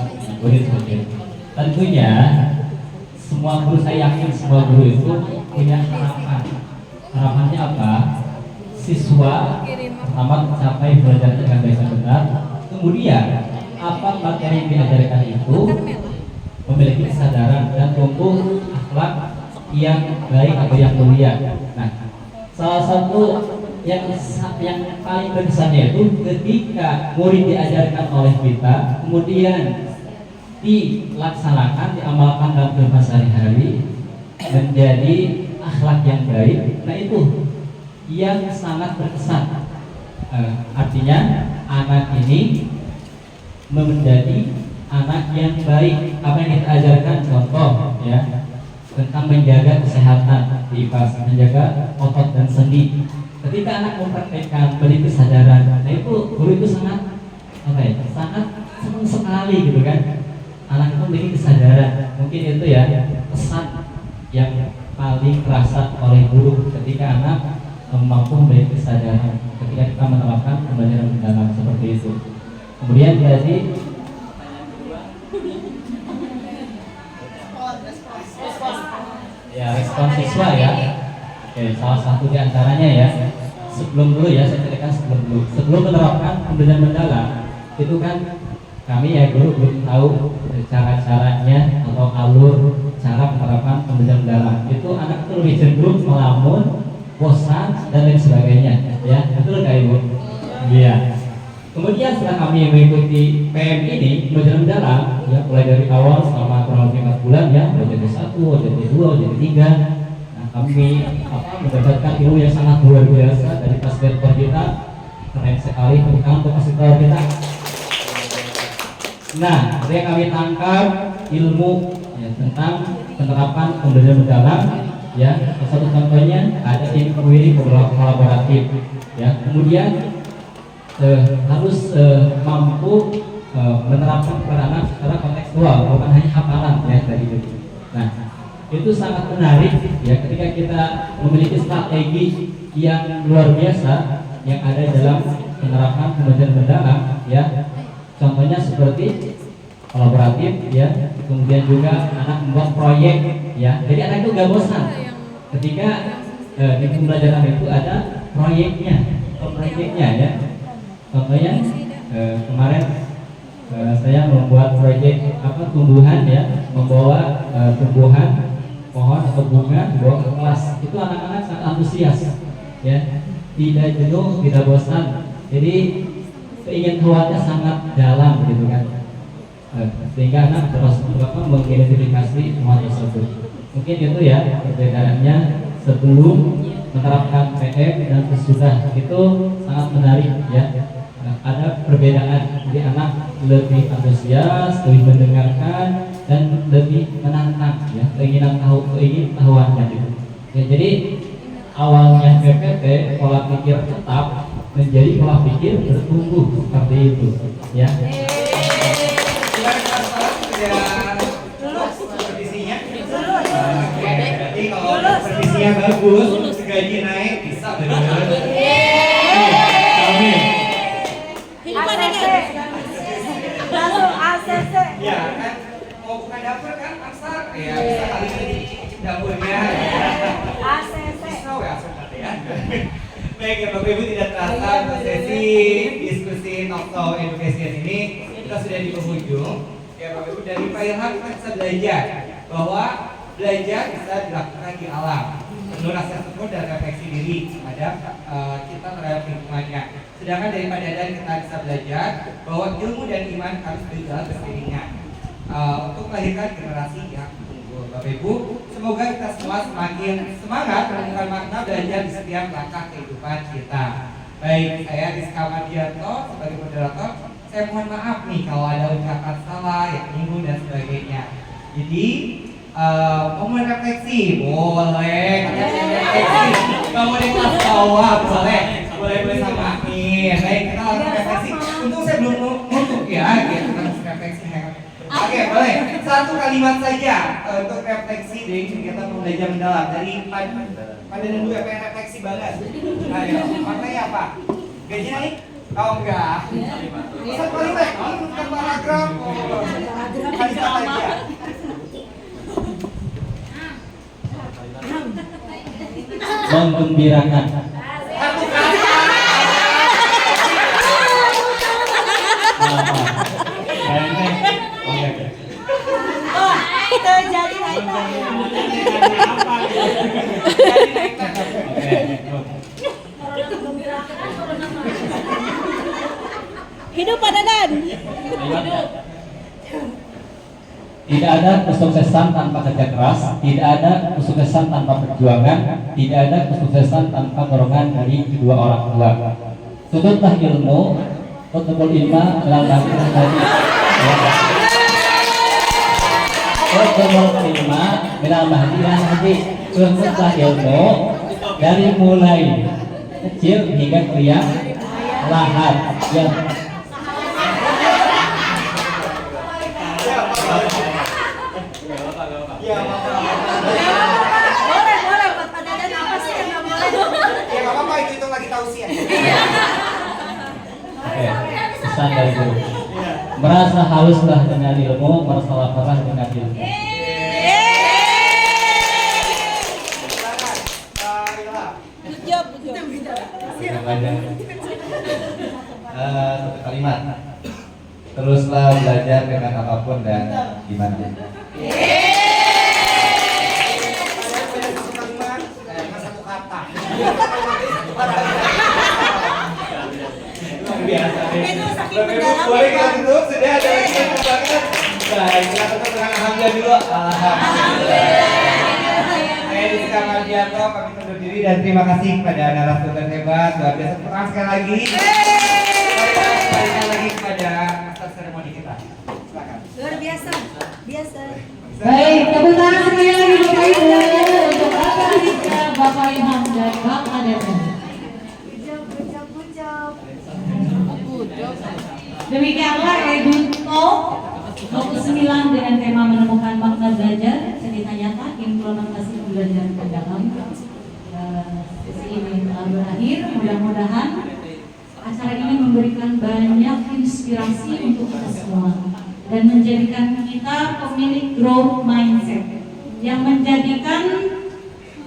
murid seperti itu. Tentunya semua guru, saya yakin semua guru itu punya harapan. Harapannya apa? Siswa pertama mencapai belajar dengan baik dan benar. Kemudian apa materi yang diajarkan itu memiliki kesadaran dan tumbuh akhlak yang baik atau yang mulia. Nah, salah satu yang paling berkesannya itu ketika murid diajarkan oleh kita, kemudian dilaksanakan, diamalkan dalam kehidupan sehari-hari menjadi akhlak yang baik. Nah, itu yang sangat berkesan. Artinya anak ini menjadi anak yang baik. Apa yang kita ajarkan, contoh ya, tentang menjaga kesehatan di IPAS, menjaga otot dan sendi. Ketika anak mempraktekkan beri kesadaran, nah itu guru itu sangat sangat senang sekali gitu kan. Anak itu memiliki kesadaran. Mungkin itu ya pesan yang paling terasa oleh guru ketika anak mampu memiliki kesadaran ketika kita menerapkan pembelajaran mendalam seperti itu. Kemudian jadi ya respon siswa ya. Oke, salah satu di antaranya ya. Sebelum dulu ya, saya ceritakan sebelum menerapkan pembelajaran mendalam itu kan kami ya guru belum tahu cara-caranya atau alur cara penerapan pembelajaran mendalam. Itu anak itu lebih cenderung melamun, bosan dan lain sebagainya ya. Betul nggak Ibu? Iya. Kemudian setelah kami mengikuti PM ini pembelajaran mendalam ya, mulai dari awal selama kurang lebih 4 bulan ya, OJT 1, OJT 2, OJT 3. Kami mendapatkan ilmu yang sangat luar biasa dari fasilitator kita. Keren sekali, tepuk tangan untuk fasilitator kita. Nah, yang kami tangkap ilmu ya, tentang penerapan pembelajaran mendalam ya. Satu contohnya ada inquiry kolaboratif ya. Kemudian harus mampu menerapkan kepada anak secara kontekstual, bukan hanya hafalan ya dari itu. Nah, itu sangat menarik ya ketika kita memiliki strategi yang luar biasa yang ada dalam penerapan pembelajaran mendalam ya. Contohnya seperti kolaboratif ya, kemudian juga anak membuat proyek ya. Jadi anak itu gak bosan ketika di pembelajaran itu ada proyeknya ya. Contohnya kemarin saya membuat proyek tumbuhan ya, membawa tumbuhan pohon atau bunga dibawa ke kelas. Itu anak-anak sangat antusias ya, tidak jenuh, tidak bosan. Jadi keingintahuannya sangat dalam gitu kan, sehingga anak terus mengidentifikasi pohon tersebut. Mungkin itu ya perbedaannya sebelum menerapkan PM dan sesudah. Itu sangat menarik ya. Ada perbedaan, jadi anak lebih antusias, lebih mendengarkan dan lebih menantang ya, keingintahuannya gitu. Ya, jadi awalnya PPT pola pikir tetap menjadi pola pikir bertumbuh seperti itu ya. Jadi kalau supervisinya bagus, gaji naik bisa benar. Amin. ACC. Ya kan, mau buka dapur kan, Aksar ya bisa kali ini cicip dapurnya. ACC. Bisa ya sebenarnya ya. Baik ya Bapak Ibu, tidak terasa sesi diskusi talk show education ini kita sudah di penghujung. Ya Bapak Ibu, dari Pak Ilham kita bisa belajar bahwa belajar bisa dilakukan di alam. Perlu rasa syukur dan refleksi diri terhadap kita terhadap lingkungannya. Sedangkan dari Pak Dadan kita bisa belajar bahwa ilmu dan iman harus berjalan beriringan untuk melahirkan generasi yang unggul. Bapak Ibu, semoga kita semua semakin semangat menemukan makna belajar di setiap langkah kehidupan kita. Baik, saya Rizka Mardianto sebagai moderator. Saya mohon maaf nih kalau ada ucapan salah, yang nyinggung dan sebagainya. Jadi mau refleksi boleh, refleksi. Mau di kelas bawah boleh sama Amin. Baik, kita langsung refleksi. Untung saya belum nutup ya, gitu kan refleksi. Oke, boleh. Satu kalimat saja untuk refleksi dari kegiatan pembelajaran mendalam dari pada dan dulu pengen refleksi banget. Ayo, maknanya apa? Gaji naik? Oh enggak. Satu kalimat, bukan paragraf. Kalimat aja. menggembirakan. Itu jadi naik hidup Pak Dadan. Tidak ada kesuksesan tanpa kerja keras, tidak ada kesuksesan tanpa perjuangan, tidak ada kesuksesan tanpa dorongan dari kedua orang tua. Tuntutlah ilmu, tuntutlah ilmu melalui dari tuntutlah ilmu melalui dari tuntutlah ilmu dari mulai kecil hingga pria lahat yang Boleh Pak Dadan, apa sih yang nggak boleh? Ya nggak apa-apa, itu lagi tausiah. Oke, pesan dari guru. Merasa haluslah dengan ilmu, merasa laparlah dengan ilmu. Satu kalimat. Teruslah belajar dengan apapun dan gimana. Satu kata. Itu saking mendalam. Boleh kita duduk, sudah ada lagi yang banget. Baik, kita tetap dengan alhamdulillah dulu. Alhamdulillah. Saya Rizka Mardianto, kami undur diri dan terima kasih kepada narasumber hebat, luar biasa. Tepuk tangan sekali lagi. Kembalikan lagi kepada master seremoni kita. Silakan. Luar biasa. Biasa. Baik, tepuk tangan sekali lagi Bapak Ibu untuk Bapak Rizka, Bapak Ilham dan Bapak Dadan. Demikianlah Edunto 29 dengan tema menemukan makna belajar, cerita nyata, implementasi pembelajaran mendalam. Sesi ini telah berakhir. Mudah-mudahan acara ini memberikan banyak inspirasi untuk kita semua dan menjadikan kita pemilik growth mindset yang menjadikan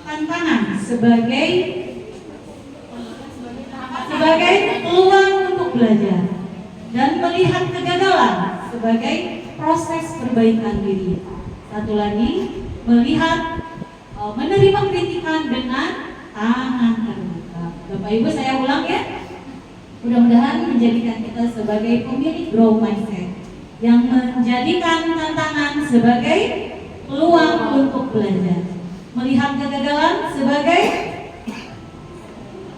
tantangan sebagai peluang untuk belajar dan melihat kegagalan sebagai proses perbaikan diri. Satu lagi, melihat menerima kritikan dengan tangan terbuka. Bapak Ibu, saya ulang ya. Mudah-mudahan menjadikan kita sebagai pemilik growth mindset yang menjadikan tantangan sebagai peluang untuk belajar, melihat kegagalan sebagai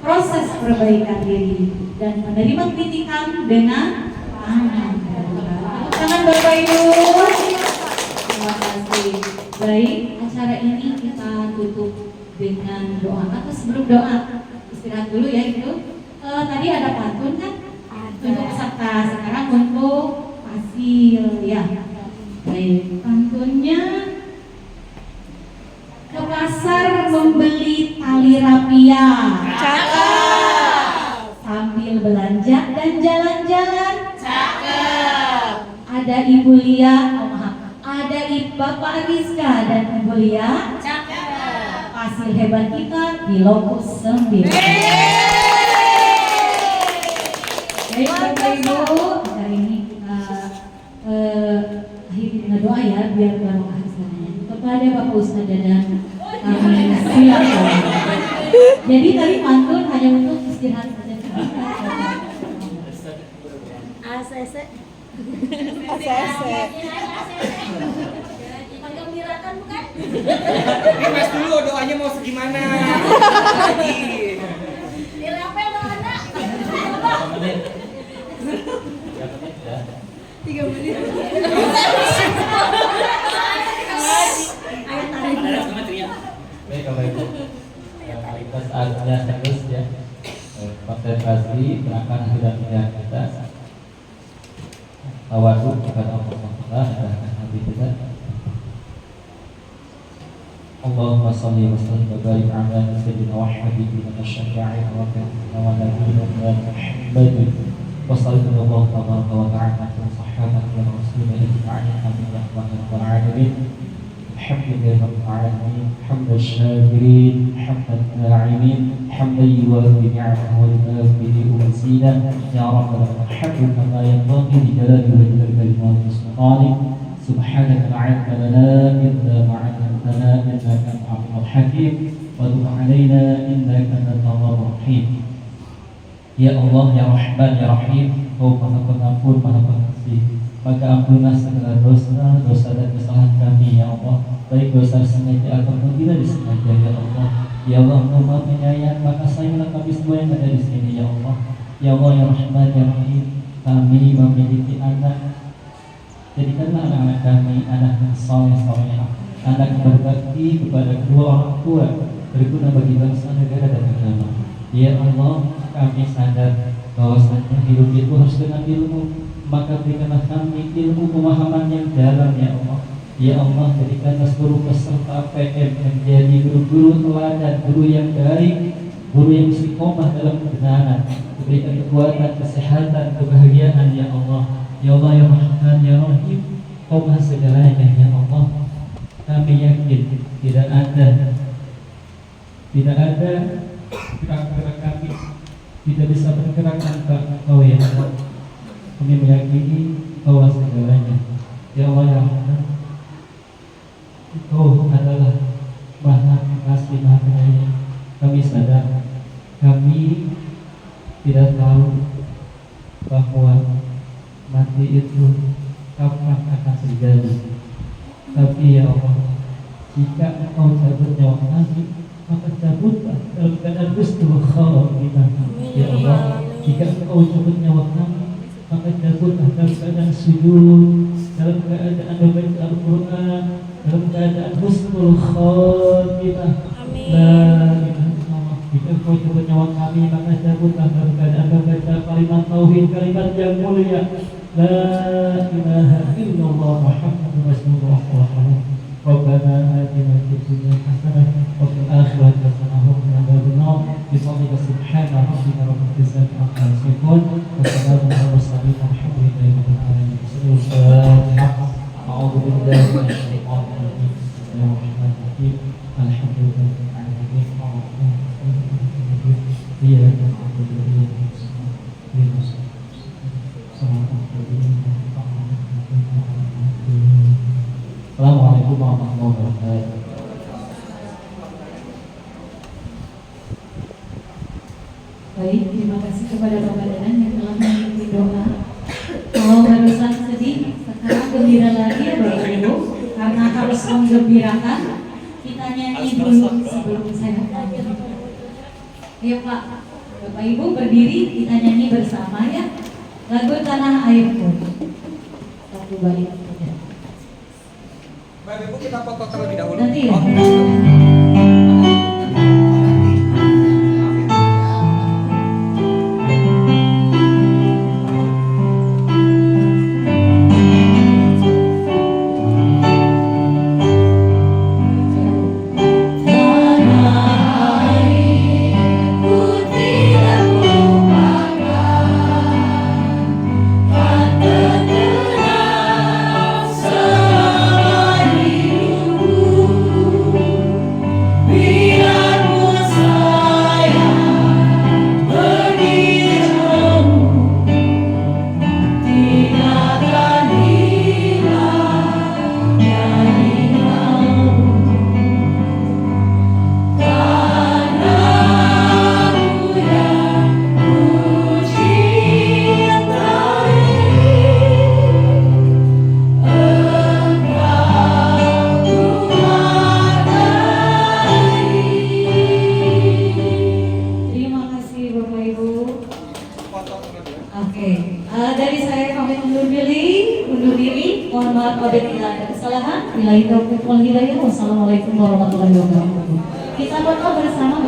proses perbaikan diri dan menerima kritikan dengan tangan terbuka. Tangan Bapak Ibu. Terima kasih. Baik, acara ini kita tutup dengan doa. Atau sebelum doa, istirahat dulu ya itu. Tadi ada pantun kan? Untuk peserta, sekarang untuk hasil ya. Baik, pantunnya ke pasar membeli tali rapia. Sambil belanja dan jalan-jalan. Cakep. Ada Ibu Lia, ada Bapak Rizka dan Ibu Lia. Cakep. Hasil hebat kita di Lokus 9. Baik Bapak Ibu, hari ini kita akhiri dengan doa ya, biar barokah hasilnya. Kepada Bapak Ustadz Dadan, kami silakan. Jadi tadi pantun hanya untuk istirahat saja. ACC. Menggembirakan bukan? Mas dulu doanya mau segimana? Lagi. Dirapel dong Anda. 3 menit. Ayo tarik. Baik Bapak Ibu, kita saatnya serius ya, konsentrasi gerakan hidupnya kita, tawaduk kepada Allah dan Nabi kita. Allahumma salli wa sallim wa barik ala sayyidina wa habibina syafi'ina wa nabiyina Muhammad wa sallallahu wa ta'ala wa sahbihi wa rasulina ajma'in amin ya rabbal alamin. الحمد لله رب العالمين حمد الشاكرين حمد الداعمين حمدا يوافي نعمه ويكافئ مزيدا يا رب الحمد كما ينبغي لجلال وجهك الكلمات السلطان سبحانك لا علم لنا الا ما علمتنا انك انت العليم الحكيم وتب علينا انك انت التواب الرحيم. Ya Allah, ya Rahman, ya Rahim, Kau Maha Pengampun, Maha Pengasih. Maka ampunlah segala dosa, dosa dan kesalahan kami, ya Allah. Baik dosa sengaja ataupun tidak disengaja, ya Allah. Ya Allah, Engkau Maha Penyayang, maka sayanglah kami semua yang ada di sini, ya Allah. Ya Allah, ya Rahman, ya Rahim, kami memiliki anak. Jadikanlah anak-anak kami anak yang saleh-salehah, anak yang berbakti kepada kedua orang tua, berguna bagi bangsa, negara dan agama. Ya Allah, kami sadar bahwasanya hidup itu harus dengan ilmu, maka berikanlah kami ilmu pemahaman yang dalam, ya Allah. Ya Allah, jadikanlah seluruh peserta PM menjadi guru-guru teladan, guru yang baik, guru yang istiqomah dalam kebenaran, diberikan kekuatan, kesehatan, kebahagiaan, ya Allah. Ya Allah, ya Rahman, ya Rahim, Kau Maha segalanya, ya Allah. Kami yakin tidak ada gerak-gerak kami tidak bisa bergerak tanpa Engkau, ya Allah. Kami meyakini Kau segalanya. Ya Allah, ya Rahman, Engkau adalah Maha Pengasih, Maha Penyayang. Kami sadar kami tidak tahu bahwa mati itu kapan akan terjadi. Tapi ya Allah, jika Engkau cabut nyawa kami, maka cabutlah dalam keadaan husnul khatimah. Ya Allah, jika Engkau cabut nyawa kami, maka cabutlah dalam keadaan sujud, dalam keadaan membaca Al-Quran, dalam keadaan husnul khatimah. La ilaha illallah. Jika Engkau cabut nyawa kami, maka cabutlah dalam keadaan membaca kalimat tauhid, kalimat yang mulia. La ilaha illallah Muhammadur Rasulullah sallallahu Rabbana atina fid dunya hasanah wa fil akhirati hasanah wa qina adzabannar. Bismillahirrahmanirrahim. Subhana rabbika rabbil izzati amma yasifun wa salamun alal mursalin walhamdulillahi rabbil alamin. A'udzu billahi minasy syaithanir rajim. Bismillahirrahmanirrahim. Alhamdulillahi rabbil alamin. Iyyaka na'budu wa iyyaka nasta'in. Assalamualaikum warahmatullahi wabarakatuh. Baik, terima kasih kepada Bapak Danan yang telah mengikuti doa. Kalau barusan sedih, sekarang gembira lagi ya Bapak Ibu, karena harus menggembirakan. Kita nyanyi dulu sebelum saya lanjut. Ayo Pak, Bapak Ibu berdiri, kita nyanyi bersama ya. Lagu Tanah Airku. Lagu balik. Bapak Ibu kita foto terlebih dahulu. Nanti ya. Wassalamualaikum warahmatullahi wabarakatuh. Kita berdoa bersama